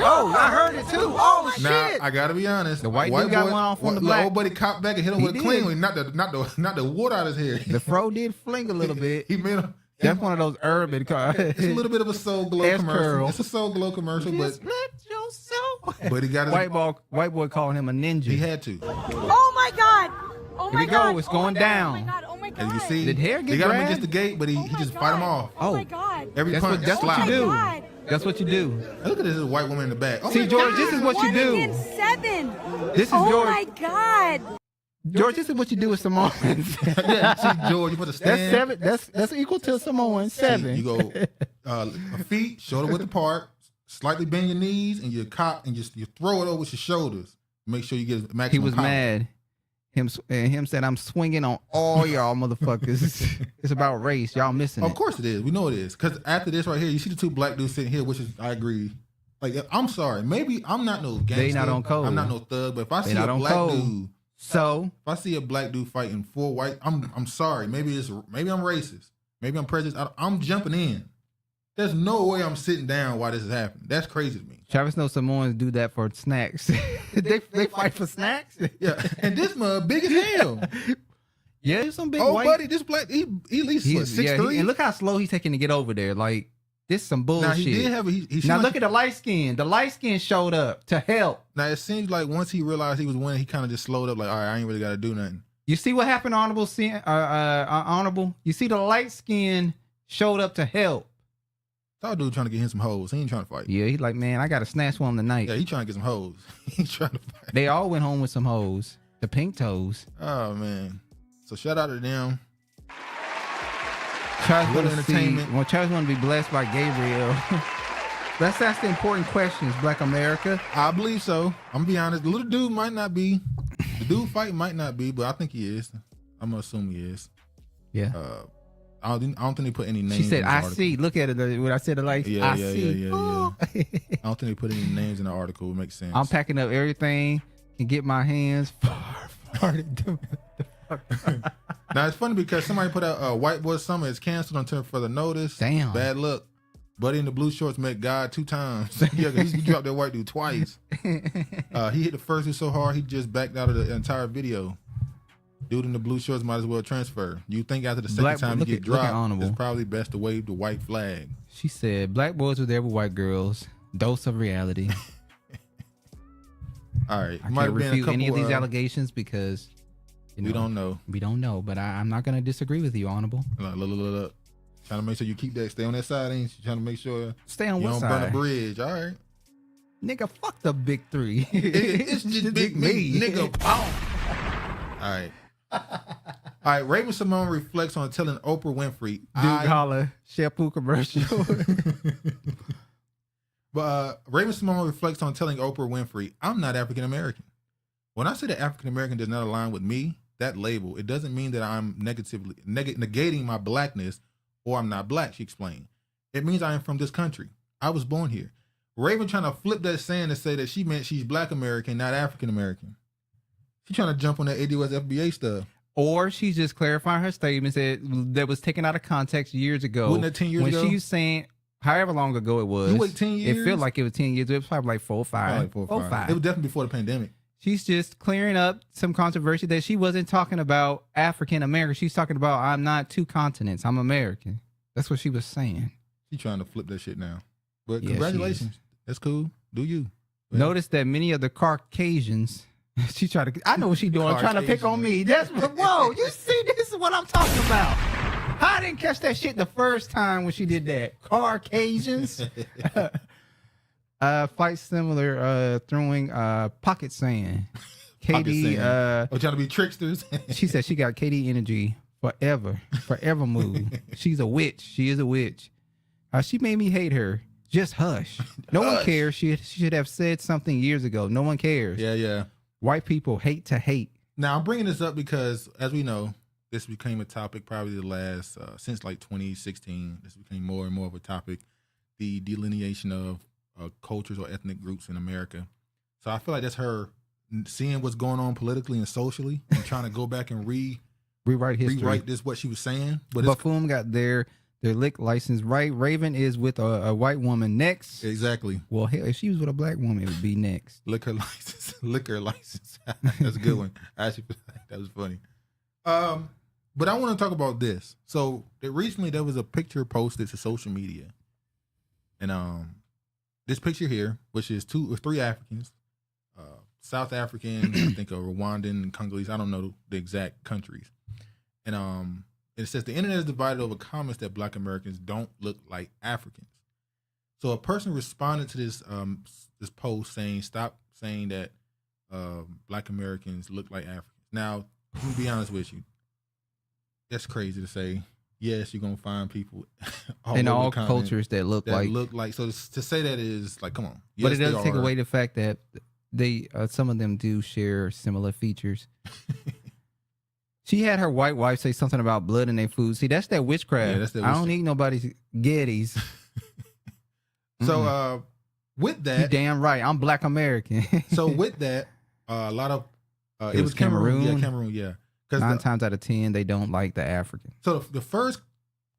Oh, I heard it too. Oh, shit. Now, I got to be honest. The white dude got one off on the black. Old buddy copped back and hit him with a clean one. Not the water out of his hair. The fro did fling a little bit. He made him. That's one of those urban cars. It's a little bit of a Soul Glow commercial. Curl. It's a Soul Glow commercial, Just let your soul. But he got his white boy calling him a ninja. He had to. Oh my God. Oh Here my we God. go. It's going down. Oh my God. As you see, Did hair get they got him grabbed? against the gate, but he just fight him off. Oh my God. Every That's punch, what you do. That's what you do. Look at this white woman in the back. Oh See, my George, God. this is what you do. 7. This is Oh George. my God. George, this is what you do with Samoans. Yeah, see, George, you put a stand. That's 7. That's equal to Samoan 7. You go feet, shoulder width apart, slightly bend your knees, and you cop and you throw it over your shoulders. Make sure you get maximum He was power. mad. Him said, I'm swinging on all y'all motherfuckers. It's about race. Y'all missing it. Of course it is. We know it is. Because after this right here, you see the 2 black dudes sitting here, which is, I agree. Like, I'm sorry. Maybe I'm not no gangster. They not on code. I'm not no thug. But if I They see not a on black code. dude, So if I see a black dude fighting 4 white, I'm sorry. Maybe I'm racist. Maybe I'm prejudiced. I'm jumping in. There's no way I'm sitting down while this is happening. That's crazy to me. Travis knows Samoans do that for snacks. they fight for snacks? Yeah. And this mug big as hell. Yeah, there's some big Oh, white. buddy, this black, he at least 6'3". And look how slow he's taking to get over there. Like, this some bullshit. Now, he did have now look at the light skin. The light skin showed up to help. Now, it seems like once he realized he was winning, he kind of just slowed up like, all right, I ain't really got to do nothing. You see what happened, Honorable? You see the light skin showed up to help. That dude trying to get him some hoes. He ain't trying to fight. Yeah, he's like, man, I got to snatch one tonight. Yeah, he trying to get some hoes. He trying to fight. They all went home with some hoes. The pink toes. Oh, man. So shout out to them. Travis Little entertainment. Well, Travis want to be blessed by Gabriel. Let's ask the important questions, Black America. I believe so. I'm going to be honest. The little dude might not be. The dude fighting might not be, but I think he is. I'm going to assume he is. Yeah. I don't think they put any names. She said, in the I article. see. Look at it. What I said, like, Yeah, I yeah, see. yeah. I don't think they put any names in the article. It makes sense. I'm packing up everything and get my hands far to do it. Now, it's funny because somebody put out White Boy Summer is canceled until further notice. Damn. Bad luck. Buddy in the blue shorts met God 2 times. Yeah, he dropped that white dude twice. He hit the first dude so hard, he just backed out of the entire video. Dude in the blue shorts might as well transfer. You think after the second time you get dropped, it's probably best to wave the white flag. She said, black boys were there with white girls. Dose of reality. All right. I can't refute any of these allegations because we don't know. We don't know, but I'm not going to disagree with you, Honorable. Look. Trying to make sure you keep that. Stay on that side, ain't you? Trying to make sure stay on you what don't side? burn a bridge. All right. Nigga, fuck the big 3. It's just big me. Nigga, boom. All right. All right. Raven Simone reflects on telling Oprah Winfrey. Dude holla, shampoo commercial. But Raven Simone reflects on telling Oprah Winfrey, I'm not African American. When I say that African American does not align with me, that label, it doesn't mean that I'm negating my blackness or I'm not black, she explained. It means I am from this country. I was born here. Raven trying to flip that saying to say that she meant she's black American, not African American. She's trying to jump on that ADOS FBA stuff. Or she's just clarifying her statements that was taken out of context years ago. Wasn't that 10 years ago? When she was saying, however long ago it was. You wait 10 years? It felt like it was 10 years. It was probably like 4 or 5. Like 4 or 5. It was definitely before the pandemic. She's just clearing up some controversy that she wasn't talking about African American. She's talking about, I'm not 2 continents. I'm American. That's what she was saying. She's trying to flip that shit now. But Yeah, congratulations. That's cool. Do you. Well, Notice that many of the Caucasians, she tried to, I know what she's doing, trying to pick on me. That's what, whoa, you see, this is what I'm talking about. I didn't catch that shit the first time when she did that. Caucasians. Fight similar, throwing pocket sand. Katie, trying to be tricksters. She said she got Katie energy forever move. She's a witch. She is a witch. She made me hate her. Just hush. No one cares. She should have said something years ago. No one cares. Yeah. White people hate to hate. Now, I'm bringing this up because, as we know, this became a topic probably the last, since like 2016. This became more and more of a topic, the delineation of cultures or ethnic groups in America. So I feel like that's her seeing what's going on politically and socially and trying to go back and rewrite history. Rewrite this, what she was saying. But Buffoon got their lick license right. Raven is with a white woman next. Exactly. Well, hell, if she was with a black woman, it would be next. Liquor license. That's a good one. Actually, that was funny. But I want to talk about this. So recently there was a picture posted to social media. And this picture here, which is 2 or 3 Africans, South African, I think a Rwandan and Congolese, I don't know the exact countries. And it says the internet is divided over comments that Black Americans don't look like Africans. So a person responded to this this post saying, stop saying that Black Americans look like Africans. Now, let me be honest with you. That's crazy to say. Yes, you're gonna find people in all cultures that look like. So to say that is like, come on. Yes, but it doesn't take away the fact that they some of them do share similar features. She had her white wife say something about blood in their food. See, that's that witchcraft. Yeah, that's that witchcraft. I don't eat nobody's Gettys. So with that, you damn right, I'm Black American. So with that, a lot of it was Cameroon. Yeah, Cameroon. Yeah. 9 times out of 10, they don't like the African. So the first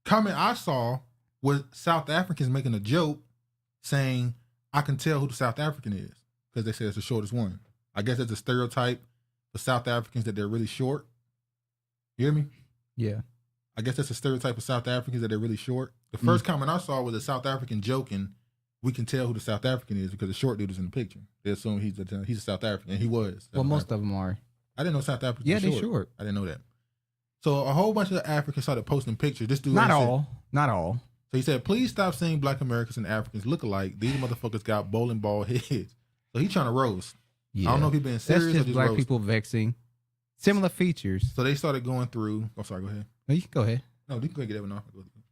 comment I saw was South Africans making a joke saying, I can tell who the South African is because they say it's the shortest one. I guess it's a stereotype for South Africans that they're really short. You hear me? Yeah. I guess that's a stereotype of South Africans that they're really short. The first comment I saw was a South African joking, we can tell who the South African is because the short dude is in the picture. They assume he's a South African, and he was. Well, most of them are. I didn't know South Africans were they're short. I didn't know that. So a whole bunch of Africans started posting pictures. This dude Not all. So he said, please stop saying Black Americans and Africans look alike. These motherfuckers got bowling ball heads. So he's trying to roast. Yeah. I don't know if he's being serious That's just or just Black roasting. people vexing. Similar features. So they started going through. Oh, sorry, go ahead. No, you can go ahead. No, you can go get that one off.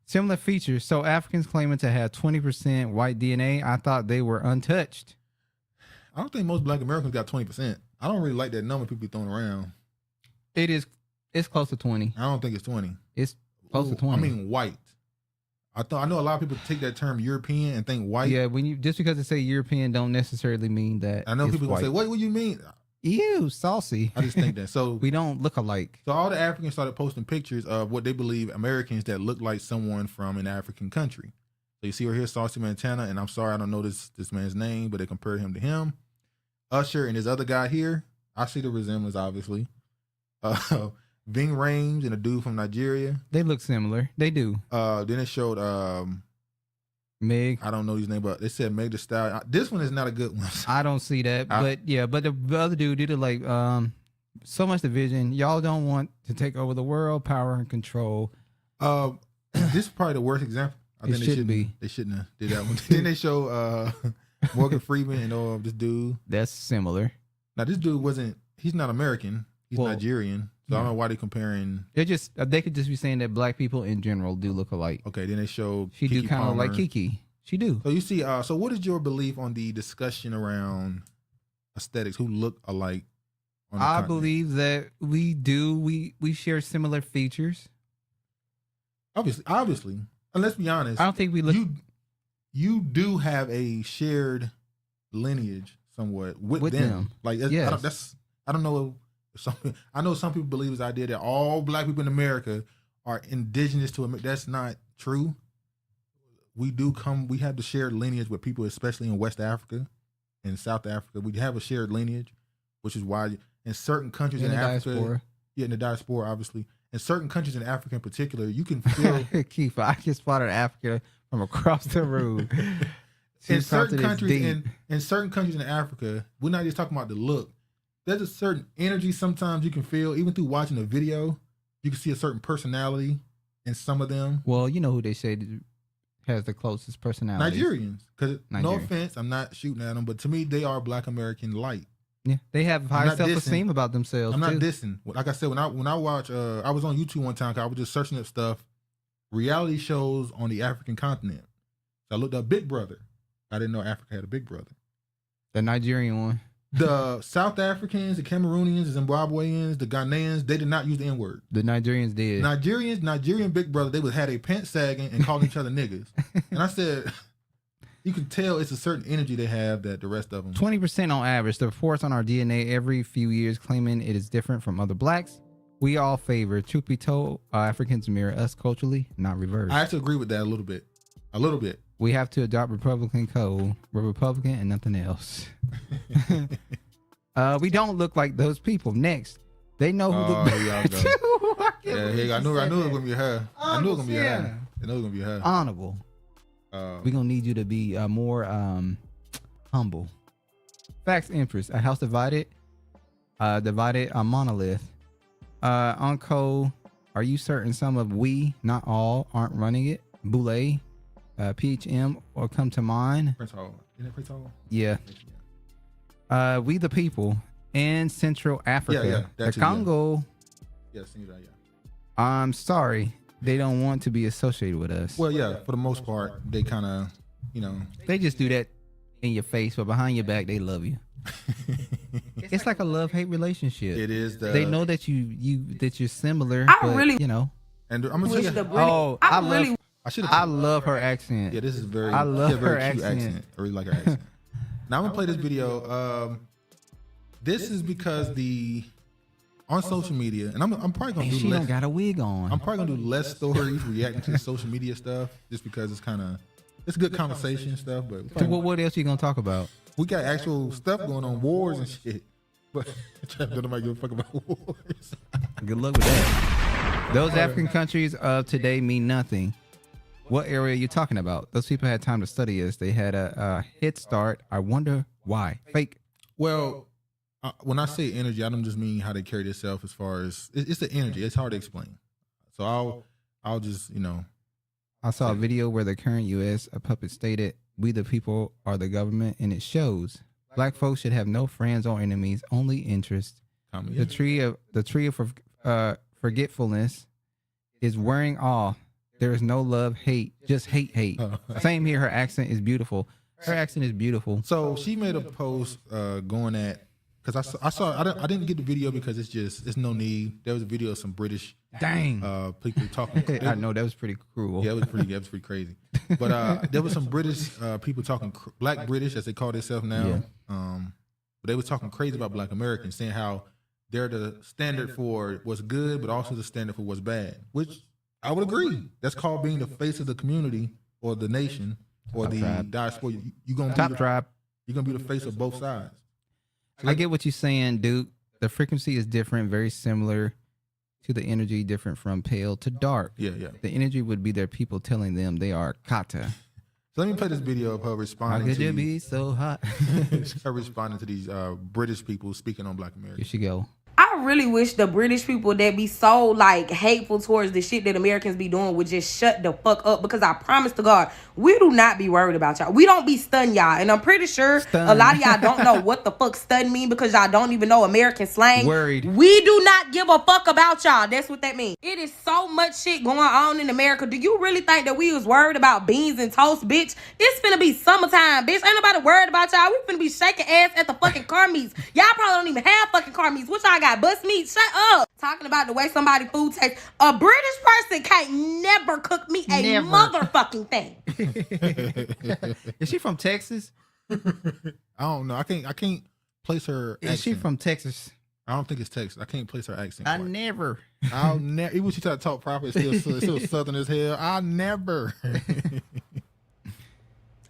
Similar features. So Africans claiming to have 20% white DNA. I thought they were untouched. I don't think most Black Americans got 20%. I don't really like that number people be throwing around. It's close to 20. I don't think it's 20. It's close to 20. I mean white. I know a lot of people take that term European and think white. Yeah, just because they say European don't necessarily mean that. I know people gonna say, what do you mean? Ew, saucy. I just think that. So we don't look alike. So all the Africans started posting pictures of what they believe Americans that look like someone from an African country. So you see right here, Saucy Montana, and I'm sorry I don't know this man's name, but they compare him to him. Usher and this other guy here, I see the resemblance, obviously. Ving Rhames and a dude from Nigeria. They look similar. They do. Then it showed Meg. I don't know his name, but they said Meg Thee Stallion. This one is not a good one. I don't see that, but the other dude did it like so much division. Y'all don't want to take over the world, power and control. This is probably the worst example. I think they shouldn't have did that one. Then they show Morgan Freeman and this dude. That's similar. Now this dude he's not American. He's Nigerian. So I don't know why they're comparing. They could just be saying that Black people in general do look alike. Okay, then they show she Keke do kind of Palmer. like Kiki. She do. So you see, so what is your belief on the discussion around aesthetics? Who look alike? On the continent? Believe that we do. We share similar features. Obviously, and let's be honest. I don't think we look. You do have a shared lineage somewhat with them. Like yes. I don't know. I know some people believe this idea that all Black people in America are indigenous to America. That's not true. We have the shared lineage with people, especially in West Africa and South Africa. We have a shared lineage, which is why in certain countries in Africa, diaspora. Yeah, in the diaspora, obviously. In certain countries in Africa in particular, you can feel Keith, I just spotted Africa from across the room. in certain countries in Africa, we're not just talking about the look. There's a certain energy sometimes you can feel, even through watching a video. You can see a certain personality in some of them. Well, you know who they say has the closest personality? Nigerians. Because no offense, I'm not shooting at them, but to me, they are Black American light. Yeah, they have high self-esteem about themselves. I'm not too. dissing. Like I said, when I watch, I was on YouTube one time. 'Cause I was just searching up stuff, reality shows on the African continent. So I looked up Big Brother. I didn't know Africa had a Big Brother. The Nigerian one. The South Africans, the Cameroonians, the Zimbabweans, the Ghanaians, they did not use the N-word. The Nigerians did. Nigerian Big Brother, they would had a pants sagging and calling each other niggas. And I said, you can tell it's a certain energy they have that the rest of them. 20% on average. The reports on our DNA every few years claiming it is different from other blacks. We all favor, truth be told, Africans mirror us culturally, not reverse. I have to agree with that a little bit. A little bit. We have to adopt Republican code. We're Republican and nothing else. We don't look like those people. Next, they know who I knew it was gonna be her. I knew it was gonna be her. Honorable. We're gonna need you to be more humble. Facts, Empress. A house divided, a monolith. Uncle, are you certain some of we, not all, aren't running it? Boulay, PHM, or come to mind? Prince Hall. Isn't it Prince Hall? Yeah. We the people in Central Africa, the Congo. Yes, yeah. I'm sorry, they don't want to be associated with us. Well, yeah, for the most part, they kind of, they just do that in your face, but behind your back, they love you. It's like a love-hate relationship. It is. They know that you're similar. And I'm gonna tell you. I love her accent. Yeah, this is very. I love her very cute accent. I really like her accent. Now I'm gonna play this video. This is because on social media, and I'm probably gonna do. She less, don't got a wig on. I'm probably gonna do less stories reacting to the social media stuff, just because it's good conversation stuff. But what else you gonna talk about? We got actual stuff going on, wars and shit. But nobody give a fuck about wars. Good luck with that. Those African countries of today mean nothing. What area are you talking about? Those people had time to study us. They had a head start. I wonder why. Fake. Well, when I say energy, I don't just mean how they carry themselves as far as it's the energy. It's hard to explain. So I'll just, I saw a video where the current U.S. puppet stated, "We the people are the government," and it shows black folks should have no friends or enemies, only interests. The tree of forgetfulness is wearing off. There is no love, hate, just hate. Same here. Her accent is beautiful. So she made a post going at, because I didn't get the video because it's no need. There was a video of some British people talking. I know that was pretty cruel. Yeah, that was pretty crazy. But there was some British people talking, Black British as they call themselves now. Yeah. But they was talking crazy about Black Americans, saying how they're the standard for what's good, but also the standard for what's bad, which I would agree. That's called being the face of the community or the nation or the diaspora. You're gonna be the face of both sides. I get what you're saying, Duke. The frequency is different, very similar to the energy, different from pale to dark. Yeah. The energy would be their people telling them they are kata. So let me play this video of her responding. How could you be so hot? Her responding to these British people speaking on Black Americans. Here she go. I really wish the British people that be so hateful towards the shit that Americans be doing would just shut the fuck up, because I promise to God, we do not be worried about y'all. We don't be stunned, y'all. And I'm pretty sure a lot of y'all don't know what the fuck stun mean, because y'all don't even know American slang. Worried. We do not give a fuck about y'all. That's what that means. It is so much shit going on in America. Do you really think that we was worried about beans and toast, bitch? It's finna be summertime, bitch. Ain't nobody worried about y'all. We finna be shaking ass at the fucking car meets. Y'all probably don't even have fucking car meets. What y'all got? Bust meat? Shut up. Talking about the way somebody food tastes. A British person can't never cook me a motherfucking thing. Is she from Texas? I don't know. I can't place her accent. Is she from Texas? I don't think it's Texas. I can't place her accent. I'll never. Even when she try to talk proper, it's still southern as hell. I'll never.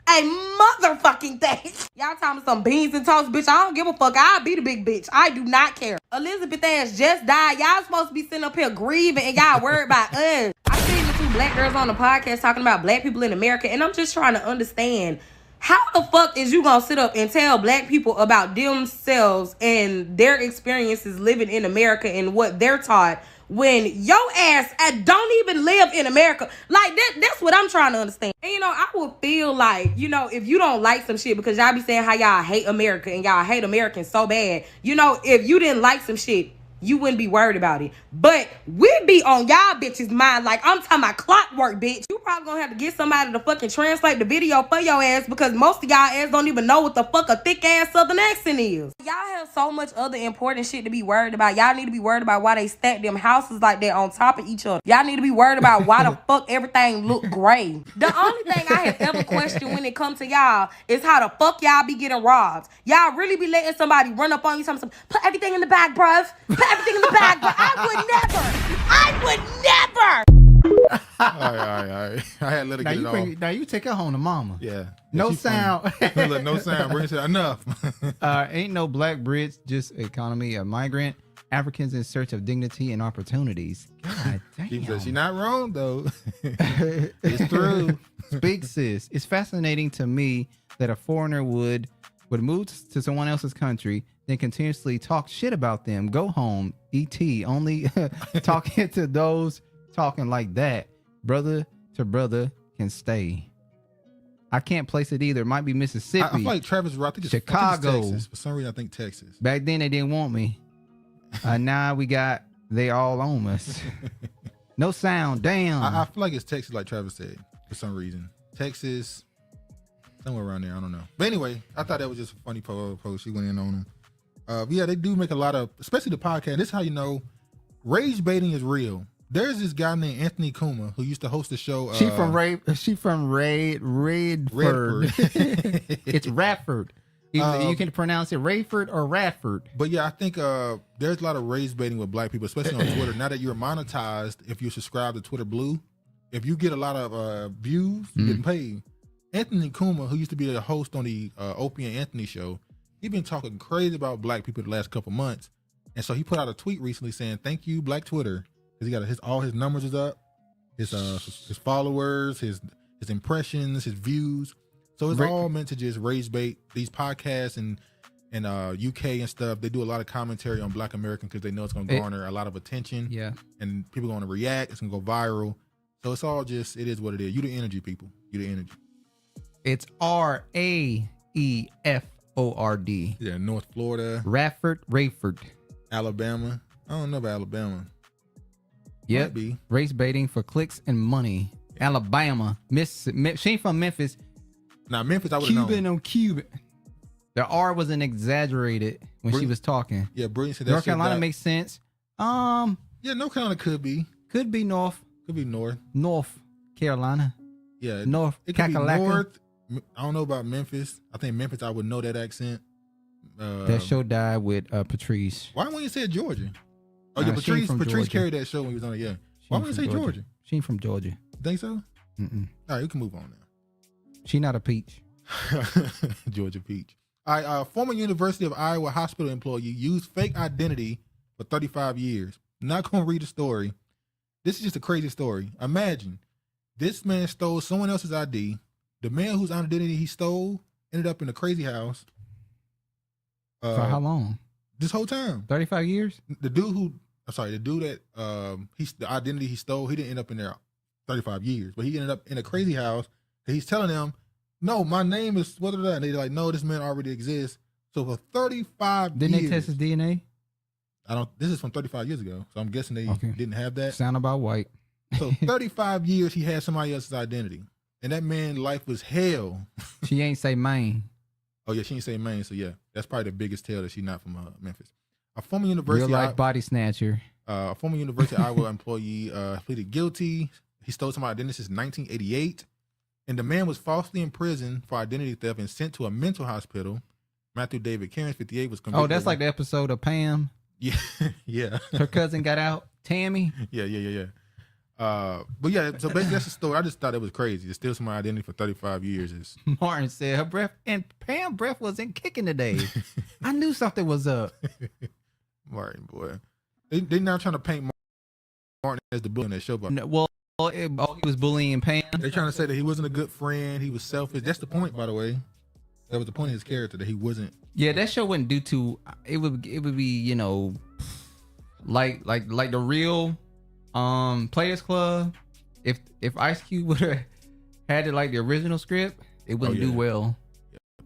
A motherfucking thing. Y'all talking some beans and toast, bitch. I don't give a fuck. I'll be the big bitch. I do not care. Elizabeth ass just died. Y'all supposed to be sitting up here grieving and y'all worried about us. I seen the two black girls on the podcast talking about black people in America, and I'm just trying to understand, how the fuck is you gonna sit up and tell black people about themselves and their experiences living in America and what they're taught, when your ass don't even live in America? Like, that's what I'm trying to understand. And, you know, I would feel like, you know, if you don't like some shit, because y'all be saying how y'all hate America and y'all hate Americans so bad, you know, if you didn't like some shit, you wouldn't be worried about it. But we be on y'all bitches' mind like I'm talking about clockwork, bitch. You probably gonna have to get somebody to fucking translate the video for your ass, because most of y'all ass don't even know what the fuck a thick ass southern accent is. Y'all have so much other important shit to be worried about. Y'all need to be worried about why they stack them houses like that on top of each other. Y'all need to be worried about why the fuck everything look gray. The only thing I have ever questioned when it comes to y'all is how the fuck y'all be getting robbed. Y'all really be letting somebody run up on you, something, put everything in the bag, bruv. Put everything in the bag, but I would never. All right. I had to let it get it off. Now you take her home to mama. Yeah. No sound. Look, no sound. Bring it enough. Ain't no black Brits, just economy of migrant Africans in search of dignity and opportunities. God damn. She's not wrong though. It's true. Speak, sis. It's fascinating to me that a foreigner would move to someone else's country, then continuously talk shit about them. Go home, E.T. Only talking to those talking like that. Brother to brother can stay. I can't place it either. It might be Mississippi. I feel like Travis, I think it's Chicago. I think it's Texas. For some reason, I think Texas. Back then, they didn't want me. Now they all on us. No sound. Damn. I feel like it's Texas, like Travis said, for some reason. Texas, somewhere around there. I don't know. But anyway, I thought that was just a funny post. She went in on them. Yeah, they do make a lot of, especially the podcast. This is how you know rage baiting is real. There's this guy named Anthony Kuma who used to host the show. She from Redford. It's Radford. You can pronounce it Rayford or Radford. But yeah, I think there's a lot of rage baiting with black people, especially on Twitter. Now that you're monetized, if you subscribe to Twitter Blue, if you get a lot of views, you're getting paid. Anthony Kuma, who used to be a host on the Opie and Anthony show, he's been talking crazy about black people the last couple months. And so he put out a tweet recently saying, "Thank you, Black Twitter." Because he got all his numbers is up, his followers, his impressions, his views. So it's all meant to just raise bait. These podcasts and UK and stuff, they do a lot of commentary on Black American because they know it's going to garner a lot of attention. Yeah. And people are going to react. It's going to go viral. So it's all just, it is what it is. You the energy, people. You the energy. It's Raeeford. Yeah, North Florida. Rayford. Alabama. I don't know about Alabama. Yep. Race baiting for clicks and money. Yeah. Alabama. She ain't from Memphis. Now, Memphis, I would have known. Cuban. The R wasn't exaggerated when she was talking. Yeah, Brilliant said that. North Carolina makes sense. Yeah, North Carolina could be. Could be North. Could be North. North Carolina. Yeah. North. It could be North. I don't know about Memphis. I think Memphis, I would know that accent. That show died with Patrice. Why wouldn't you say Georgia? Oh, yeah, Patrice carried that show when he was on it, yeah. Why wouldn't you say Georgia? She ain't from Georgia. Think so? Mm-mm. All right, we can move on now. She not a peach. Georgia peach. All right, former University of Iowa hospital employee used fake identity for 35 years. Not going to read the story. This is just a crazy story. Imagine, this man stole someone else's ID. The man whose identity he stole ended up in a crazy house. For how long? This whole time. 35 years? The dude that the identity he stole, he didn't end up in there 35 years, but he ended up in a crazy house. And he's telling them, "No, my name is what?" And they're like, "No, this man already exists." So for 35 years. Didn't they test his DNA? This is from 35 years ago, so I'm guessing they didn't have that. Sound about white. So 35 years he had somebody else's identity. And that man's life was hell. She ain't say Maine. Oh, yeah, she ain't say Maine. So, yeah, that's probably the biggest tell that she's not from Memphis. A former University Real life body snatcher. A former University of Iowa employee pleaded guilty. He stole some identity since 1988. And the man was falsely imprisoned for identity theft and sent to a mental hospital. Matthew David Cairns, 58, was convicted. Oh, that's like the episode of Pam. Yeah, yeah. Her cousin got out. Tammy. Yeah. But yeah, so basically that's the story. I just thought it was crazy to steal somebody's identity for 35 years. Martin said her breath and Pam breath wasn't kicking today. I knew something was up. Martin, boy, they now trying to paint Martin as the bully in that show. But no, he was bullying Pam. They're trying to say that he wasn't a good friend. He was selfish. That's the point, by the way. That was the point of his character, that he wasn't. Yeah, that show wouldn't do too. It would be, like the real Players Club. If Ice Cube would have had it like the original script, it wouldn't do well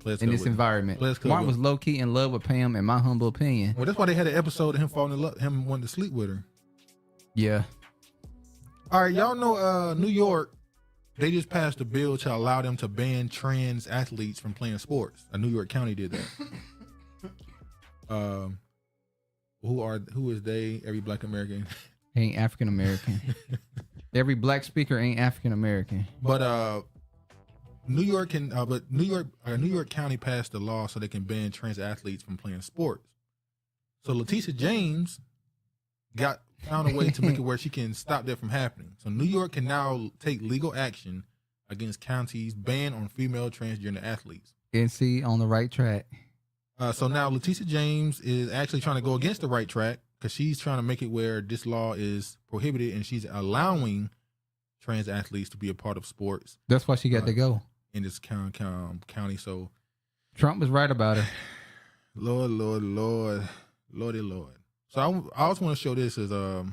in this environment. Martin was low key in love with Pam, in my humble opinion. Well, that's why they had an episode of him falling in love, him wanting to sleep with her. Yeah. All right, y'all know New York, they just passed a bill to allow them to ban trans athletes from playing sports. New York County did that. Who is they? Every black American ain't African American. Every black speaker ain't African American. But New York County passed a law so they can ban trans athletes from playing sports. So Letitia James found a way to make it where she can stop that from happening. So New York can now take legal action against counties' ban on female transgender athletes. NC on the right track. So now Letitia James is actually trying to go against the right track because she's trying to make it where this law is prohibited and she's allowing trans athletes to be a part of sports. Just why she got to go in this county. So Trump was right about it. Lordy. So I also want to show this as I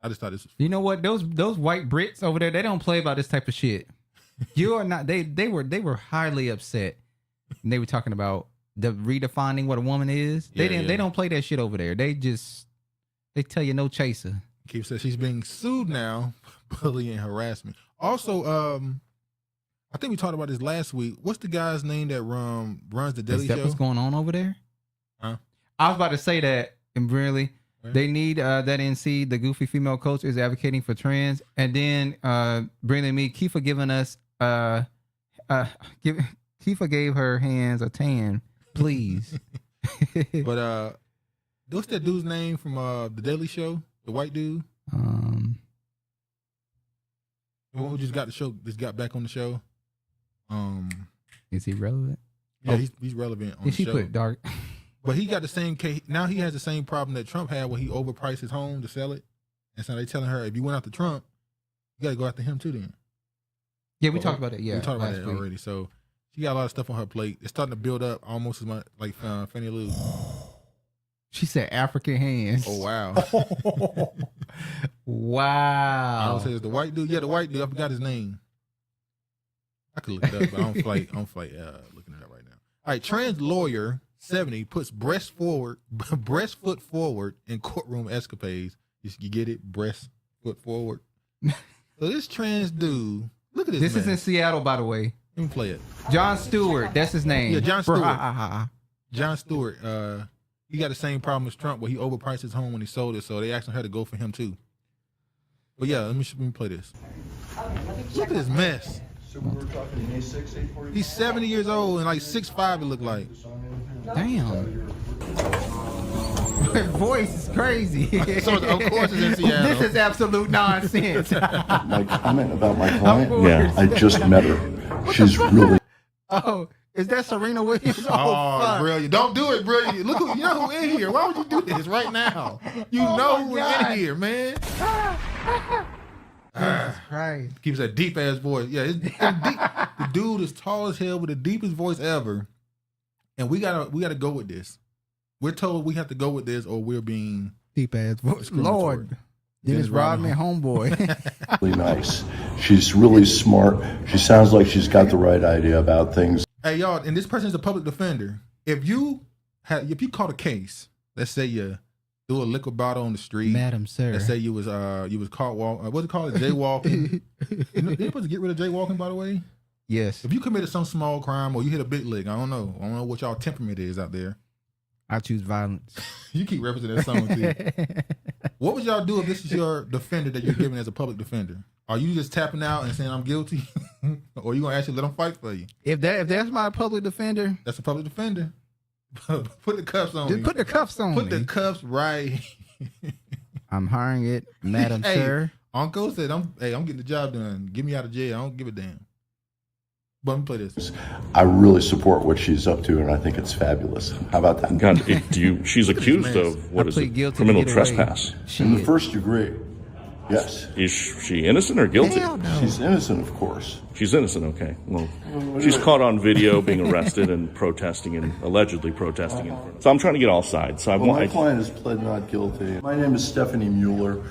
just thought this was. You know what? Those white Brits over there, they don't play about this type of shit. You are not. They were highly upset. And they were talking about the redefining what a woman is. They don't play that shit over there. They tell you no chaser. Keith says she's being sued now, bullying and harassment. Also, I think we talked about this last week. What's the guy's name that runs the Daily Show? What's going on over there? Huh? I was about to say that, and really, they need that NC, the goofy female coach, is advocating for trans, and then bringing me Kiefer giving us Kiefer gave her hands a tan, please. But what's that dude's name from the Daily Show? The white dude? The one who just got back on the show. Is he relevant? Yeah, he's relevant on the show. She put dark. But he got the same case. Now he has the same problem that Trump had when he overpriced his home to sell it. And so they telling her, if you went after Trump, you got to go after him too then. Yeah, we talked about it. Yeah, we talked about it already. So she got a lot of stuff on her plate. It's starting to build up almost as much like Fannie Lou. She said African hands. Oh, wow. Wow. I don't say it's the white dude. Yeah, the white dude. I forgot his name. I could look it up, but I don't feel like looking it up right now. All right, trans lawyer 70 puts breast foot forward in courtroom escapades. You get it? Breast foot forward. So this trans dude, look at this. This man. is in Seattle, by the way. Let me play it. John Stewart, that's his name. Yeah, John Stewart. John Stewart. He got the same problem as Trump where he overpriced his home when he sold it, so they asked her to go for him too. But yeah, let me play this. Look at this mess. So we were talking May 6, 8:40. He's 70 years old and like 6'5" it looked like. Damn. That voice is crazy. So of course it's in Seattle. This is absolute nonsense. My comment about my client? Yeah, I just met her. She's really... Oh, is that Serena Williams? Oh, brilliant. Don't do it, brilliant. Look who, you know who in here. Why would you do this right now? You know who's in here, man. Right. Keeps that deep ass voice. Yeah, it's deep. The dude is tall as hell with the deepest voice ever. And we gotta go with this. We're told we have to go with this or we're being deep ass voice. Lord. Dennis Rodman, homeboy. Really nice. She's really smart. She sounds like she's got the right idea about things. Hey y'all, and this person's a public defender. If you caught a case, let's say you threw a liquor bottle on the street, Madam Sir. Let's say you was caught what's it called, jaywalking. You know, they're supposed to get rid of jaywalking, by the way. Yes. If you committed some small crime or you hit a big lick, I don't know what y'all temperament is out there. I choose violence. You keep representing that song too. What would y'all do if this is your defender that you're giving as a public defender? Are you just tapping out and saying I'm guilty, or are you gonna actually let them fight for you? If that's my public defender, that's a public defender. Put the cuffs on. Just me. put the cuffs on. Put me. the cuffs right. I'm hiring it, Madam Sir. Uncle said I'm getting the job done. Get me out of jail. I don't give a damn. But let me play this. I really support what she's up to, and I think it's fabulous. How about that? God, she's accused of what is it? Criminal trespass. In the first degree. Yes. Is she innocent or guilty? Hell no. She's innocent, of course. She's innocent, okay. Well, she's caught on video being arrested and protesting and allegedly protesting. So I'm trying to get all sides. So My client has pled not guilty. My name is Stephanie Mueller.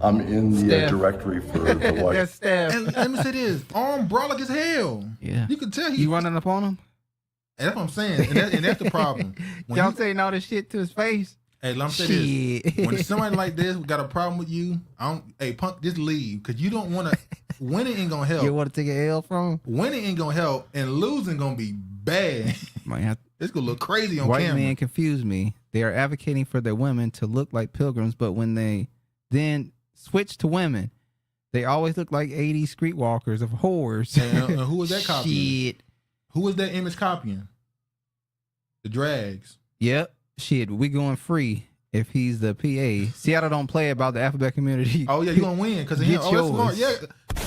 I'm in the directory for the White. That's Steph. And let me say this: arm brolic as hell. Yeah. You can tell You running up on him? And that's what I'm saying, and that's the problem. When Y'all saying all this shit to his face? Hey, let me say this: when somebody like this got a problem with you, punk, just leave, because you don't want to. Winning ain't gonna help. You want to take an L from him? Winning ain't gonna help, and losing gonna be bad. It's gonna look crazy on White camera. men confuse me. They are advocating for their women to look like pilgrims, but when they then switch to women, they always look like 80s streetwalkers of whores. And who was that copying? Shit. Who was that image copying? The drags. Yep. Shit, we going free if he's the PA. Seattle don't play about the alphabet community. Oh yeah, you gonna win because Get that's smart. Yeah,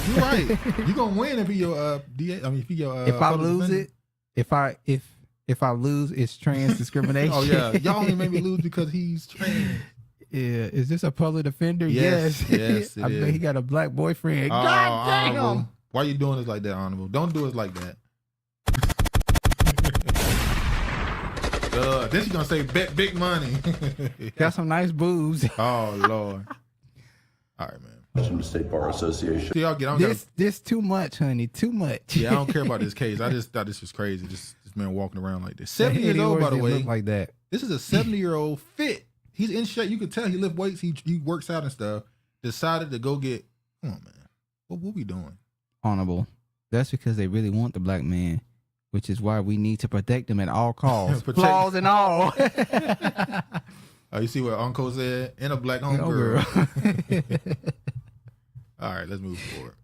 you're right. You gonna win if he your DA. I mean, if he your. If I lose it, if I lose, it's trans discrimination. Oh yeah, y'all only made me lose because he's trans. Yeah, is this a public defender? Yes, yes, it I bet is. he got a black boyfriend. God damn. Honorable. Why you doing this like that, Honorable? Don't do us like that. Then she's gonna say bet big money. Got some nice boobs. Oh Lord. All right, man. Washington State Bar Association. See, This too much, honey. Too much. Yeah, I don't care about this case. I just thought this was crazy. This man walking around like this. 70 That years old, by the didn't way. look like that. This is a 70-year-old fit. He's in shape. You could tell he lift weights. He works out and stuff. Decided to go get. Come on, man. What we doing? Honorable. That's because they really want the black man, which is why we need to protect them at all costs. Flaws and all. You see what Uncle said? And a black homegirl. All right, let's move forward.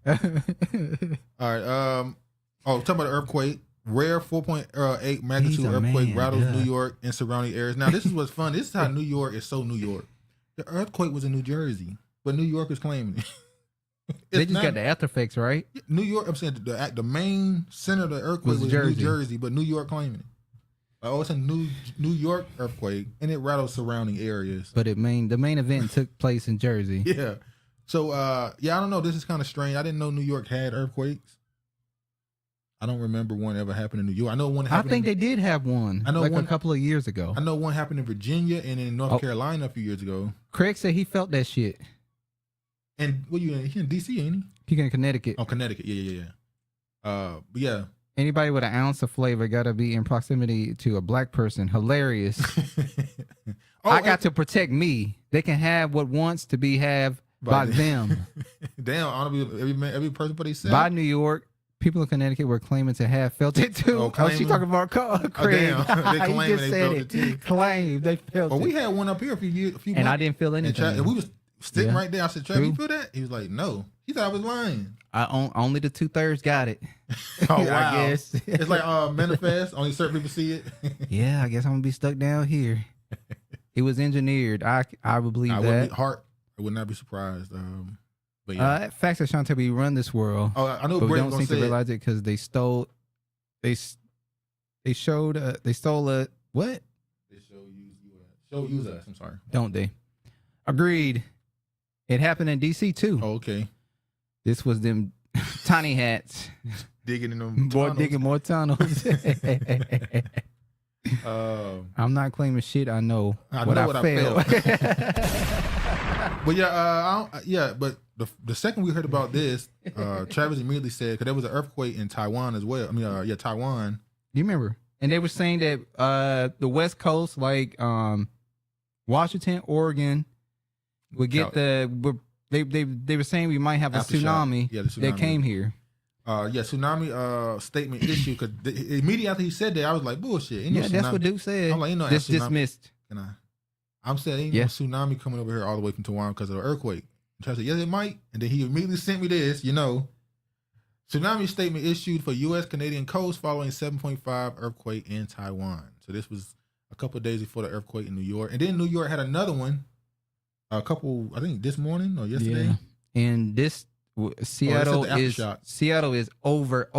All right. Talking about the earthquake. Rare 4.8 magnitude earthquake rattles New York and surrounding areas. Now, this is what's fun. This is how New York is so New York. The earthquake was in New Jersey, but New York is claiming it. They just got the after effects, right? New York, I'm saying the main center of the earthquake was New Jersey, but New York claiming it. It's a New York earthquake, and it rattled surrounding areas. But the main event took place in Jersey. Yeah. So, I don't know. This is kind of strange. I didn't know New York had earthquakes. I don't remember one ever happened in New York. I know one happened. I think they did have one. I know like one a couple of years ago. I know one happened in Virginia and in North Carolina a few years ago. Craig said he felt that shit. And what you in? He in DC, ain't he? He in Connecticut. Oh, Connecticut. Yeah. But yeah. Anybody with an ounce of flavor got to be in proximity to a black person. Hilarious. I got to protect me. They can have what wants to be have by them. Damn, every person for themselves. By New York. People in Connecticut were claiming to have felt it too. Oh, she talking about Craig. Damn. They claiming they felt it too. Claim they felt it. We had one up here a few months. And I didn't feel anything. And we was sitting right there. I said, Trav, you feel that? He was like, no. He thought I was lying. Only the 2/3 got it. Oh, wow. I guess. It's like manifest. Only certain people see it. Yeah, I guess I'm going to be stuck down here. It was engineered. I would believe that. I would not be surprised. But yeah. Facts that Shantae, we run this world. Oh, I know. But we don't seem to realize it because they stole. They stole what? They show use us. I'm sorry. Don't they? Agreed. It happened in DC too. Oh, okay. This was them tiny hats digging in them. Digging more tunnels. I'm not claiming shit. I know what I felt. But yeah, but the second we heard about this, Travis immediately said, because there was an earthquake in Taiwan as well. I mean, Taiwan. You remember? And they were saying that the West Coast, like Washington, Oregon, would get they were saying we might have a tsunami, that came here. Tsunami statement issued, because immediately after he said that, I was like, bullshit. Yeah, that's what Duke said. I'm like, this dismissed. I'm saying, ain't no tsunami coming over here all the way from Taiwan because of the earthquake. Travis said, yes, it might. And then he immediately sent me this, Tsunami statement issued for U.S. Canadian coast following 7.5 earthquake in Taiwan. So this was a couple of days before the earthquake in New York. And then New York had another one, I think this morning or yesterday. Yeah. And this Seattle is overdue.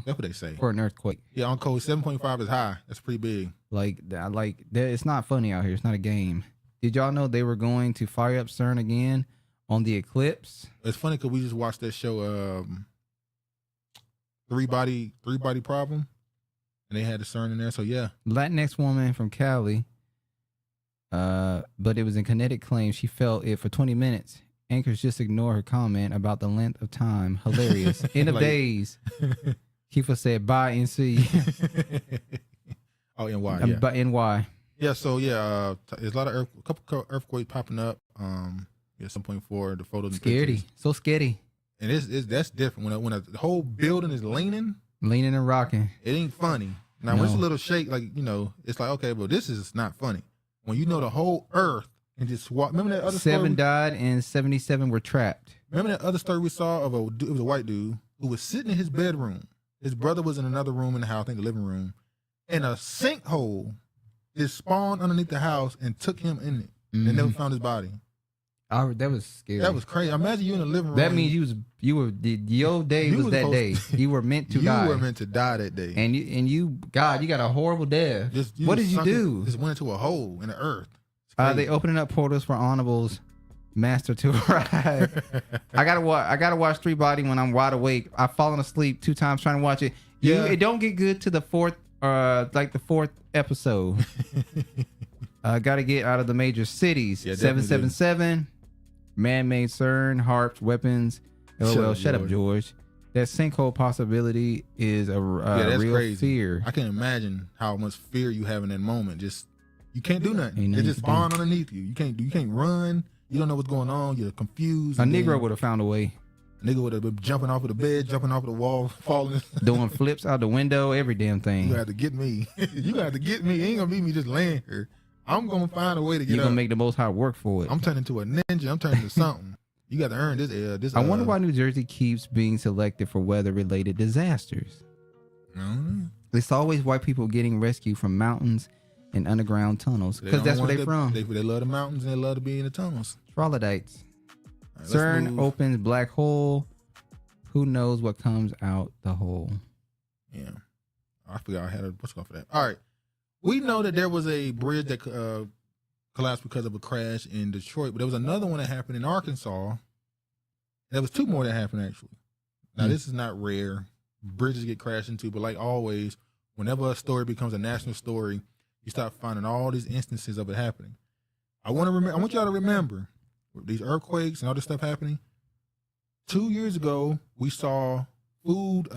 That's what they say for an earthquake. Yeah, on code 7.5 is high. That's pretty big. It's not funny out here. It's not a game. Did y'all know they were going to fire up CERN again on the eclipse. It's funny because we just watched that show, Three Body Problem, and they had the CERN in there. So yeah, Latinx woman from Cali, but it was in kinetic claim. She felt it for 20 minutes. Anchors just ignore her comment about the length of time. Hilarious. End of days. Kiefer said, bye, NC. Oh, NY, yeah. But NY. Yeah, so yeah, there's a lot of a couple earthquakes popping up. Yeah, 7.4. The photos. Scary. So scary. And that's different when a whole building is leaning and rocking. It ain't funny. Now when it's a little shake, like it's like okay, but this is not funny. When you know the whole earth and just swap. Remember that other 7 story? died and 77 were trapped. Remember that other story we saw of it was a white dude who was sitting in his bedroom. His brother was in another room in the house, I think the living room, and a sinkhole just spawned underneath the house and took him in it, and never found his body. That was scary. That was crazy. Imagine you in the living room. That means your day was that day. You were meant to die. You were meant to die that day. And you God, you got a horrible death. What did you do? Just went into a hole in the earth. They opening up portals for Honorable's master to arrive. I gotta watch Three Body when I'm wide awake. I've fallen asleep 2 times trying to watch it. It don't get good to the fourth episode. Gotta get out of the major cities. 777, man-made CERN, harps, weapons. Shut up, George. That sinkhole possibility is a that's real crazy. fear. I can imagine how much fear you have in that moment. You can't do nothing. It just spawn underneath you. You can't run. You don't know what's going on. You're confused. A Negro would have found a way. A nigga would have been jumping off of the bed, jumping off of the wall, falling. Doing flips out the window, every damn thing. You have to get me. You got to get me. You ain't gonna be me just laying here. I'm gonna find a way to get up. You're gonna make the Most High work for it. I'm turning into a ninja. I'm turning into something. You got to earn this. I wonder why New Jersey keeps being selected for weather-related disasters. It's always white people getting rescued from mountains and underground tunnels because that's where they're from. They love the mountains and they love to be in the tunnels. Troglodytes. Right, CERN opens black hole. Who knows what comes out the hole? Yeah, I forgot I had what's going for that. All right, we know that there was a bridge that collapsed because of a crash in Detroit, but there was another one that happened in Arkansas. There was 2 more that happened actually. Now this is not rare. Bridges get crashed into, but like always, whenever a story becomes a national story, you start finding all these instances of it happening. I want y'all to remember these earthquakes and all this stuff happening. 2 years ago, we saw food,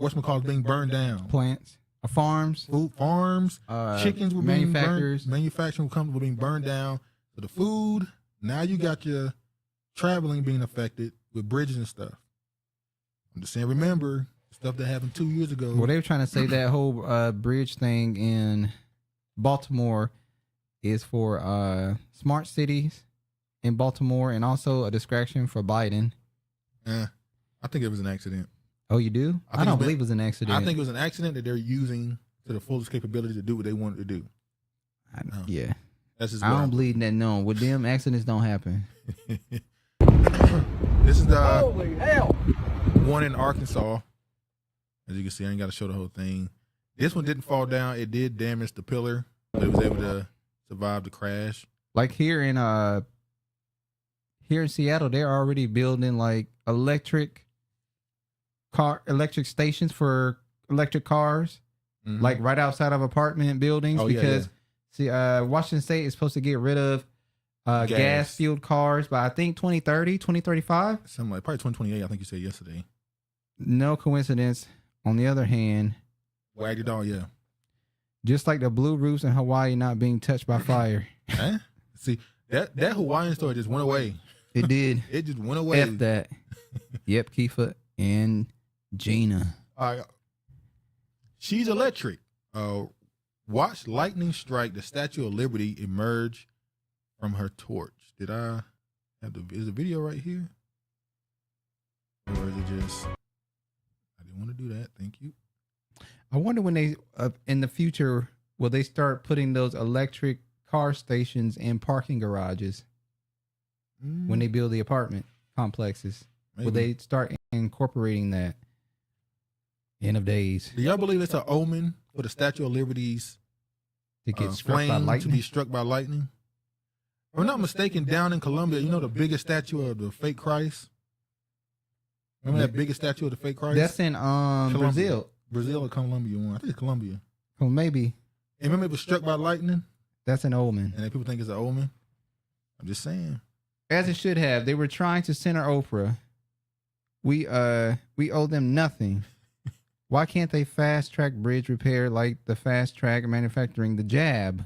whatchamacallit being burned down. Plants, farms, food farms, chickens were being burned. Manufacturing were being burned down. So the food. Now you got your traveling being affected with bridges and stuff. I'm just saying, remember stuff that happened 2 years ago. Well, they were trying to say that whole bridge thing in Baltimore is for smart cities in Baltimore and also a distraction for Biden. I think it was an accident. Oh, you do? I don't believe it was an accident. I think it was an accident that they're using to the fullest capability to do what they wanted to do. Yeah. That's just I don't believe that. No, with them, accidents don't happen. This is the Holy hell! one in Arkansas. As you can see, I ain't got to show the whole thing. This one didn't fall down. It did damage the pillar, but it was able to survive the crash. Like here in Seattle, they're already building like electric stations for electric cars, like right outside of apartment buildings. Because Washington State is supposed to get rid of gas fueled cars by I think 2030, 2035. Something like probably 2028. I think you said yesterday. No coincidence. On the other hand, wag your dog, yeah. Just like the blue roofs in Hawaii not being touched by fire. Huh? See, that Hawaiian story just went away. It did. It just went away. F that. Yep, Kiefer and Gina. She's electric. Watch lightning strike the Statue of Liberty emerge from her torch. Did I have is the video right here? Or is it just... I didn't want to do that. Thank you. I wonder when they, in the future, will they start putting those electric car stations in parking garages when they build the apartment complexes? Maybe. Will they start incorporating that? End of days. Do y'all believe it's an omen for the Statue of Liberty's to get struck by lightning? To be struck by lightning? If I'm not mistaken, down in Colombia, you know the biggest statue of the fake Christ? Remember that biggest statue of the fake Christ? That's in Brazil. Brazil or Colombia one. I think it's Colombia. Well, maybe. And remember it was struck by lightning? That's an omen. And then people think it's an omen? I'm just saying. As it should have. They were trying to center Oprah. We owe them nothing. Why can't they fast track bridge repair like the fast track manufacturing the jab?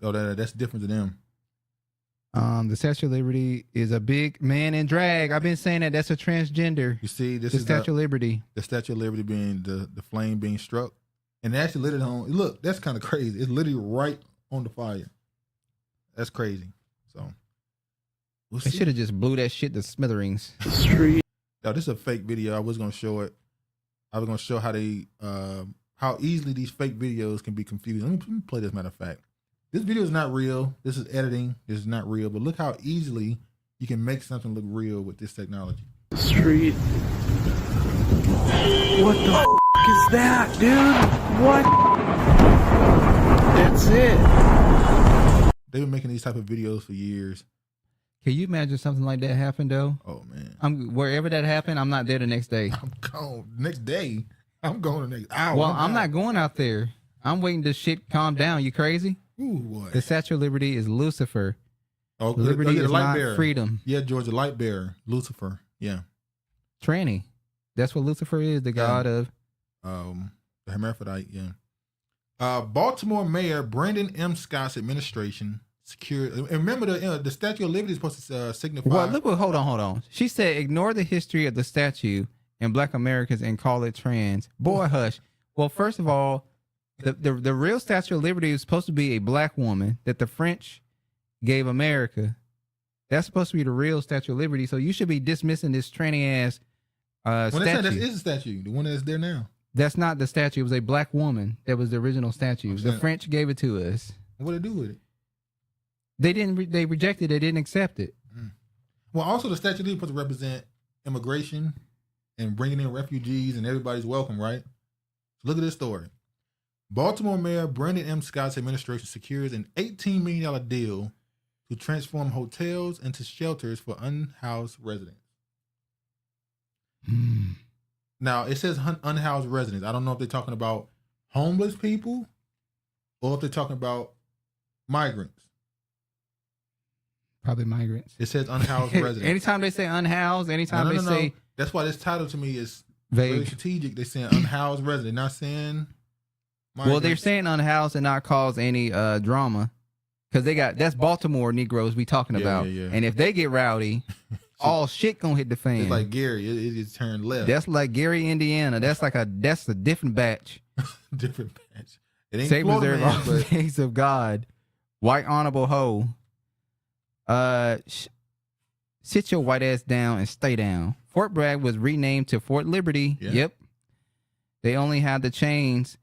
Oh, that's different to them. The Statue of Liberty is a big man in drag. I've been saying that. That's a transgender. You see, this the is Statue of Liberty. The Statue of Liberty being the flame being struck. And they actually lit it on. Look, that's kind of crazy. It's literally right on the fire. That's crazy. So They should have just blew that shit to smithereens. Yo, this is a fake video. I was gonna show it. I was gonna show how they how easily these fake videos can be confused. Let me play this, matter of fact. This video is not real. This is editing. This is not real. But look how easily you can make something look real with this technology. Street. What the is that, dude? What? That's it. They've been making these type of videos for years. Can you imagine something like that happen though? Oh man. Wherever that happened, I'm not there the next day. I'm gone. Next day. I'm going the next hour. Well, I'm not going out there. I'm waiting to shit calm down. You crazy? Ooh, what? The Statue of Liberty is Lucifer. Oh, Liberty the is light not bearer. freedom. Yeah, George, the light bearer. Lucifer. Yeah. Tranny. That's what Lucifer is, the god of the hermaphrodite, yeah. Baltimore Mayor Brandon M. Scott's administration secured. And remember, the Statue of Liberty is supposed to signify. Well, look. Hold on. She said, "Ignore the history of the statue and Black Americans and call it trans." Boy, hush. Well, first of all, the real Statue of Liberty is supposed to be a black woman that the French gave America. That's supposed to be the real Statue of Liberty. So you should be dismissing this tranny ass statue. That is a statue, the one that's there now. That's not the statue. It was a black woman that was the original statue. The French gave it to us. What did they do with it? They didn't. They rejected it. They didn't accept it. Well, also the statue is supposed to represent immigration and bringing in refugees and everybody's welcome, right? So look at this story. Baltimore Mayor Brandon M. Scott's administration secures an $18 million deal to transform hotels into shelters for unhoused residents. Now, it says unhoused residents. I don't know if they're talking about homeless people or if they're talking about migrants. Probably migrants. It says unhoused residents. Anytime they say unhoused, anytime they say... That's why this title to me is vague. Very strategic. They're saying unhoused resident, not saying migrants. Well, they're saying unhoused and not cause any drama. Because that's Baltimore Negroes we talking about. Yeah. And if they get rowdy... all shit gonna hit the fan. It's like Gary. It just turned left. That's like Gary, Indiana. That's a different batch. Different batch. It ain't Save Florida, reserve man, all the days of God. White honorable hoe. Sit your white ass down and stay down. Fort Bragg was renamed to Fort Liberty. Yeah. Yep. They only had the chains.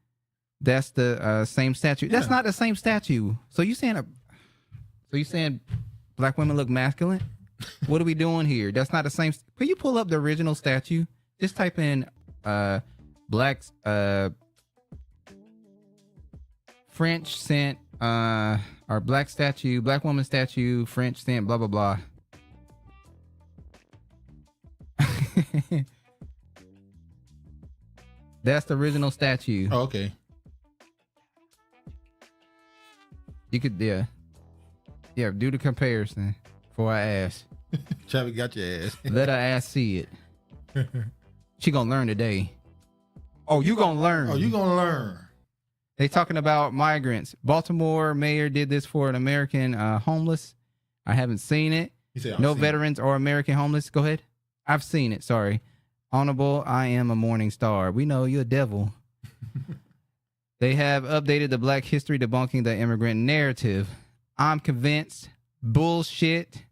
That's the same statue. That's not the same statue. So you saying black women look masculine? What are we doing here? That's not the same. Can you pull up the original statue? Just type in blacks French sent or black statue, black woman statue, French sent, blah blah blah. That's the original statue. Oh, okay. You could do the comparison. Before I ask. Travis got your ass. Let her ass see it. She gonna learn today. Oh, you gonna learn. Oh, you gonna learn. They talking about migrants. Baltimore mayor did this for an American homeless. I haven't seen it. No veterans or American homeless. Go ahead. I've seen it. Sorry. Honorable, I am a morning star. We know you're a devil. They have updated the Black history debunking the immigrant narrative. I'm convinced. Bullshit.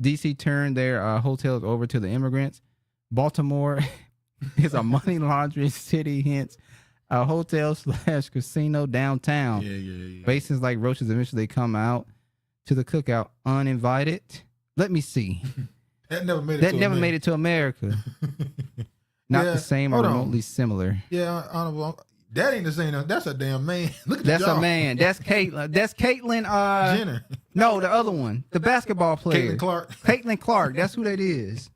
DC turned their hotels over to the immigrants. Baltimore is a money laundering city, hence a hotel / casino downtown. Yeah. Basins like roaches eventually come out to the cookout uninvited. Let me see. That never made it to America. Not the same or remotely similar. Yeah, honorable. That ain't the same. That's a damn man. Look at That's the a man. That's Caitlyn. That's Caitlyn. Jenner. No, the other one, the basketball player. Caitlyn Clark. Caitlyn Clark. That's who that is.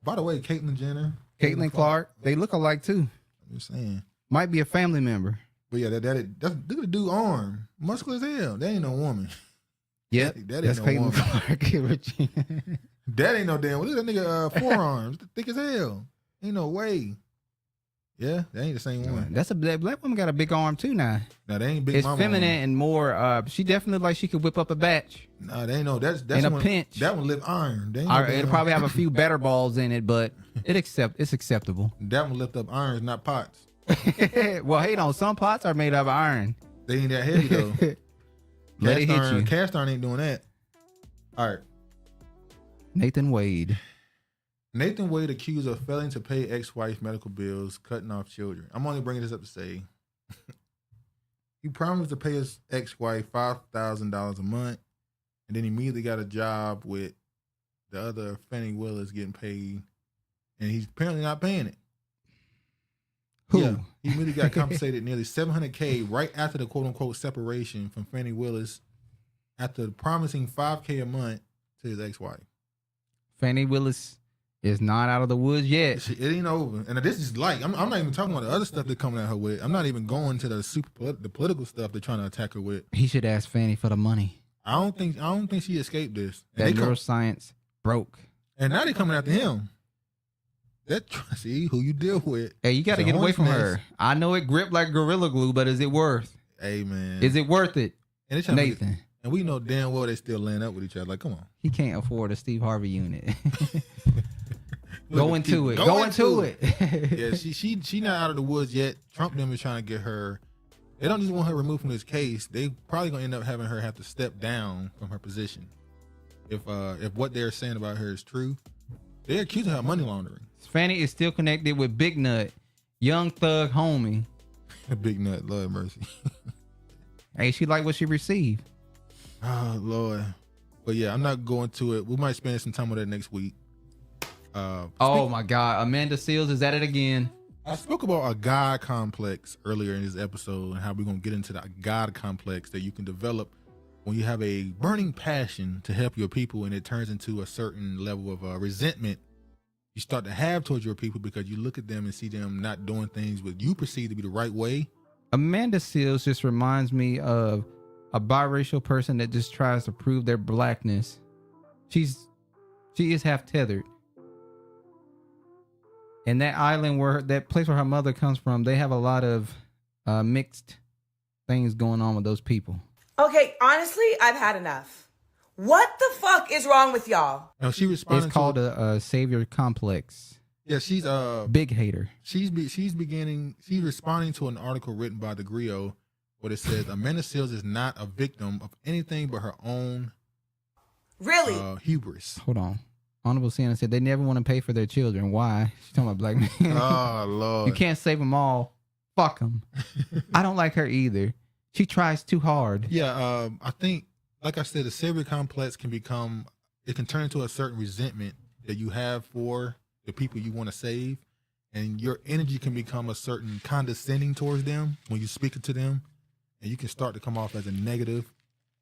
By the way, Caitlyn Jenner. Caitlyn Clark. They look alike too. I'm just saying. Might be a family member. But yeah, that's look at the dude arm, muscular as hell. That ain't no woman. Yep, that ain't that's no Caitlyn woman. Clark. Regina. That ain't no damn. Look at that nigga forearms, thick as hell. Ain't no way. Yeah, that ain't the same one. That's that black woman got a big arm too now. No, they ain't big. It's mama feminine arm. and more. She definitely like she could whip up a batch. Nah, they ain't no. That's in a one, pinch. That one lift iron. They ain't no All right, damn- it'll probably have a few better balls in it, but it's acceptable. That one lift up irons, not pots. Well, hey, no, some pots are made of iron. They ain't that heavy though. Let it hit you. Cast iron ain't doing that. All right. Nathan Wade. Nathan Wade accused of failing to pay ex-wife medical bills, cutting off children. I'm only bringing this up to say he promised to pay his ex-wife $5,000 a month, and then immediately got a job with the other Fannie Willis getting paid, and he's apparently not paying it. Who? Yeah, he immediately got compensated nearly $700K right after the quote-unquote separation from Fannie Willis after promising $5K a month to his ex-wife. Fannie Willis is not out of the woods yet. It ain't over. And this is like, I'm not even talking about the other stuff they're coming at her with. I'm not even going to the political stuff they're trying to attack her with. He should ask Fannie for the money. I don't think she escaped this. That neuroscience broke. And now they coming after him. See who you deal with. Hey, you got to get away from her. I know it gripped like Gorilla Glue, but is it worth? Hey, man. Is it worth it? And Nathan. And we know damn well they still laying up with each other. Like, come on. He can't afford a Steve Harvey unit. Go into it. Go into it. Yeah, she not out of the woods yet. Trump them is trying to get her. They don't just want her removed from this case. They probably gonna end up having her have to step down from her position. If what they're saying about her is true, they're accusing her of money laundering. Fannie is still connected with Big Nut, Young Thug homie. Big Nut, Lord mercy. Hey, she like what she received. Oh Lord. But yeah, I'm not going to it. We might spend some time with that next week. Oh my God, Amanda Seals is at it again. I spoke about a God complex earlier in this episode and how we're going to get into the God complex that you can develop when you have a burning passion to help your people and it turns into a certain level of resentment you start to have towards your people because you look at them and see them not doing things what you perceive to be the right way. Amanda Seals just reminds me of a biracial person that just tries to prove their blackness. She is half tethered. And that island that place where her mother comes from, they have a lot of mixed things going on with those people. Okay, honestly, I've had enough. What the fuck is wrong with y'all? No, she responded. It's called a savior complex. Yeah, she's big hater. She's responding to an article written by the Griot where it says Amanda Seals is not a victim of anything but her own hubris. Hold on. Honorable Sienna said they never want to pay for their children. Why? She's talking about black men. Oh Lord. You can't save them all. Fuck them. I don't like her either. She tries too hard. Yeah, I think, like I said, the savior complex can turn into a certain resentment that you have for the people you want to save, and your energy can become a certain condescending towards them when you speak to them, and you can start to come off as a negative,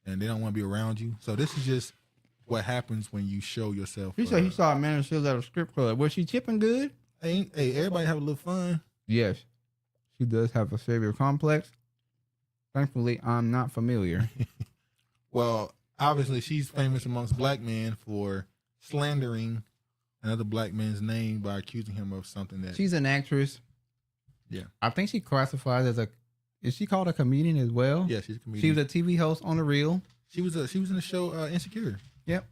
and they don't want to be around you. So this is just what happens when you show yourself. He said he saw Amanda Seals at a strip club. Was she tipping good? Hey, everybody have a little fun. Yes, she does have a savior complex. Thankfully, I'm not familiar. Well, obviously, she's famous amongst black men for slandering another black man's name by accusing him of something that... She's an actress. Yeah. I think she classifies as is she called a comedian as well? Yeah, she's a comedian. She was a TV host on The Real. She was in the show Insecure. Yep.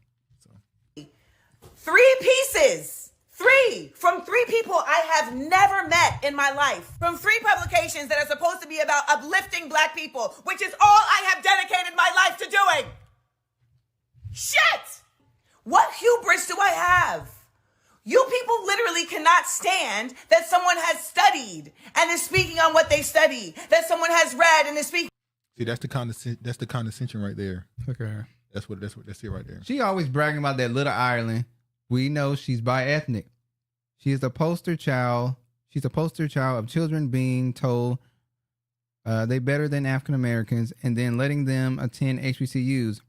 3 pieces. 3 from 3 people I have never met in my life. From 3 publications that are supposed to be about uplifting black people, which is all I have dedicated my life to doing. Shit! What hubris do I have? You people literally cannot stand that someone has studied and is speaking on what they study, that someone has read and is speaking. See, that's the condescension right there. Look at her. That's it right there. She always bragging about that little island. We know she's bi-ethnic. She is the poster child. She's a poster child of children being told they better than African Americans and then letting them attend HBCUs.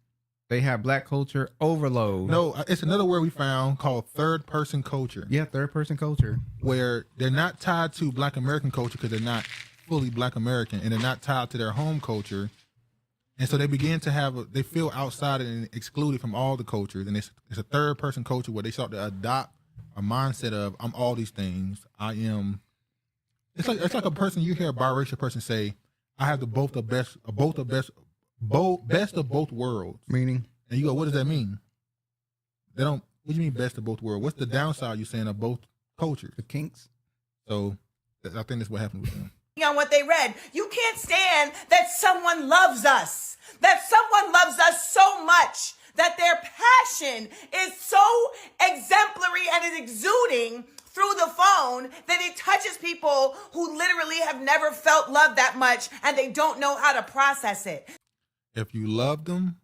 They have black culture overload. No, it's another word we found called third person culture. Yeah, third person culture. Where they're not tied to black American culture because they're not fully black American, and they're not tied to their home culture. And so they begin to they feel outside and excluded from all the cultures. And it's a third person culture where they start to adopt a mindset of, I'm all these things. I am. It's like a person, you hear a biracial person say, I have the best of both worlds. Meaning? And you go, what does that mean? They don't. What do you mean best of both worlds? What's the downside you're saying of both cultures? The kinks. So I think that's what happened with them. On what they read, you can't stand that someone loves us, that someone loves us so much that their passion is so exemplary and is exuding through the phone that it touches people who literally have never felt love that much and they don't know how to process it. If you loved them,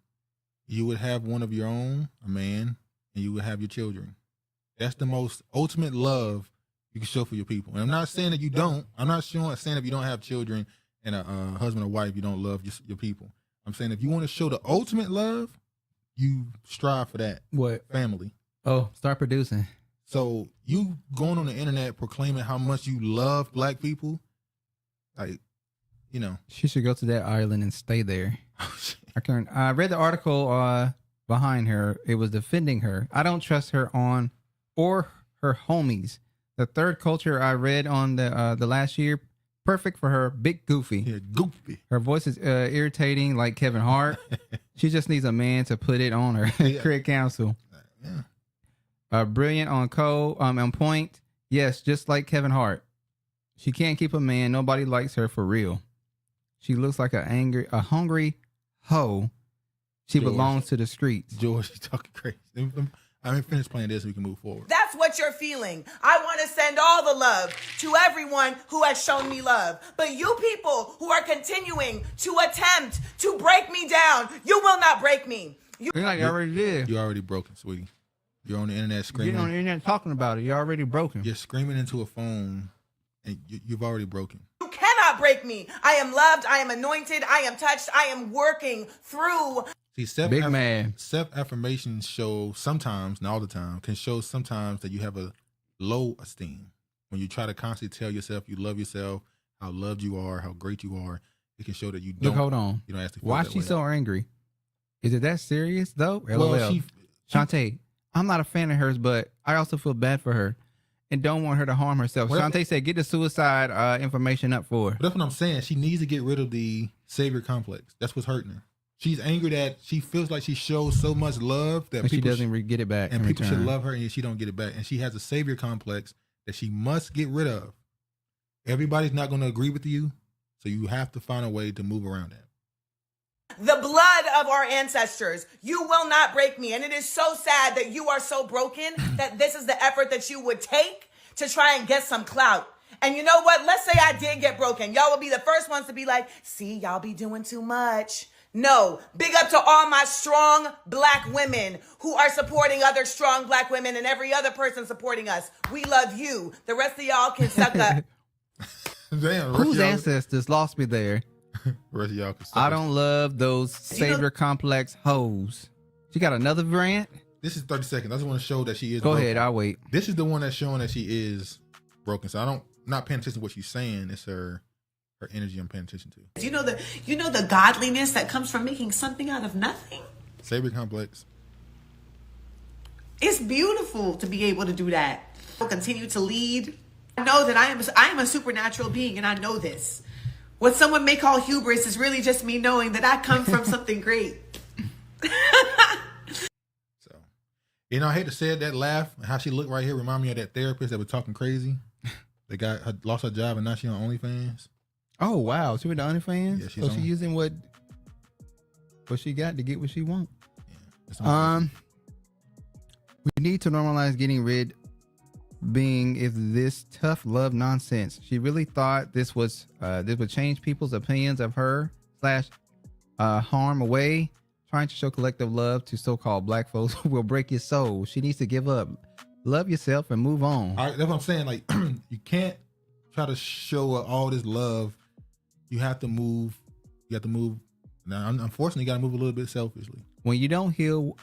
you would have one of your own, a man, and you would have your children. That's the most ultimate love you can show for your people. And I'm not saying that you don't. I'm not saying if you don't have children and a husband or wife, you don't love your people. I'm saying if you want to show the ultimate love, you strive for that. What? Family. Oh, start producing. So you going on the internet proclaiming how much you love black people, like, you know. She should go to that island and stay there. I read the article behind her. It was defending her. I don't trust her or her homies. The third culture I read on the last year, perfect for her, big goofy. Yeah, goofy. Her voice is irritating like Kevin Hart. She just needs a man to put it on her. Yeah. Craig Counsel. Yeah. Brilliant on on point. Yes, just like Kevin Hart. She can't keep a man. Nobody likes her for real. She looks like a hungry hoe. She belongs to the streets. George, you talking crazy. I mean, finish playing this so we can move forward. That's what you're feeling. I want to send all the love to everyone who has shown me love. But you people who are continuing to attempt to break me down, you will not break me. You already did. You're already broken, sweetie. You're on the internet screaming. You're on the internet talking about it. You're already broken. You're screaming into a phone, and you've already broken. You cannot break me. I am loved. I am anointed. I am touched. I am working through. See, self-affirmation show sometimes, not all the time, can show sometimes that you have a low esteem. When you try to constantly tell yourself you love yourself, how loved you are, how great you are, it can show that you don't. Look, hold on. You don't have to. Why is she so angry? Is it that serious though? Well, Shantae, I'm not a fan of hers, but I also feel bad for her and don't want her to harm herself. Well, Shantae said, get the suicide information up for her. But that's what I'm saying. She needs to get rid of the savior complex. That's what's hurting her. She's angry that she feels like she shows so much love that and people she doesn't get it back. And people should love her and she don't get it back. And she has a savior complex that she must get rid of. Everybody's not going to agree with you, so you have to find a way to move around that. The blood of our ancestors. You will not break me. And it is so sad that you are so broken that this is the effort that you would take to try and get some clout. And you know what? Let's say I did get broken. Y'all will be the first ones to be like, see, y'all be doing too much. No, big up to all my strong black women who are supporting other strong black women and every other person supporting us. We love you. The rest of y'all can suck up. Damn, whose ancestors lost me there? Rest of y'all can suck I don't love those savior complex hoes. She got another rant? This is 30 seconds. I just want to show that she is Go broken. ahead, I'll wait. This is the one that's showing that she is broken. So I'm not paying attention to what she's saying. It's her energy I'm paying attention to. You know the godliness that comes from making something out of nothing? Savior complex. It's beautiful to be able to do that. I'll continue to lead. I know that I am a supernatural being, and I know this. What someone may call hubris is really just me knowing that I come from something great. So, you know, I hate to say it, that laugh, how she looked right here remind me of that therapist that was talking crazy. The guy had lost her job and now she on OnlyFans. Oh wow, she went to OnlyFans. Yeah, she's using what she got to get what she want. Yeah, we need to normalize getting rid of this tough love nonsense. She really thought this would change people's opinions of her / harm away. Trying to show collective love to so-called black folks will break your soul. She needs to give up. Love yourself and move on. All right, that's what I'm saying. Like, you can't try to show all this love, you have to move. You have to move. Now, unfortunately, you got to move a little bit selfishly. When you don't heal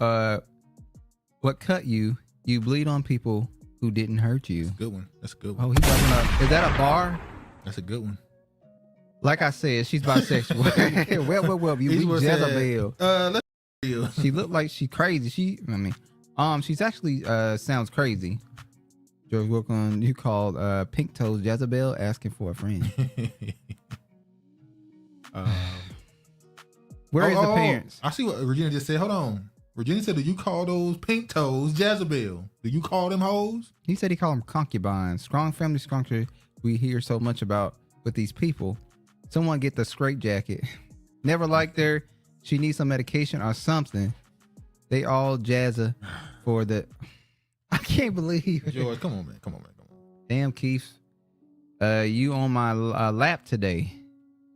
what cut you, you bleed on people who didn't hurt you. That's a good one. That's a good one. Oh, he's talking about, is that a bar? That's a good one. Like I said, she's bisexual. well, you beat Jezebel. She looked like she crazy. She's actually sounds crazy. George Wilkins, you called Pink Toes Jezebel asking for a friend. Where is the parents? I see what Regina just said. Hold on. Regina said, do you call those pink toes Jezebel? Do you call them hoes? He said he called them concubines. Strong family structure we hear so much about with these people. Someone get the straight jacket. Never liked her. She needs some medication or something. They all jazza for the... I can't believe it. George, come on, man. Damn, Keith. You on my lap today.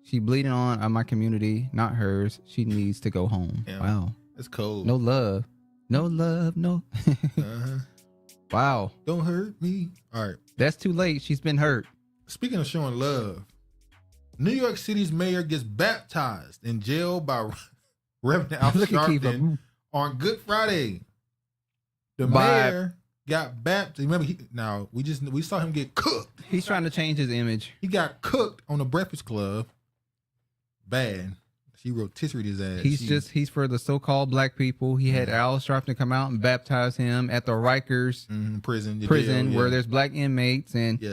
She bleeding on my community, not hers. She needs to go home. Damn. Wow. That's cold. No love. No love, no. Wow. Don't hurt me. All right. That's too late. She's been hurt. Speaking of showing love, New York City's mayor gets baptized in jail by Reverend Al Sharpton on Good Friday. The mayor got baptized. Remember, we saw him get cooked. He's trying to change his image. He got cooked on the Breakfast Club. Bad. She rotisserie his ass. He's for the so-called black people. He had Al Sharpton come out and baptize him at the Rikers prison jail, where there's black inmates, and he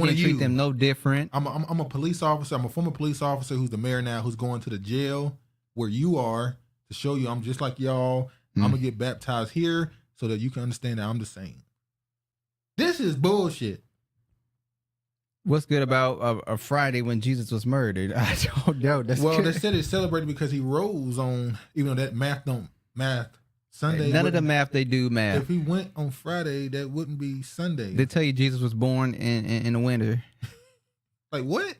didn't treat them no different. I'm a police officer. I'm a former police officer who's the mayor now, who's going to the jail where you are to show you I'm just like y'all. I'm gonna get baptized here so that you can understand that I'm the same. This is bullshit. What's good about a Friday when Jesus was murdered? I don't know. They said it's celebrated because he rose on, even though that math Sunday. None of the math they do math. If he went on Friday, that wouldn't be Sunday. They tell you Jesus was born in the winter. Like what?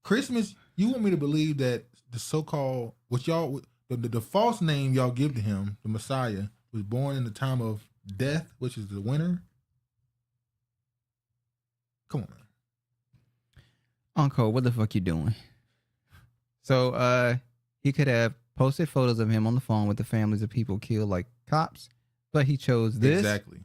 Christmas, you want me to believe that the so-called, the false name y'all give to him, the Messiah, was born in the time of death, which is the winter? Come on, man. Uncle, what the fuck you doing? So he could have posted photos of him on the phone with the families of people killed like cops, but he chose this. Exactly.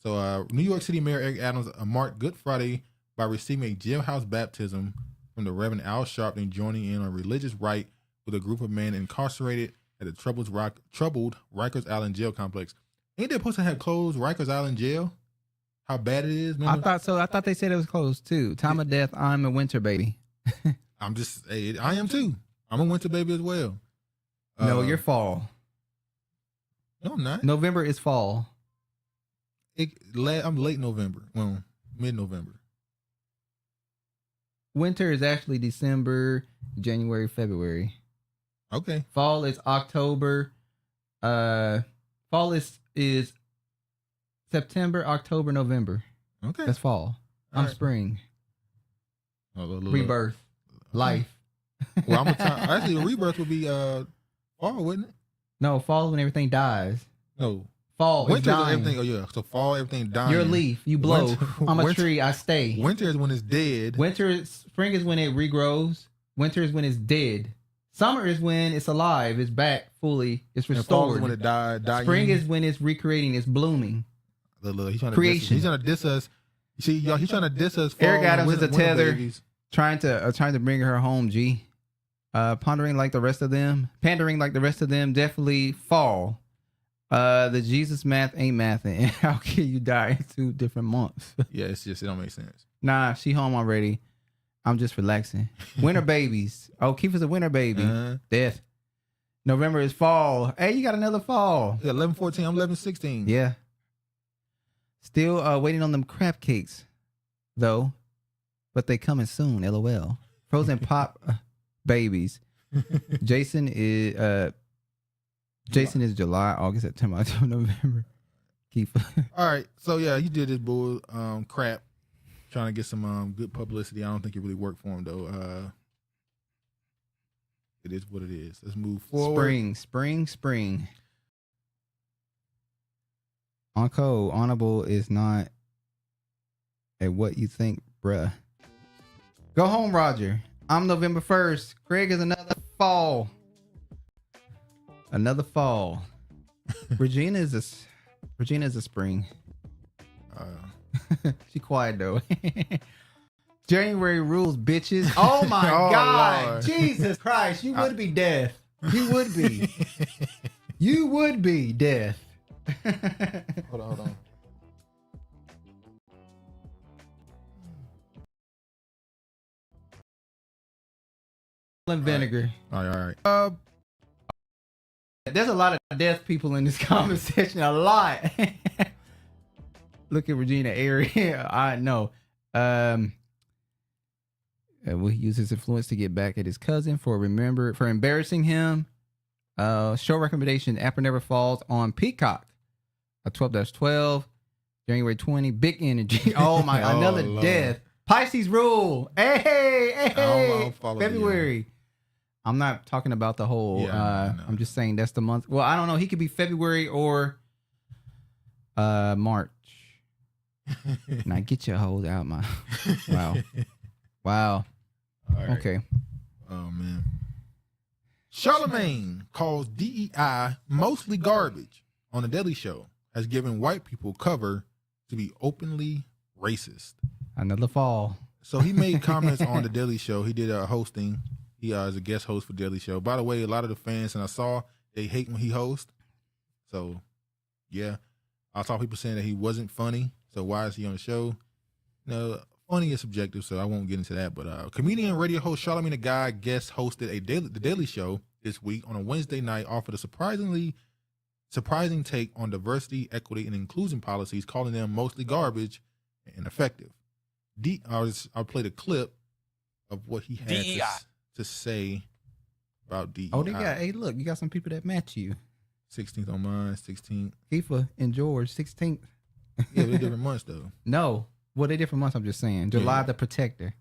So New York City Mayor Eric Adams marked Good Friday by receiving a jailhouse baptism from the Reverend Al Sharpton, joining in on a religious rite with a group of men incarcerated at the troubled Rikers Island jail complex. Ain't they supposed to have closed Rikers Island jail? How bad it is? Remember? I thought so. I thought they said it was closed too. Time of death, I'm a winter baby. I am too. I'm a winter baby as well. No, you're fall. No, I'm not. November is fall. I'm late November. Well, mid-November. Winter is actually December, January, February. Okay. Fall is October. Fall is September, October, November. Okay. That's fall. I'm spring. Rebirth. Life. Well, actually, the rebirth would be fall, wouldn't it? No, fall is when everything dies. No. Fall is dying. Everything. Oh yeah. So fall, everything dying. You're a leaf. You blow. I'm a tree. I stay. Winter is when it's dead. Spring is when it regrows. Winter is when it's dead. Summer is when it's alive. It's back fully. It's restored. Fall is when it died. Spring is when it's recreating. It's blooming. He's trying to Creation. He's trying to diss us. See, y'all. He's trying to diss us. Eric Adams is a tether, trying to bring her home. G. Pandering like the rest of them. Definitely fall. The Jesus math ain't mathing. How can you die in 2 different months? Yeah, it don't make sense. Nah, she home already. I'm just relaxing. Winter babies. Oh, Keith is a winter baby. Death. November is fall. Hey, you got another fall. Yeah, 11/14. I'm 11/16. Yeah. Still waiting on them crab cakes, though. But they coming soon. LOL. Frozen pop babies. Jason is July, August, September, October, November. Keith. All right. So yeah, he did this bull crap, trying to get some good publicity. I don't think it really worked for him though. It is what it is. Let's move forward. Spring. Uncle, honorable is not a what you think Bruh. Go home, Roger. I'm November 1st. Craig is another fall. Another fall. Regina is a spring. She quiet though. January rules, bitches. Oh my God. Lord. Jesus Christ. You would be death. You would be. You would be death. Hold on. And vinegar. All right. There's a lot of deaf people in this comment section. A lot. Look at Regina area. I know. Will he use his influence to get back at his cousin for embarrassing him? Show recommendation: Apple Never Falls on Peacock. 12-12. January 20. Big energy. Oh my! Another Lord. death. Pisces rule. Hey. I'll follow February. you. I'm not talking about the whole. Yeah, I'm just saying that's the month. Well, I don't know. He could be February or March. Now get your hoes out, my. Wow. All right. Okay. Oh man. Charlamagne calls DEI mostly garbage on The Daily Show, has given white people cover to be openly racist. Another fall. So he made comments on The Daily Show. He did hosting. He is a guest host for Daily Show. By the way, a lot of the fans, and I saw, they hate when he hosts. So, yeah. I saw people saying that he wasn't funny. So why is he on the show? No, funny is subjective, so I won't get into that. But comedian and radio host Charlamagne Tha God guest hosted The Daily Show this week on a Wednesday night, offered a surprising take on diversity, equity, and inclusion policies, calling them mostly garbage and ineffective. I'll play the clip of what he had to say about DEI. Oh, hey, look, you got some people that match you. 16th on mine, 16th. Kiefer and George, 16th. Yeah, they're different months, though. No. Well, they're different months, I'm just saying. July the Protector.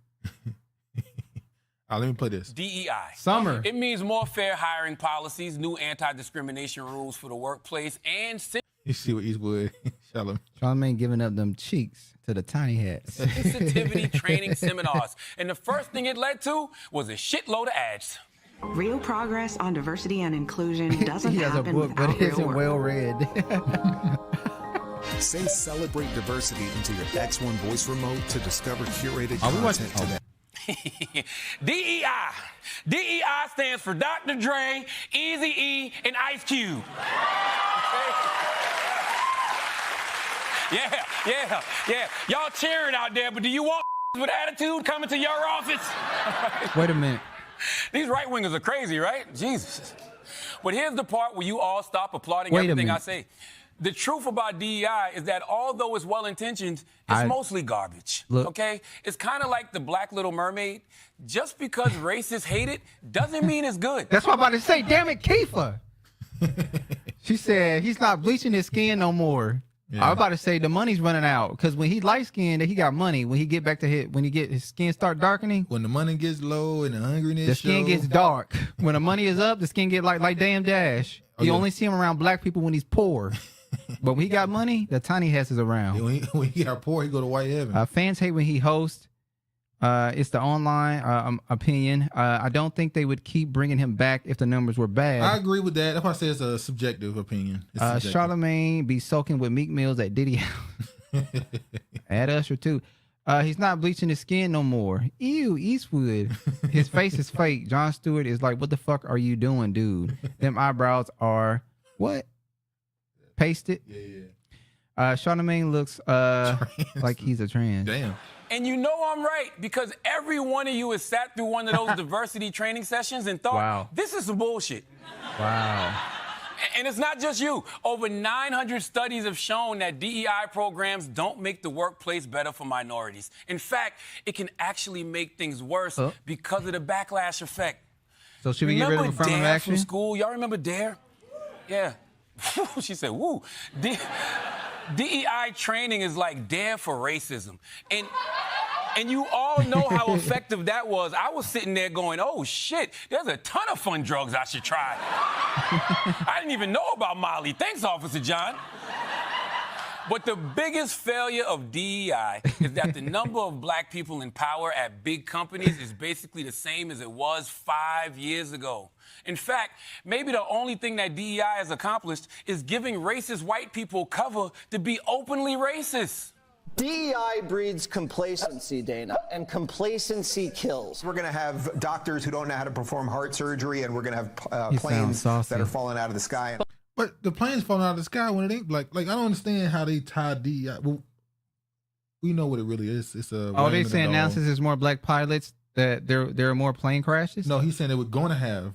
Let me play this. DEI. Summer. It means more fair hiring policies, new anti-discrimination rules for the workplace, and... You see what Eastwood, Charlamagne giving up them cheeks to the tiny hats. sensitivity training seminars. And the first thing it led to was a shitload of ads. Real progress on diversity and inclusion doesn't He has a happen book, but without it isn't real work. well read. Say celebrate diversity into your X1 voice remote to discover curated Are we content watching? today. DEI. DEI stands for Dr. Dre, Eazy-E, and Ice Cube. Yeah. Y'all cheering out there, but do you want with attitude coming to your office? Wait a minute. These right-wingers are crazy, right? Jesus. But here's the part where you all stop applauding Wait a everything I minute. say. The truth about DEI is that although it's well-intentioned, it's mostly garbage, okay? It's kind of like the Black Little Mermaid. Just because racists hate it doesn't mean it's good. That's what I'm about to say. Damn it, Kiefer. She said he's not bleaching his skin no more. Yeah. I was about to say the money's running out because when he light skinned, he got money. When he get back to his skin start darkening, when the money gets low and the hungriness, the skin gets dark. When the money is up, the skin get like damn Dash. You only see him around black people when he's poor. But when he got money, the tiny hats is around. Yeah, when he got poor, he go to white heaven. Fans hate when he hosts. It's the online opinion. I don't think they would keep bringing him back if the numbers were bad. I agree with that. That's why I say it's a subjective opinion. Charlamagne be soaking with Meek Mills at Diddy House. At Usher too. He's not bleaching his skin no more. Ew, Eastwood. His face is fake. Jon Stewart is like, what the fuck are you doing, dude? Them eyebrows are what? Pasted. Yeah. Charlamagne looks like he's a trans. Damn. And you know I'm right, because every one of you has sat through one of those diversity training sessions and thought, this is some bullshit. Wow. And it's not just you. Over 900 studies have shown that DEI programs don't make the workplace better for minorities. In fact, it can actually make things worse because of the backlash effect. So should we get rid of affirmative Dare action? from school? Y'all remember Dare? Yeah. She said, woo. DEI training is like Dare for racism. And you all know how effective that was. I was sitting there going, oh, shit, there's a ton of fun drugs I should try. I didn't even know about Molly. Thanks, Officer John. But the biggest failure of DEI is that the number of black people in power at big companies is basically the same as it was 5 years ago. In fact, maybe the only thing that DEI has accomplished is giving racist white people cover to be openly racist. DEI breeds complacency, Dana, and complacency kills. We're going to have doctors who don't know how to perform heart surgery, and we're going to have planes that are falling out of the sky. But the planes falling out of the sky when it ain't like I don't understand how they tie DEI. Well, we know what it really is. It's a. Oh, they saying now since there's more black pilots that there are more plane crashes? No, he's saying they were going to have.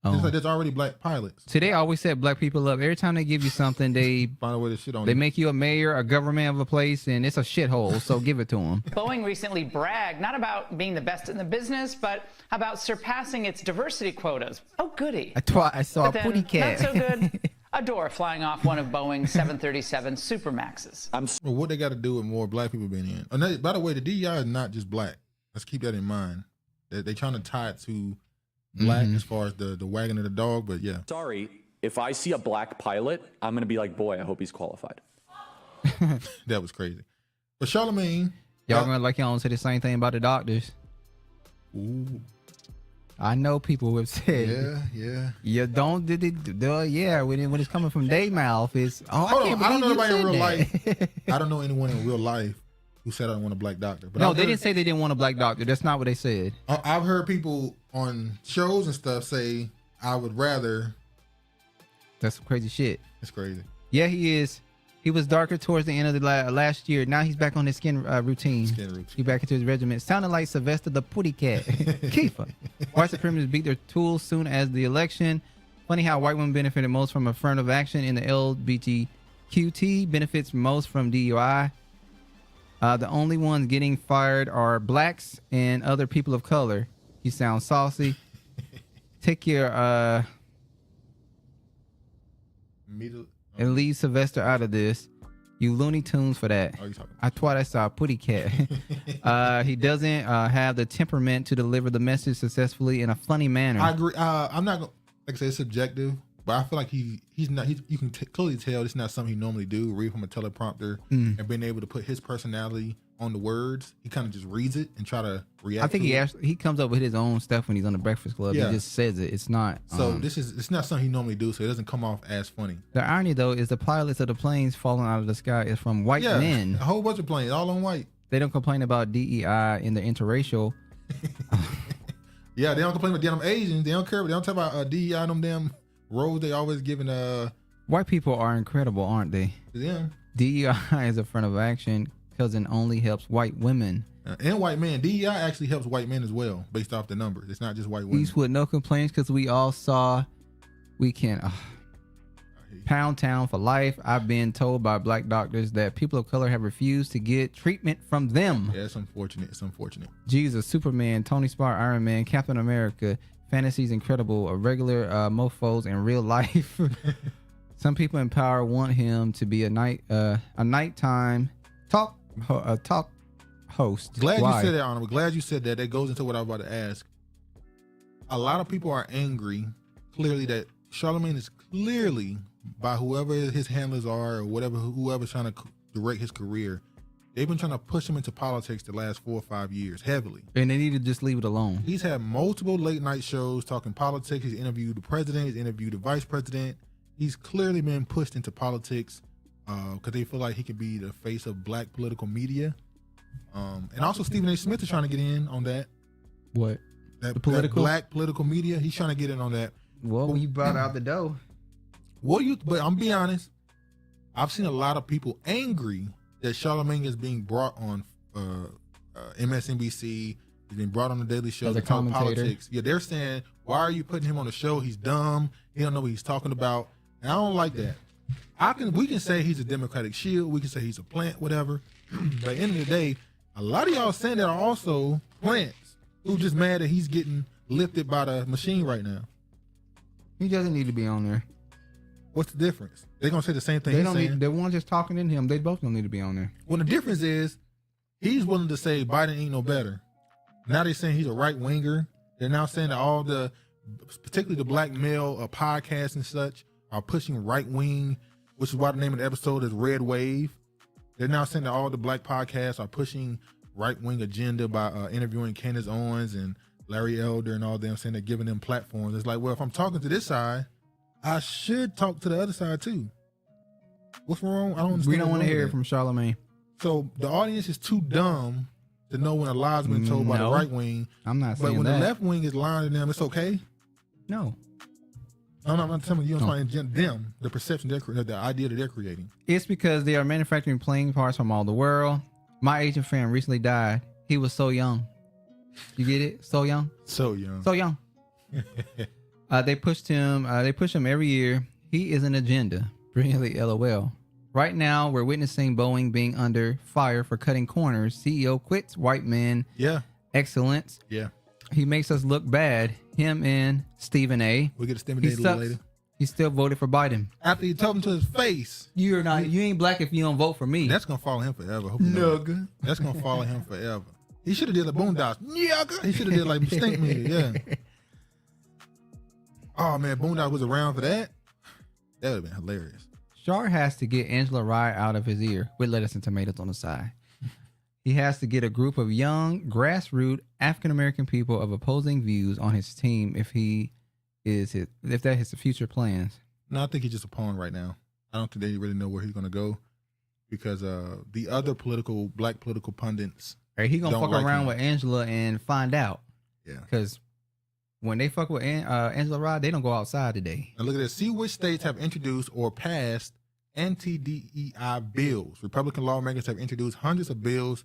It's like there's already black pilots. See, they always set black people up. Every time they give you something, they find a way to shit on. They make you a mayor, a government of a place, and it's a shithole. So give it to them. Boeing recently bragged not about being the best in the business, but about surpassing its diversity quotas. Oh, goody! I saw a putty cat. Not so good. A door flying off one of Boeing's 737 Supermaxes. Well, what they got to do with more black people being in? And by the way, the DEI is not just black. Let's keep that in mind. They're trying to tie it to black as far as the wagging of the dog, but yeah. Sorry, if I see a black pilot, I'm going to be like, boy, I hope he's qualified. That was crazy. But Charlamagne. Y'all gonna like y'all don't say the same thing about the doctors. Ooh. I know people have said, yeah. You don't, yeah, when it's coming from their mouth, it's, I don't know anybody in real life. I don't know anyone in real life who said I don't want a black doctor. But no, they didn't say they didn't want a black doctor. That's not what they said. I've heard people on shows and stuff say, I would rather. That's some crazy shit. It's crazy. Yeah, he is. He was darker towards the end of the last year. Now he's back on his skin routine. He's back into his regiment. Sounded like Sylvester the Putty Cat. Kiefer. White supremacists beat their tools soon as the election. Funny how white women benefited most from affirmative action in the LGBTQT benefits most from DUI. The only ones getting fired are blacks and other people of color. He sounds saucy. Take your and leave Sylvester out of this. You Looney Tunes for that. I thought I saw a putty cat. He doesn't have the temperament to deliver the message successfully in a funny manner. I agree. I'm not gonna, like I say, it's subjective, but I feel like he's not. You can clearly tell it's not something he normally do. Read from a teleprompter and being able to put his personality on the words. He kind of just reads it and try to react. I think he comes up with his own stuff when he's on the Breakfast Club. Yeah. He just says it. It's not. So it's not something he normally do. So it doesn't come off as funny. The irony though is the pilots of the planes falling out of the sky is from white men. A whole bunch of planes, all on white. They don't complain about DEI in the interracial. Yeah, they don't complain about damn Asians. They don't care. They don't talk about DEI on them damn roads. They always giving White people are incredible, aren't they? Yeah. DEI is a front of action because it only helps white women. And white men. DEI actually helps white men as well, based off the numbers. It's not just white women. East with no complaints because we all saw we can Pound Town for life. I've been told by black doctors that people of color have refused to get treatment from them. Yeah, it's unfortunate. It's unfortunate. Jesus, Superman, Tony Stark, Iron Man, Captain America, Fantasy's incredible, regular mofos in real life. Some people in power want him to be a nighttime talk host. Glad you said that, Honorable. Glad you said that. That goes into what I was about to ask. A lot of people are angry, clearly, that Charlamagne is clearly, by whoever his handlers are or whoever's trying to direct his career, they've been trying to push him into politics the last 4 or 5 years heavily. And they need to just leave it alone. He's had multiple late night shows talking politics. He's interviewed the president. He's interviewed the vice president. He's clearly been pushed into politics because they feel like he could be the face of black political media. And also Stephen A. Smith is trying to get in on that. What? That black political media. He's trying to get in on that. Well, you brought out the dough. But I'm being honest. I've seen a lot of people angry that Charlamagne is being brought on MSNBC. He's being brought on the Daily Show to talk politics. Yeah, they're saying, why are you putting him on the show? He's dumb. He don't know what he's talking about. And I don't like that. We can say he's a Democratic shield. We can say he's a plant, whatever. But at the end of the day, a lot of y'all saying that are also plants who just mad that he's getting lifted by the machine right now. He doesn't need to be on there. What's the difference? They're gonna say the same thing. They don't need. The one just talking in him. They both don't need to be on there. Well, the difference is he's willing to say Biden ain't no better. Now they're saying he's a right winger. They're now saying that all the, particularly the black male podcasts and such, are pushing right wing, which is why the name of the episode is Red Wave. They're now saying that all the black podcasts are pushing right-wing agenda by interviewing Candace Owens and Larry Elder and all them, saying they're giving them platforms. It's like, well, if I'm talking to this side, I should talk to the other side too. What's wrong? I don't understand. We don't want to hear it from Charlamagne. So the audience is too dumb to know when a lie's been told by the right wing. I'm not saying But when that. the left wing is lying to them, it's okay? No. I'm not telling you, I'm talking them, the perception, the idea that they're creating. It's because they are manufacturing plane parts from all the world. My Asian friend recently died. He was so young. You get it? So young? So young. So young. They push him every year. He is an agenda. Brilliantly LOL. Right now, we're witnessing Boeing being under fire for cutting corners. CEO quits, white man. Yeah. Excellence. Yeah. He makes us look bad. Him and Stephen A. We get a Stephen A. a little later. He still voted for Biden. After you told him to his face. You ain't black if you don't vote for me. That's going to follow him forever. Hope you know that. That's going to follow him forever. He should have did like Boondocks. Nigga. He should have did like Stink Media. Yeah. Oh, man. Boondocks was around for that. That would have been hilarious. Shar has to get Angela Rye out of his ear with lettuce and tomatoes on the side. He has to get a group of young, grassroots African-American people of opposing views on his team if that is the future plans. No, I think he's just a pawn right now. I don't think they really know where he's going to go because the other black political pundits. He going to fuck around with Angela and find out. Yeah. Because when they fuck with Angela Rye, they don't go outside today. Now look at this. See which states have introduced or passed anti-DEI bills. Republican lawmakers have introduced hundreds of bills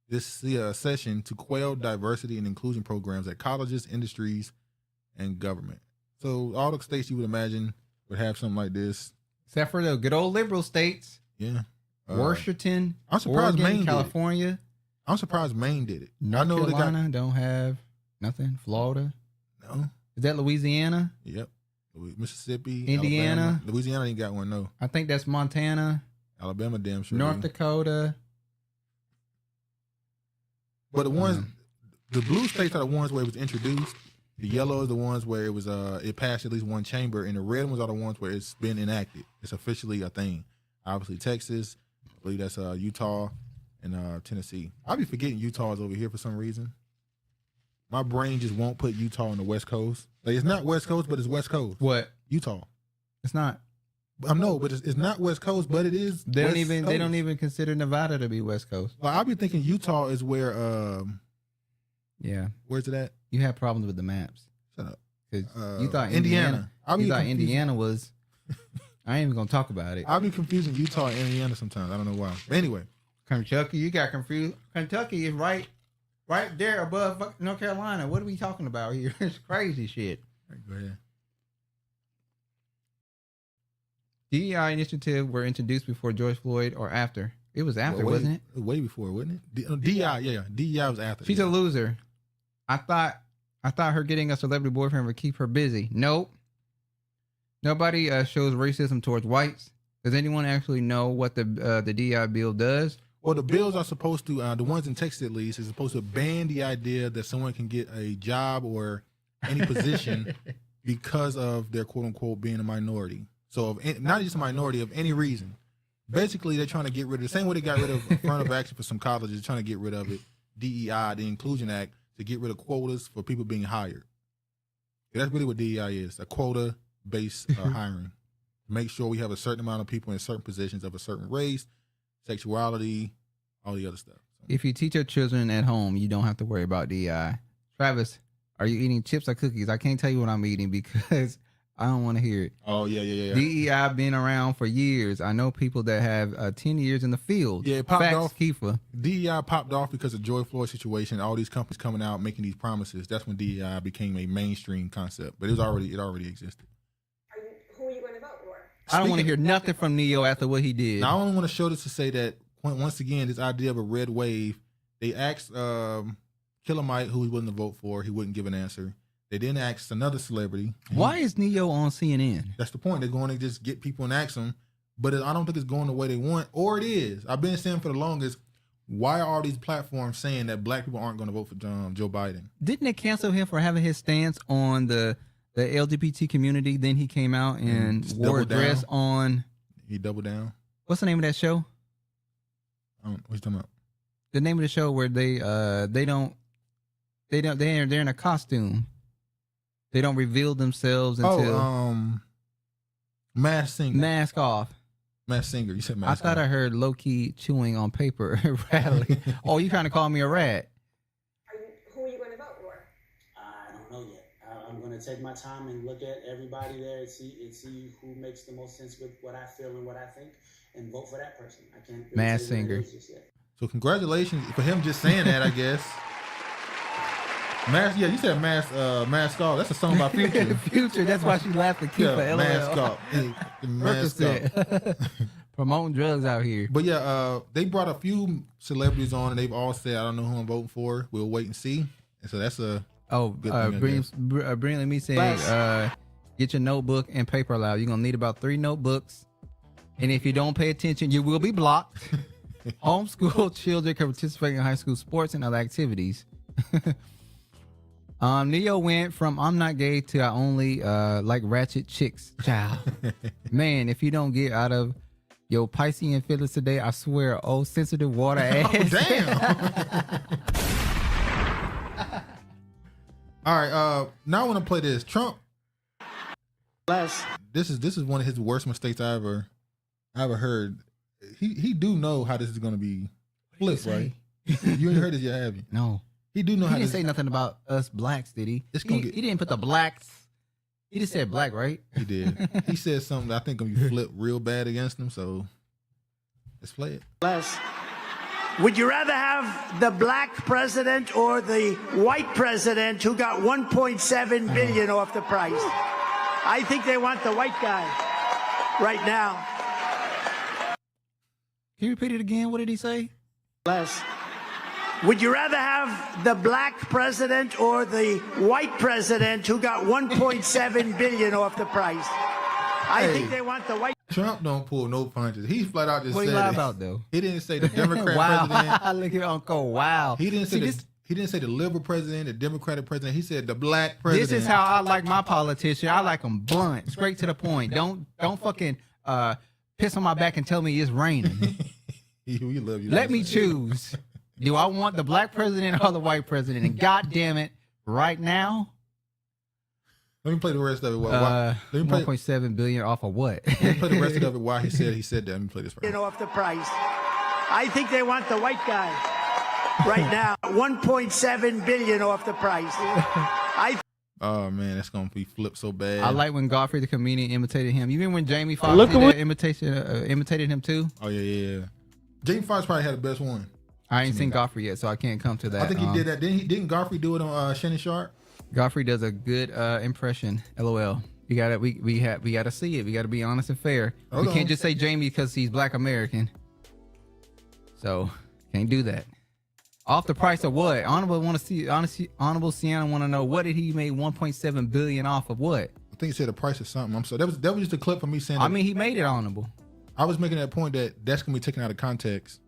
this session to quell diversity and inclusion programs at colleges, industries, and government. So all the states you would imagine would have something like this. Except for the good old liberal states. Yeah. Washington, I'm surprised Oregon, Maine California. Did it. I'm surprised Maine did it. North Carolina don't have nothing. Florida. No. Is that Louisiana? Yep. Mississippi. Indiana. Alabama. Louisiana ain't got one, no. I think that's Montana. Alabama damn sure. North Dakota. But the ones, the blue states are the ones where it was introduced. The yellow is the ones where it was it passed at least one chamber, and the red ones are the ones where it's been enacted. It's officially a thing. Obviously, Texas, I believe that's Utah, and Tennessee. I'll be forgetting Utah is over here for some reason. My brain just won't put Utah on the West Coast. Like it's not West Coast, but it's West Coast. What? Utah. It's not. No, but it's not West Coast, but it is. They don't even consider Nevada to be West Coast. Like, I'll be thinking Utah is where. Yeah. Where's it at? You have problems with the maps. Shut up. You thought Indiana. Indiana was. I ain't even gonna talk about it. I'll be confusing Utah and Indiana sometimes. I don't know why. But anyway, Kentucky, you got confused. Kentucky is right there above North Carolina. What are we talking about here? It's crazy shit. All right, go ahead. DEI initiative were introduced before George Floyd or after? It was after, wasn't it? Way before, wasn't it? DEI, yeah. DEI was after. She's a loser. I thought her getting a celebrity boyfriend would keep her busy. Nope. Nobody shows racism towards whites. Does anyone actually know what the DEI bill does? Well, the bills are supposed to, the ones in Texas at least, is supposed to ban the idea that someone can get a job or any position because of their quote unquote being a minority. So not just a minority, of any reason. Basically, they're trying to get rid of the same way they got rid of affirmative action for some colleges, trying to get rid of it. DEI, the Inclusion Act, to get rid of quotas for people being hired. That's really what DEI is, a quota-based hiring. Make sure we have a certain amount of people in certain positions of a certain race, sexuality, all the other stuff. If you teach your children at home, you don't have to worry about DEI. Travis, are you eating chips or cookies? I can't tell you what I'm eating because I don't want to hear it. Oh, yeah. DEI been around for years. I know people that have 10 years in the field. Yeah, it popped Facts, off. Kiefer. DEI popped off because of George Floyd situation. All these companies coming out making these promises. That's when DEI became a mainstream concept. But it already existed. Who are you going to vote for? I don't want to hear nothing from Neo after what he did. Now, I only want to show this to say that once again, this idea of a red wave. They asked Killer Mike who he wasn't to vote for. He wouldn't give an answer. They then asked another celebrity. Why is Neo on CNN? That's the point. They're going to just get people and ask them. But I don't think it's going the way they want. Or it is. I've been saying for the longest, why are all these platforms saying that black people aren't going to vote for Joe Biden? Didn't they cancel him for having his stance on the LGBT community? Then he came out and wore a dress on. He doubled down. What's the name of that show? What you talking about? The name of the show where they're in a costume. They don't reveal themselves until Masked Singer. Mask off. Masked Singer. You said mask. I thought I heard low key chewing on paper rattling. Oh, you trying to call me a rat? Who are you going to vote for? I don't know yet. I'm going to take my time and look at everybody there and see who makes the most sense with what I feel and what I think, and vote for that person. I can't. Really Masked Singer. So congratulations for him just saying that, I guess. Mask, yeah, you said mask off. That's a song by Future. Future. That's why she laughed at Keith. Yeah, mask off. Mask off. Promoting drugs out here. But yeah, they brought a few celebrities on, and they've all said, "I don't know who I'm voting for. We'll wait and see." And so that's a good thing. Brilliant me saying, get your notebook and paper out. You're gonna need about 3 notebooks, and if you don't pay attention, you will be blocked. Homeschool children can participate in high school sports and other activities. Neo went from I'm not gay to I only like ratchet chicks. Child. Man, if you don't get out of your Piscean feelings today, I swear, sensitive water ass. Oh, damn. All right, now I want to play this. Trump. This is one of his worst mistakes I ever heard. He do know how this is going to be flipped, right? You ain't heard this yet, have you? No. He do know how. He didn't say nothing about us blacks, did he? He didn't put the blacks. He just said black, right? He did. He said something that I think gonna be flipped real bad against him. So let's play it. Would you rather have the black president or the white president who got 1.7 billion off the price? I think they want the white guy right now. Can you repeat it again? What did he say? Would you rather have the black president or the white president who got 1.7 billion off the price? I think they want the white. Trump don't pull no punches. He flat out just what said. What he lie about though? He didn't say the Democrat wow. president. Look at Uncle. Wow. He didn't say he didn't say the liberal president, the Democratic president. He said the black president. This is how I like my politician. I like them blunt, straight to the point. Don't fucking piss on my back and tell me it's raining. We love you. Let me choose. Do I want the black president or the white president? And God damn it, right now. Let me play the rest of it. 1.7 billion off of what? Let me play the rest of it. Why he said that. Let me play this first. Off the price. I think they want the white guy right now. 1.7 billion off the price. Oh man, that's gonna be flipped so bad. I like when Godfrey the comedian imitated him. Even when Jamie Foxx imitated him too. Oh yeah. Jamie Foxx probably had the best one. I ain't seen Godfrey yet, so I can't come to that. I think he did that. Didn't Godfrey do it on Shannon Sharp? Godfrey does a good impression. LOL. We gotta see it. We gotta be honest and fair. We can't just say Jamie because he's Black American. So can't do that. Off the price of what? Honorable Sienna want to know what did he make 1.7 billion off of what? I think he said the price of something. I'm sorry. That was just a clip for me saying. I mean, he made it honorable. I was making that point that's gonna be taken out of context.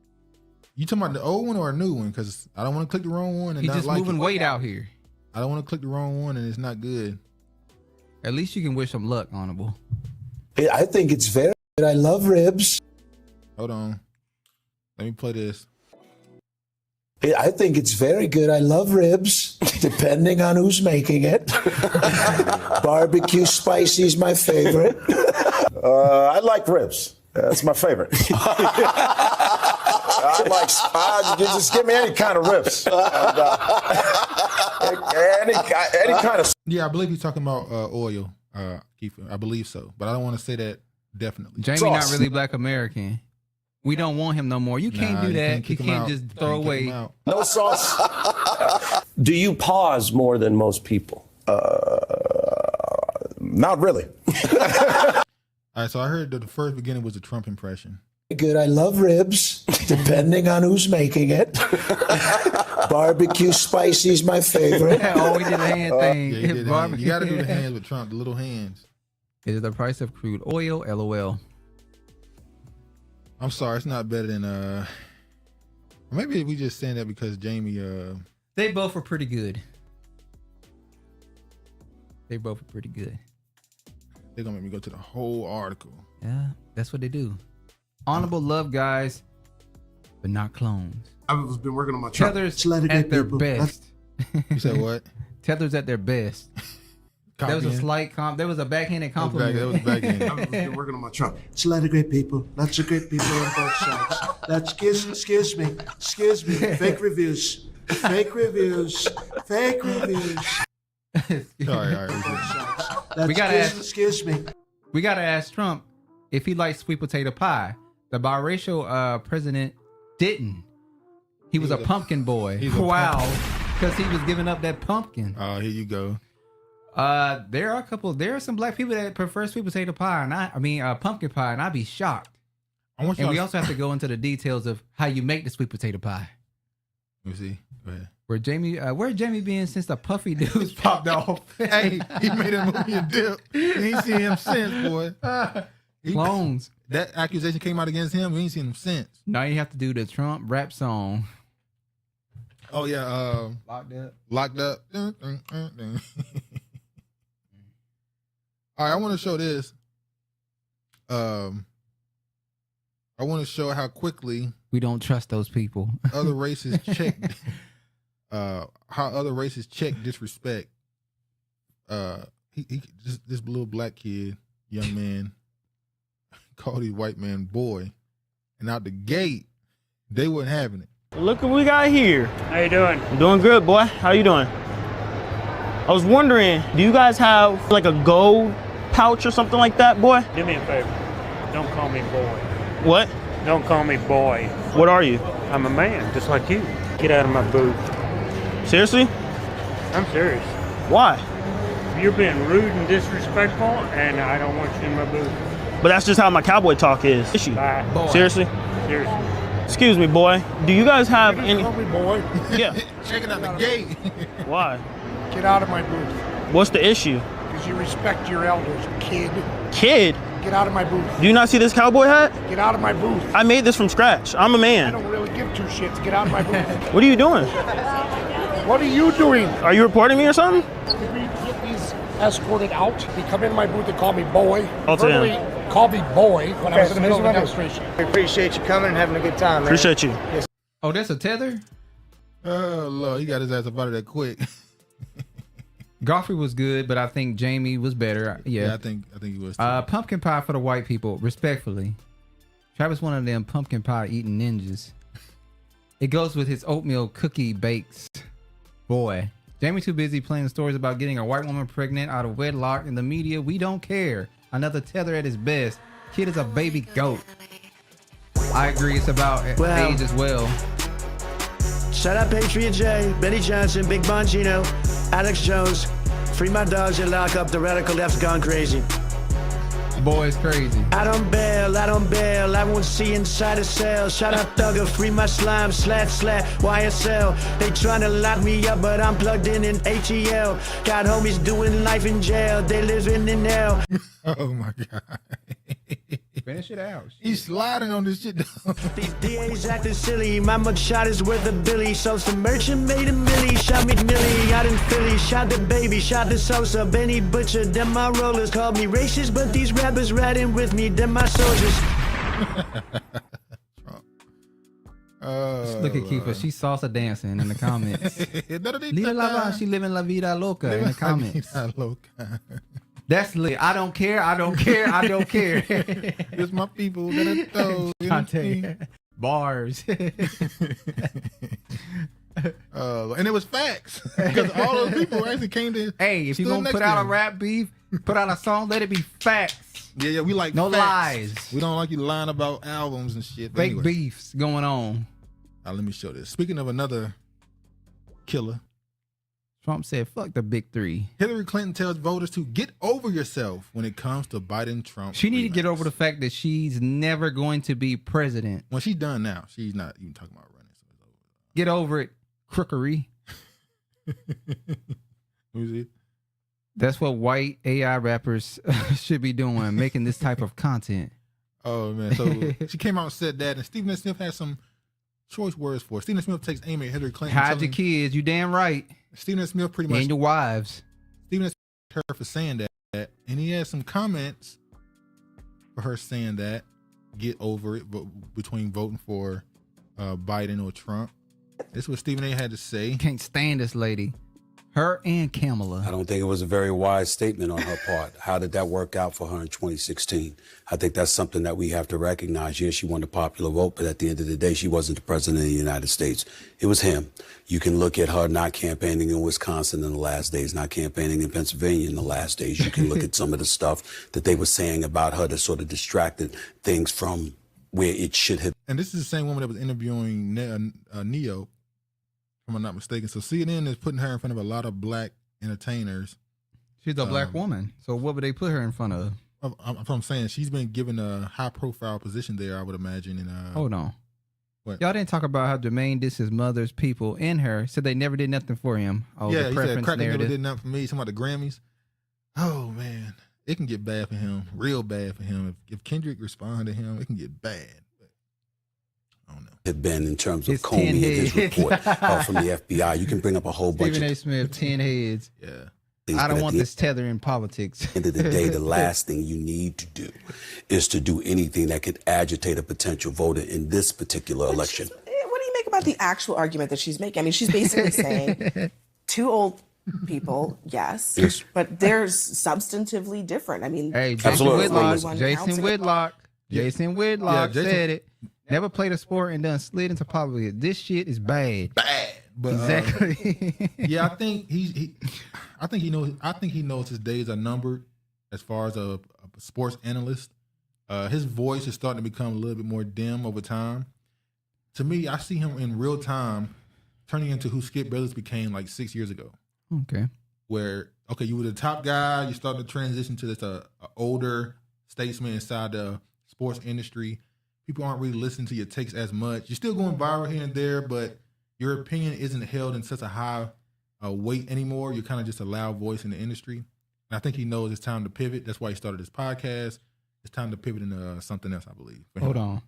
You talking about the old one or a new one? Because I don't want to click the wrong one and he's not just like moving weight out here. I don't want to click the wrong one and it's not good. At least you can wish him luck, honorable. I think it's very good. I love ribs. Hold on. Let me play this. I think it's very good. I love ribs, depending on who's making it. Barbecue spicy is my favorite. I like ribs. That's my favorite. Just give me any kind of ribs. Any kind of. Yeah, I believe he's talking about oil, Kiefer. I believe so, but I don't want to say that definitely. Jamie not really Black American. We don't want him no more. You can't do that. You can't just throw away. No sauce. Do you pause more than most people? Not really. All right, so I heard that the first beginning was a Trump impression. Good. I love ribs, depending on who's making it. Barbecue spicy is my favorite. Oh, he did the hand thing. Yeah, you got to do the hands with Trump, the little hands. Is the price of crude oil? LOL. I'm sorry, it's not better than maybe we just saying that because Jamie they both were pretty good. They're gonna make me go to the whole article. Yeah, that's what they do. Honorable love, guys. but not clones. I've been working on my truck. Tethers at their best. You said what? Tethers at their best. There was a slight there was a backhanded compliment. That was backhanded. I've been working on my truck. It's a lot of great people. Lots of great people on both sides. That's excuse me. Fake reviews. Fake reviews. All right. We gotta ask. Excuse me. We gotta ask Trump if he likes sweet potato pie. The biracial president didn't. He was a pumpkin boy. Wow, because he was giving up that pumpkin. Oh, here you go. There are some black people that prefer sweet potato pie, and pumpkin pie, and I'd be shocked. And we also have to go into the details of how you make the sweet potato pie. Let me see. Go ahead. Where Jamie been since the puffy dudes popped off? Hey, he made a movie and dip. We ain't seen him since, boy. Clones. That accusation came out against him. We ain't seen him since. Now you have to do the Trump rap song. Oh yeah, Locked up. All right, I want to show this. I want to show how quickly we don't trust those people. Other races check how other races check disrespect. This little black kid, young man, called his white man boy, and out the gate, they wasn't having it. Look what we got here. How you doing? I'm doing good, boy. How you doing? I was wondering, do you guys have like a gold pouch or something like that, boy? Do me a favor. Don't call me boy. What? Don't call me boy. What are you? I'm a man, just like you. Get out of my booth. Seriously? I'm serious. Why? You're being rude and disrespectful, and I don't want you in my booth. But that's just how my cowboy talk is. Bye. Boy. Seriously? Seriously. Excuse me, boy. Do you guys have any? Call me boy. Yeah. Checking out the gate. Why? Get out of my booth. What's the issue? Because you respect your elders, kid. Kid? Get out of my booth. Do you not see this cowboy hat? Get out of my booth. I made this from scratch. I'm a I man. don't really give two shits. Get out of my booth. What are you doing? What are you doing? Are you reporting me or something? Did we get these escorted out? He come in my booth and call me boy. I'll tell him. Call me boy when I was in the middle of a demonstration. We appreciate you coming and having a good time, man. Appreciate you. Yes. Oh, that's a tether? Oh Lord, he got his ass up out of there quick. Godfrey was good, but I think Jamie was better. Yeah, I think he was too. Pumpkin pie for the white people, respectfully. Travis one of them pumpkin pie eating ninjas. It goes with his oatmeal cookie bakes. Boy, Jamie too busy playing stories about getting a white woman pregnant out of wedlock in the media. We don't care. Another tether at his best. Kid is a baby goat. I agree. It's about age as well. Shout out Patriot J, Benny Johnson, Big Bongino, Alex Jones. Free my dogs and lock up. The radical left's gone crazy. Boy, it's crazy. I don't bail, I won't see inside a cell. Shout out Thugger, free my slime, slat, YSL. They tryna lock me up, but I'm plugged in ATL. Got homies doing life in jail, they living in hell. Oh my God. Finish it out. He's sliding on this shit down. These DAs acting silly, my mugshot is worth a billy. So some merchant made a milli, shot McMillie out in Philly. Shot the baby, shot the Sosa, Benny Butcher, them my rollers. Called me racist, but these rappers riding with me, them my soldiers. Look at Keeper, she salsa dancing in the comments. Lita Lava, she living La Vida Loca in the comments. That's lit. I don't care. It's my people. Bars. And it was facts. Because all those people actually came to. Hey, if you're going to put out a rap beef, put out a song, let it be facts. Yeah, we like no facts. lies. We don't like you lying about albums and shit. Fake anyway. Beefs going on. Let me show this. Speaking of another killer. Trump said, fuck the big three. Hillary Clinton tells voters to get over yourself when it comes to Biden-Trump. She need to get over the fact that she's never going to be president. Well, she's done now. She's not even talking about running. So it's over. Get over it, crookery. That's what white AI rappers should be doing, making this type of content. Oh, man. So she came out and said that, and Stephen Smith has some choice words for it. Stephen Smith takes aim at Hillary Clinton. Hide your kids, you damn right. Stephen Smith pretty much. And your wives. Stephen Smith her for saying that, and he has some comments for her saying that. Get over it, but between voting for Biden or Trump. This is what Stephen A. had to say. Can't stand this lady. Her and Kamala. I don't think it was a very wise statement on her part. How did that work out for her in 2016? I think that's something that we have to recognize. Yes, she won the popular vote, but at the end of the day, she wasn't the president of the United States. It was him. You can look at her not campaigning in Wisconsin in the last days, not campaigning in Pennsylvania in the last days. You can look at some of the stuff that they were saying about her that sort of distracted things from where it should have. And this is the same woman that was interviewing Neo, if I'm not mistaken. So CNN is putting her in front of a lot of black entertainers. She's a black woman. So what would they put her in front of? I'm saying she's been given a high-profile position there, I would imagine. And hold on. What? Y'all didn't talk about how Jermaine dissed his mother's people in her. Said they never did nothing for him. Oh, yeah, the he preference said crack narrative. never did nothing for me. Talking about the Grammys. Oh, man. It can get bad for him. Real bad for him. If Kendrick responded to him, it can get bad. Have been in terms of Comey and his report from the FBI. You can bring up a whole bunch Stephen of A. Smith, 10 heads. Yeah. I don't want this tether in politics. At the end of the day, the last thing you need to do is to do anything that could agitate a potential voter in this particular election. What do you make about the actual argument that she's making? I mean, she's basically saying two old people, yes, but they're substantively different. I mean, hey, Jason Whitlock said it. Never played a sport and done slid into politics. This shit is bad. Bad. But, exactly. Yeah, I think he knows his days are numbered as far as a sports analyst. His voice is starting to become a little bit more dim over time. To me, I see him in real time turning into who Skip Bayless became like 6 years ago. Okay. Where, okay, you were the top guy, you started to transition to this older statesman inside the sports industry. People aren't really listening to your takes as much. You're still going viral here and there, but your opinion isn't held in such a high weight anymore. You're kind of just a loud voice in the industry. And I think he knows it's time to pivot. That's why he started his podcast. It's time to pivot into something else, I believe. Hold on.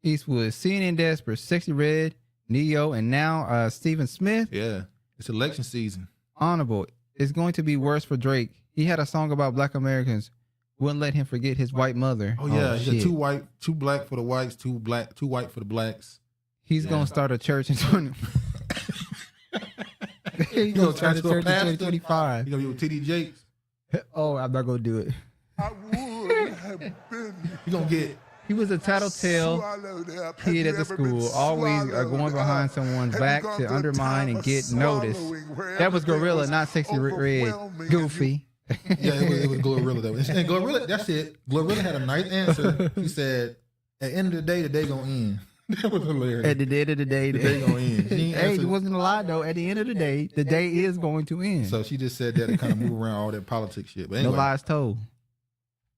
Eastwood, CNN Desperate, Sexy Red, Neo, and now Stephen Smith. Yeah, it's election season. Honorable. It's going to be worse for Drake. He had a song about black Americans. Wouldn't let him forget his white mother. Oh yeah, he said two black for the whites, two white for the blacks. He's gonna start a church in 20. He's gonna start a church in 2025. You gonna be with TD Jakes? Oh, I'm not gonna do it. I would have been. You gonna get? He was a tattletale kid at the school, always going behind someone's back to undermine and get noticed. That was Gorilla, not Sexy Red. Goofy. Yeah, it was Glorilla though. And Glorilla, that's it. Glorilla had a nice answer. She said, "At the end of the day gonna end." That was hilarious. At the end of the day gonna end. Hey, it wasn't a lie though. At the end of the day is going to end. So she just said that to kind of move around all that politics shit. But anyway. No lies told.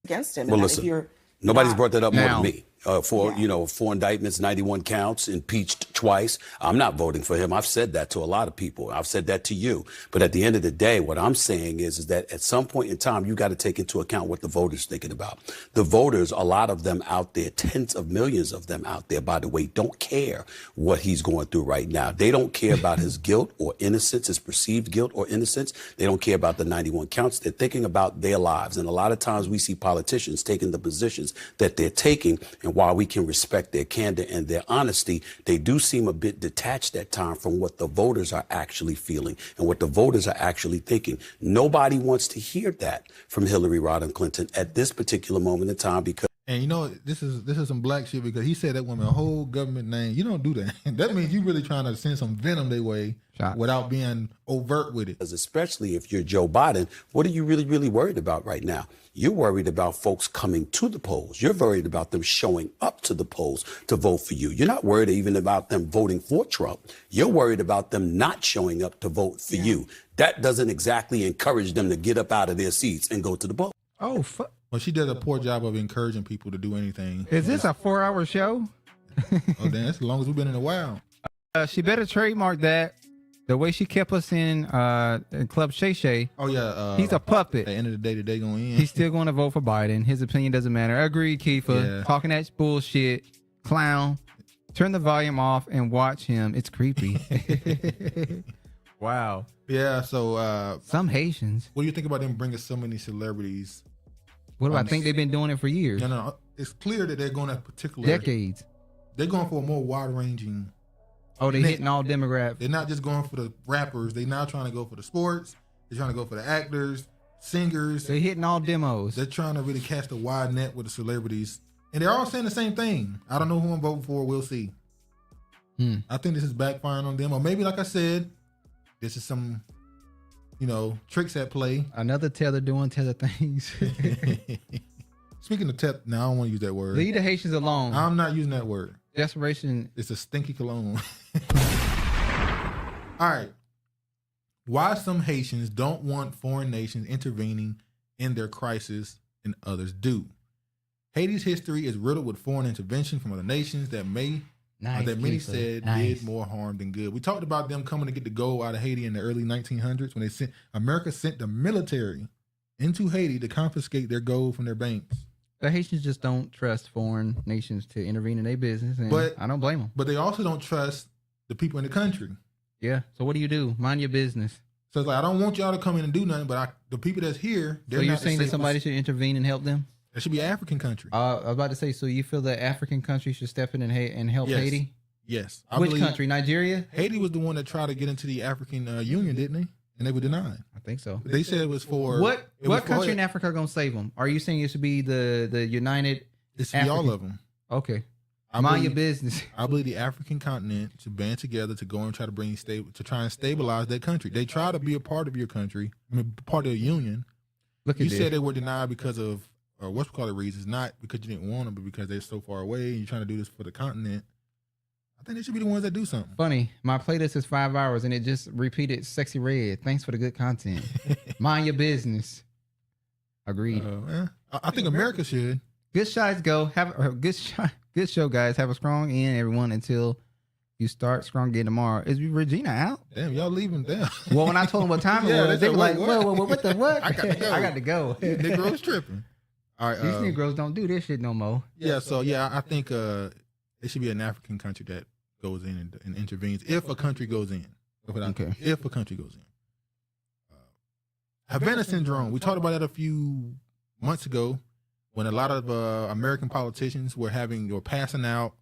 Against him. Well, listen, nobody's brought that up more than me. For indictments, 91 counts, impeached twice. I'm not voting for him. I've said that to a lot of people. I've said that to you. But at the end of the day, what I'm saying is that at some point in time, you got to take into account what the voters thinking about. The voters, a lot of them out there, tens of millions of them out there, by the way, don't care what he's going through right now. They don't care about his guilt or innocence, his perceived guilt or innocence. They don't care about the 91 counts. They're thinking about their lives. And a lot of times we see politicians taking the positions that they're taking, and while we can respect their candor and their honesty, they do seem a bit detached at times from what the voters are actually feeling and what the voters are actually thinking. Nobody wants to hear that from Hillary Rodham Clinton at this particular moment in time because. And you know, this is some black shit because he said that woman a whole government name. You don't do that. That means you really trying to send some venom their way without being overt with it. Especially if you're Joe Biden, what are you really, really worried about right now? You're worried about folks coming to the polls. You're worried about them showing up to the polls to vote for you. You're not worried even about them voting for Trump. You're worried about them not showing up to vote for you. That doesn't exactly encourage them to get up out of their seats and go to the polls. Oh, fuck. Well, she does a poor job of encouraging people to do anything. Is this a 4-hour show? Oh, damn, that's as long as we've been in a while. She better trademark that. The way she kept us in Club Shay Shay. Oh, yeah. He's a puppet. At the end of the day, today going in. He's still going to vote for Biden. His opinion doesn't matter. Agreed, Kiefer. Yeah. Talking that bullshit. Clown. Turn the volume off and watch him. It's creepy. Wow. Yeah, so. Some Haitians. What do you think about them bringing so many celebrities? What do I think they've been doing it for years? No. It's clear that they're going to particular. Decades. they're going for a more wide-ranging. Oh, they're hitting all demographics. They're not just going for the rappers. They're now trying to go for the sports. They're trying to go for the actors, singers. They're hitting all demos. They're trying to really cast a wide net with the celebrities. And they're all saying the same thing. I don't know who I'm voting for. We'll see. I think this is backfiring on them. Or maybe, like I said, this is some, tricks at play. Another tether doing tether things. Speaking of tether, now I don't want to use that word. Leave the Haitians alone. I'm not using that word. Desperation. It's a stinky cologne. All right. Why some Haitians don't want foreign nations intervening in their crisis and others do. Haiti's history is riddled with foreign intervention from other nations that many said did more harm than good. We talked about them coming to get the gold out of Haiti in the early 1900s when America sent the military into Haiti to confiscate their gold from their banks. The Haitians just don't trust foreign nations to intervene in their business, and I don't blame them. But they also don't trust the people in the country. Yeah. So what do? Mind your business. So it's like, I don't want y'all to come in and do nothing, but the people that's here, they're so you're not saying that somebody should intervene and help them? It should be an African country. I was about to say, so you feel that African countries should step in and help Haiti? Yes. Which country? Nigeria? Haiti was the one that tried to get into the African Union, didn't they? And they were denied. I think so. They said it was for... What country in Africa are going to save them? Are you saying it should be the United... It should be all of them. Okay. Mind your business. I believe the African continent should band together to go and try to try and stabilize that country. They try to be a part of your country, part of the union. You said they were denied because of, or what's called reasons, not because you didn't want them, but because they're so far away and you're trying to do this for the continent. I think they should be the ones that do something. Funny, my playlist is 5 hours and it just repeated Sexyy Red. Thanks for the good content. Mind your business. Agreed. I think America should. Good shots, go. Have a good show, guys. Have a strong end, everyone, until you start strong again tomorrow. Is Regina out? Damn, y'all leaving down. Well, when I told them what time it was, they were like, whoa, what the what? I got to go. Negroes tripping. All right, these Negroes don't do this shit no more. Yeah, so I think it should be an African country that goes in and intervenes if a country goes in. If a country goes in. Havana syndrome. We talked about that a few months ago when a lot of American politicians were passing out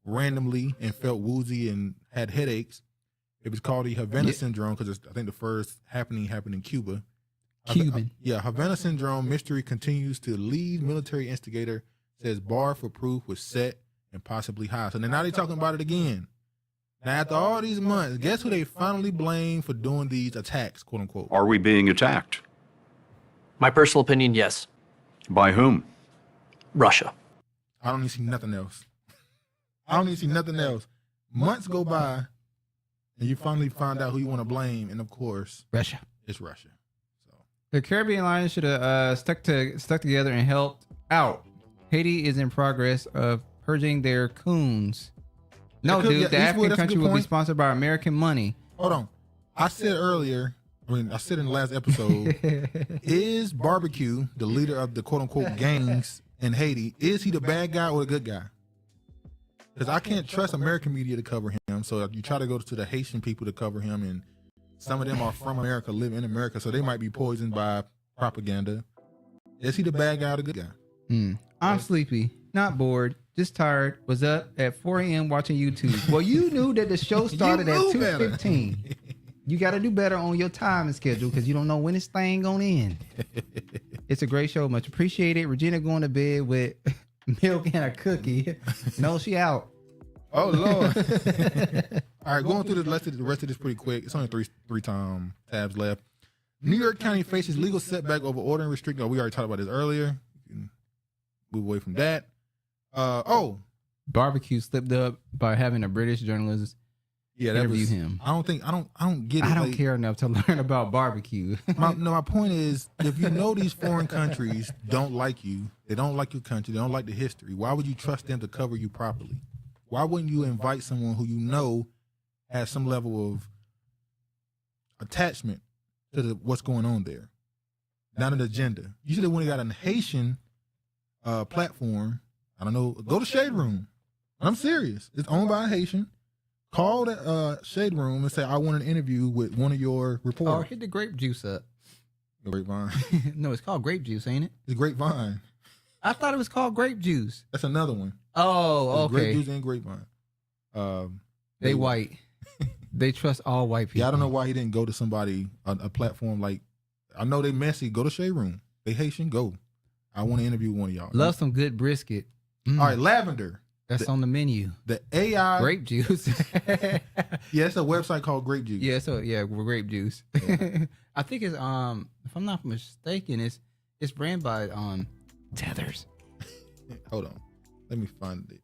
randomly and felt woozy and had headaches. It was called the Havana syndrome because I think the first happened in Cuba. Havana syndrome mystery continues to lead. Military instigator says bar for proof was set and possibly high. So now they're talking about it again. Now after all these months, guess who they finally blame for doing these attacks, quote unquote? Are we being attacked? My personal opinion, yes. By whom? Russia. I don't need to see nothing else. Months go by, and you finally find out who you want to blame, and of course, Russia. It's Russia. The Caribbean Alliance should have stuck together and helped out. Haiti is in progress of purging their coons. No, dude, the African country will be sponsored by American money. Hold on. I said earlier, I said in the last episode, is Barbecue the leader of the quote-unquote gangs in Haiti? Is he the bad guy or the good guy? Because I can't trust American media to cover him, so you try to go to the Haitian people to cover him, and some of them are from America, live in America, so they might be poisoned by propaganda. Is he the bad guy or the good guy? I'm sleepy, not bored, just tired. Was up at 4 a.m. watching YouTube. Well, you knew that the show started at 2:15. You got to do better on your time schedule because you don't know when this thing gonna end. It's a great show, much appreciated. Regina going to bed with milk and a cookie. No, she out. Oh Lord. All right, going through the rest of this pretty quick. It's only three tabs left. New York County faces legal setback over order and restricting. Oh, we already talked about this earlier. You can move away from that. Barbecue slipped up by having a British journalist interview him. I don't get it. I don't care enough to learn about barbecue. My point is, if you know these foreign countries don't like you, they don't like your country, they don't like the history, why would you trust them to cover you properly? Why wouldn't you invite someone who you know has some level of attachment to what's going on there? Not an agenda. You should have went and got a Haitian platform. I don't know. Go to Shade Room. I'm serious. It's owned by a Haitian. Call the Shade Room and say, I want an interview with one of your reporters. Oh, hit the grape juice up. Grapevine. No, it's called grape juice, ain't it? It's Grapevine. I thought it was called grape juice. That's another one. Oh, okay. Grape juice and grapevine. They white. They trust all white people. Yeah, I don't know why he didn't go to somebody, a platform like, I know they messy. Go to Shade Room. They Haitian. Go. I want to interview one of y'all. Love some good brisket. All right, lavender. That's on the menu. The AI grape juice. Yeah, it's a website called Grape Juice. Yeah, so grape juice. Yeah. I think it's if I'm not mistaken, it's brand by Tethers. Hold on, let me find it.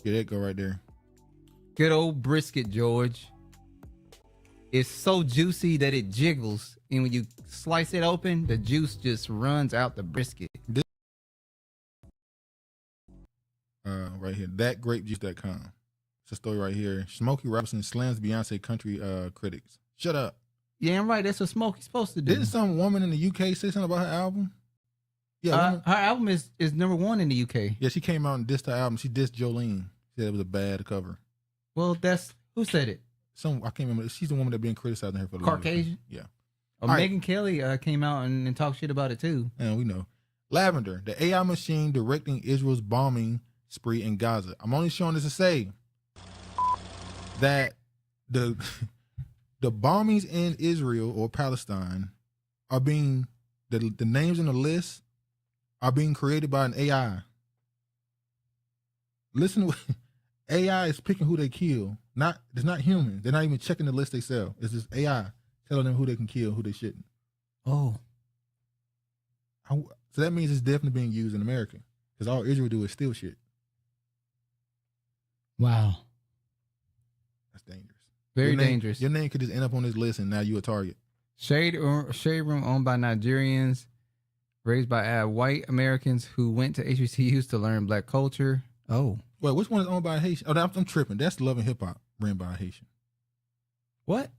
Yeah, that go right there. Good old brisket, George. It's so juicy that it jiggles, and when you slice it open, the juice just runs out the brisket. Right here, thatgrapejuice.com. It's a story right here. Smokey Robinson slams Beyonce country critics. Shut up. Yeah, I'm right. That's what Smokey's supposed to do. Didn't some woman in the UK say something about her album? Yeah, her album is #1 in the UK. Yeah, she came out and dissed her album. She dissed Jolene. She said it was a bad cover. Well, who said it? I can't remember. She's the woman that been criticizing her for the Caucasian. Yeah. Megyn Kelly came out and talked shit about it too. And we know. Lavender, the AI machine directing Israel's bombing spree in Gaza. I'm only showing this to say that the bombings in Israel or Palestine are being the names in the list are being created by an AI. Listen to AI is picking who they kill. It's not human. They're not even checking the list they sell. It's just AI telling them who they can kill, who they shouldn't. Oh. So that means it's definitely being used in America. Because all Israel do is steal shit. Wow. That's dangerous. Very dangerous. Your name could just end up on this list and now you're a target. Shade Room owned by Nigerians, raised by white Americans who went to HBCUs to learn black culture. Oh. Wait, which one is owned by a Haitian? Oh, I'm tripping. That's Love and Hip Hop, ran by a Haitian. What?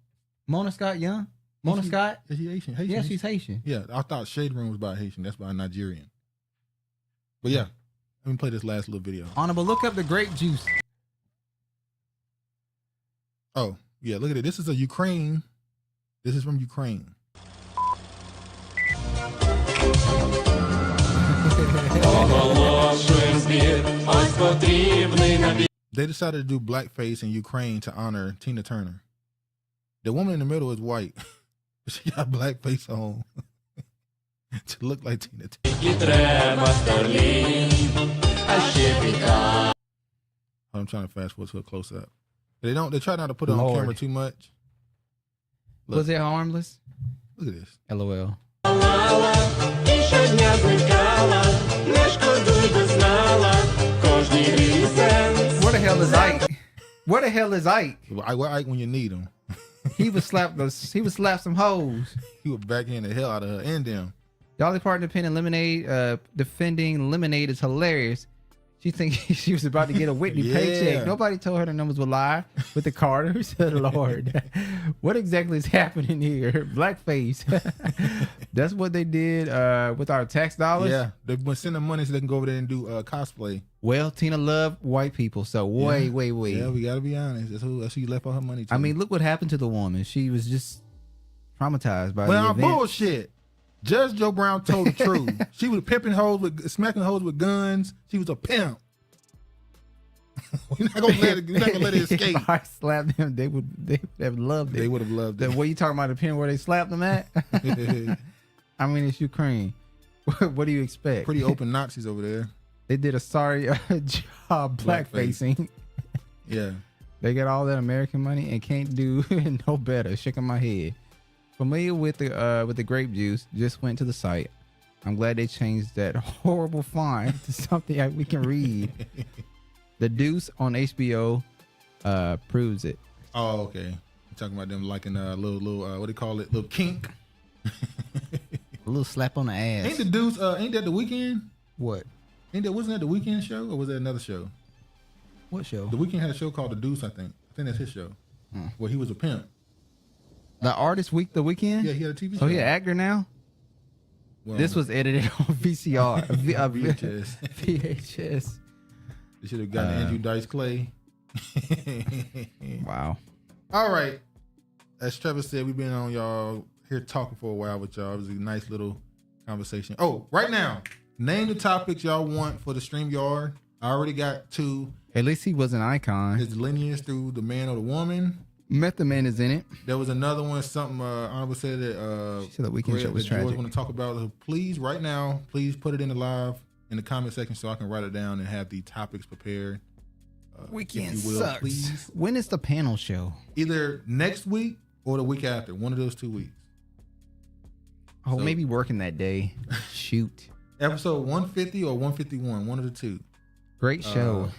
Mona Scott Young? Mona Scott? Is she Haitian? Yeah, she's Haitian. Yeah, I thought Shade Room was by a Haitian. That's by a Nigerian. But yeah, let me play this last little video. Honorable, look up the grape juice. Oh, yeah, look at it. This is a Ukraine. This is from Ukraine. They decided to do blackface in Ukraine to honor Tina Turner. The woman in the middle is white. She got blackface on to look like Tina Turner. I'm trying to fast forward to a close up. They try not to put it on camera too much. Look. Was it harmless? Look at this. LOL. Where the hell is Ike? Where the hell is Ike? Where Ike when you need him? He would slap some hoes. He would backhand the hell out of her and them. Dolly Parton defending Lemonade, defending Lemonade is hilarious. She thinks she was about to get a Whitney paycheck. Nobody told her the numbers would lie with the Carters. Lord, what exactly is happening here? Blackface. That's what they did with our tax dollars. Yeah, they've been sending money so they can go over there and do cosplay. Well, Tina loved white people, so wait. Yeah, we gotta be honest. That's who she left all her money to. I mean, look what happened to the woman. She was just traumatized by the event. Bullshit. Judge Joe Brown told the truth. She was pimping hoes smacking hoes with guns. She was a pimp. We're not gonna let it escape. If I slapped them, they would have loved it. They would have loved it. What you talking about, the pin where they slapped them at? I mean, it's Ukraine. What do you expect? Pretty open Nazis over there. They did a sorry job blackfacing. Yeah. They got all that American money and can't do no better. Shaking my head. Familiar with the grape juice, just went to the site. I'm glad they changed that horrible font to something that we can read. The Deuce on HBO proves it. Oh, okay. You're talking about them liking a little what do you call it? Little kink. A little slap on the ass. Ain't the Deuce? Ain't that The Weeknd? What? Wasn't that The Weeknd show or was that another show? What show? The Weeknd had a show called The Deuce. I think that's his show. Where he was a pimp. The artist The Weeknd? Yeah, he had a TV show. So he an actor now? Well, this was edited on VCR. VHS. They should have gotten Andrew Dice Clay. Wow. All right. as Trevor said, we've been on y'all here talking for a while with y'all. It was a nice little conversation. Oh, right now, name the topics y'all want for the StreamYard. I already got 2. At least he was an icon. His lineage through the man or the woman. Method Man is in it. There was another one, something Honorable said that she said the weekend show was tragic. George want to talk about. So please, right now, please put it in the comment section so I can write it down and have the topics prepared. Weekend sucks. Please. When is the panel show? Either next week or the week after. One of those 2 weeks. Oh, so, maybe working that day. Shoot. Episode 150 or 151. One of the 2. Great show.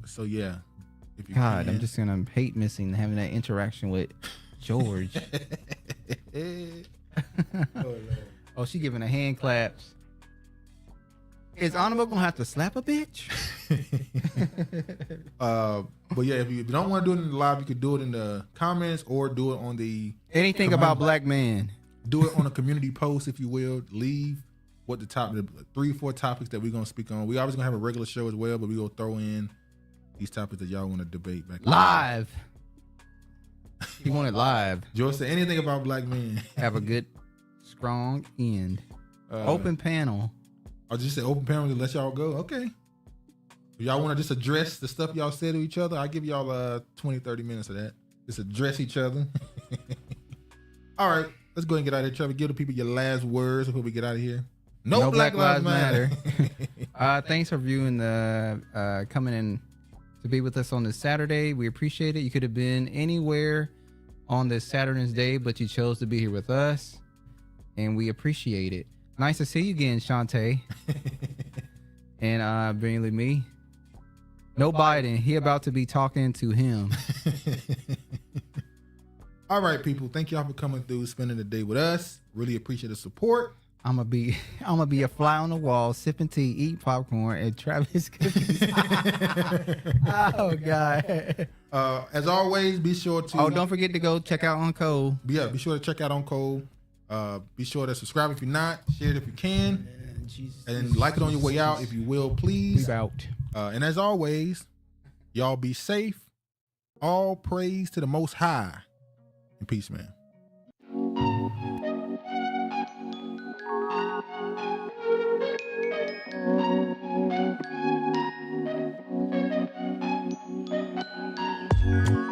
So yeah. If you God, can. I'm just gonna hate missing having that interaction with George. Oh, she giving a hand claps. Is Honorable gonna have to slap a bitch? But yeah, if you don't want to do it in the live, you could do it in the comments or do it on the anything about black man. Do it on a community post, if you will. Leave what the 3 or 4 topics that we're gonna speak on. We always gonna have a regular show as well, but we gonna throw in these topics that y'all want to debate back live. He wanted live. George said anything about black men. Have a good, strong end. Open panel. I just said open panel to let y'all go. Okay. If y'all want to just address the stuff y'all said to each other, I'll give y'all 20, 30 minutes of that. Just address each other. All right. Let's go ahead and get out of here. Trevor, give the people your last words before we get out of here. No Black Lives Matter. Thanks for viewing coming in to be with us on this Saturday. We appreciate it. You could have been anywhere on this Saturn's Day, but you chose to be here with us, and we appreciate it. Nice to see you again, Shantae. And bringing me. No Biden. He about to be talking to him. All right, people. Thank y'all for coming through, spending the day with us. Really appreciate the support. I'm gonna be a fly on the wall, sipping tea, eat popcorn, and Travis cookies. Oh God! As always, be sure to. Oh, don't forget to go check out on Cole. Yeah, be sure to check out on Cole. Be sure to subscribe if you're not, share it if you can, and like it on your way out if you will, please. Leave out. And as always, y'all be safe. All praise to the Most High. And peace, man. Thank you.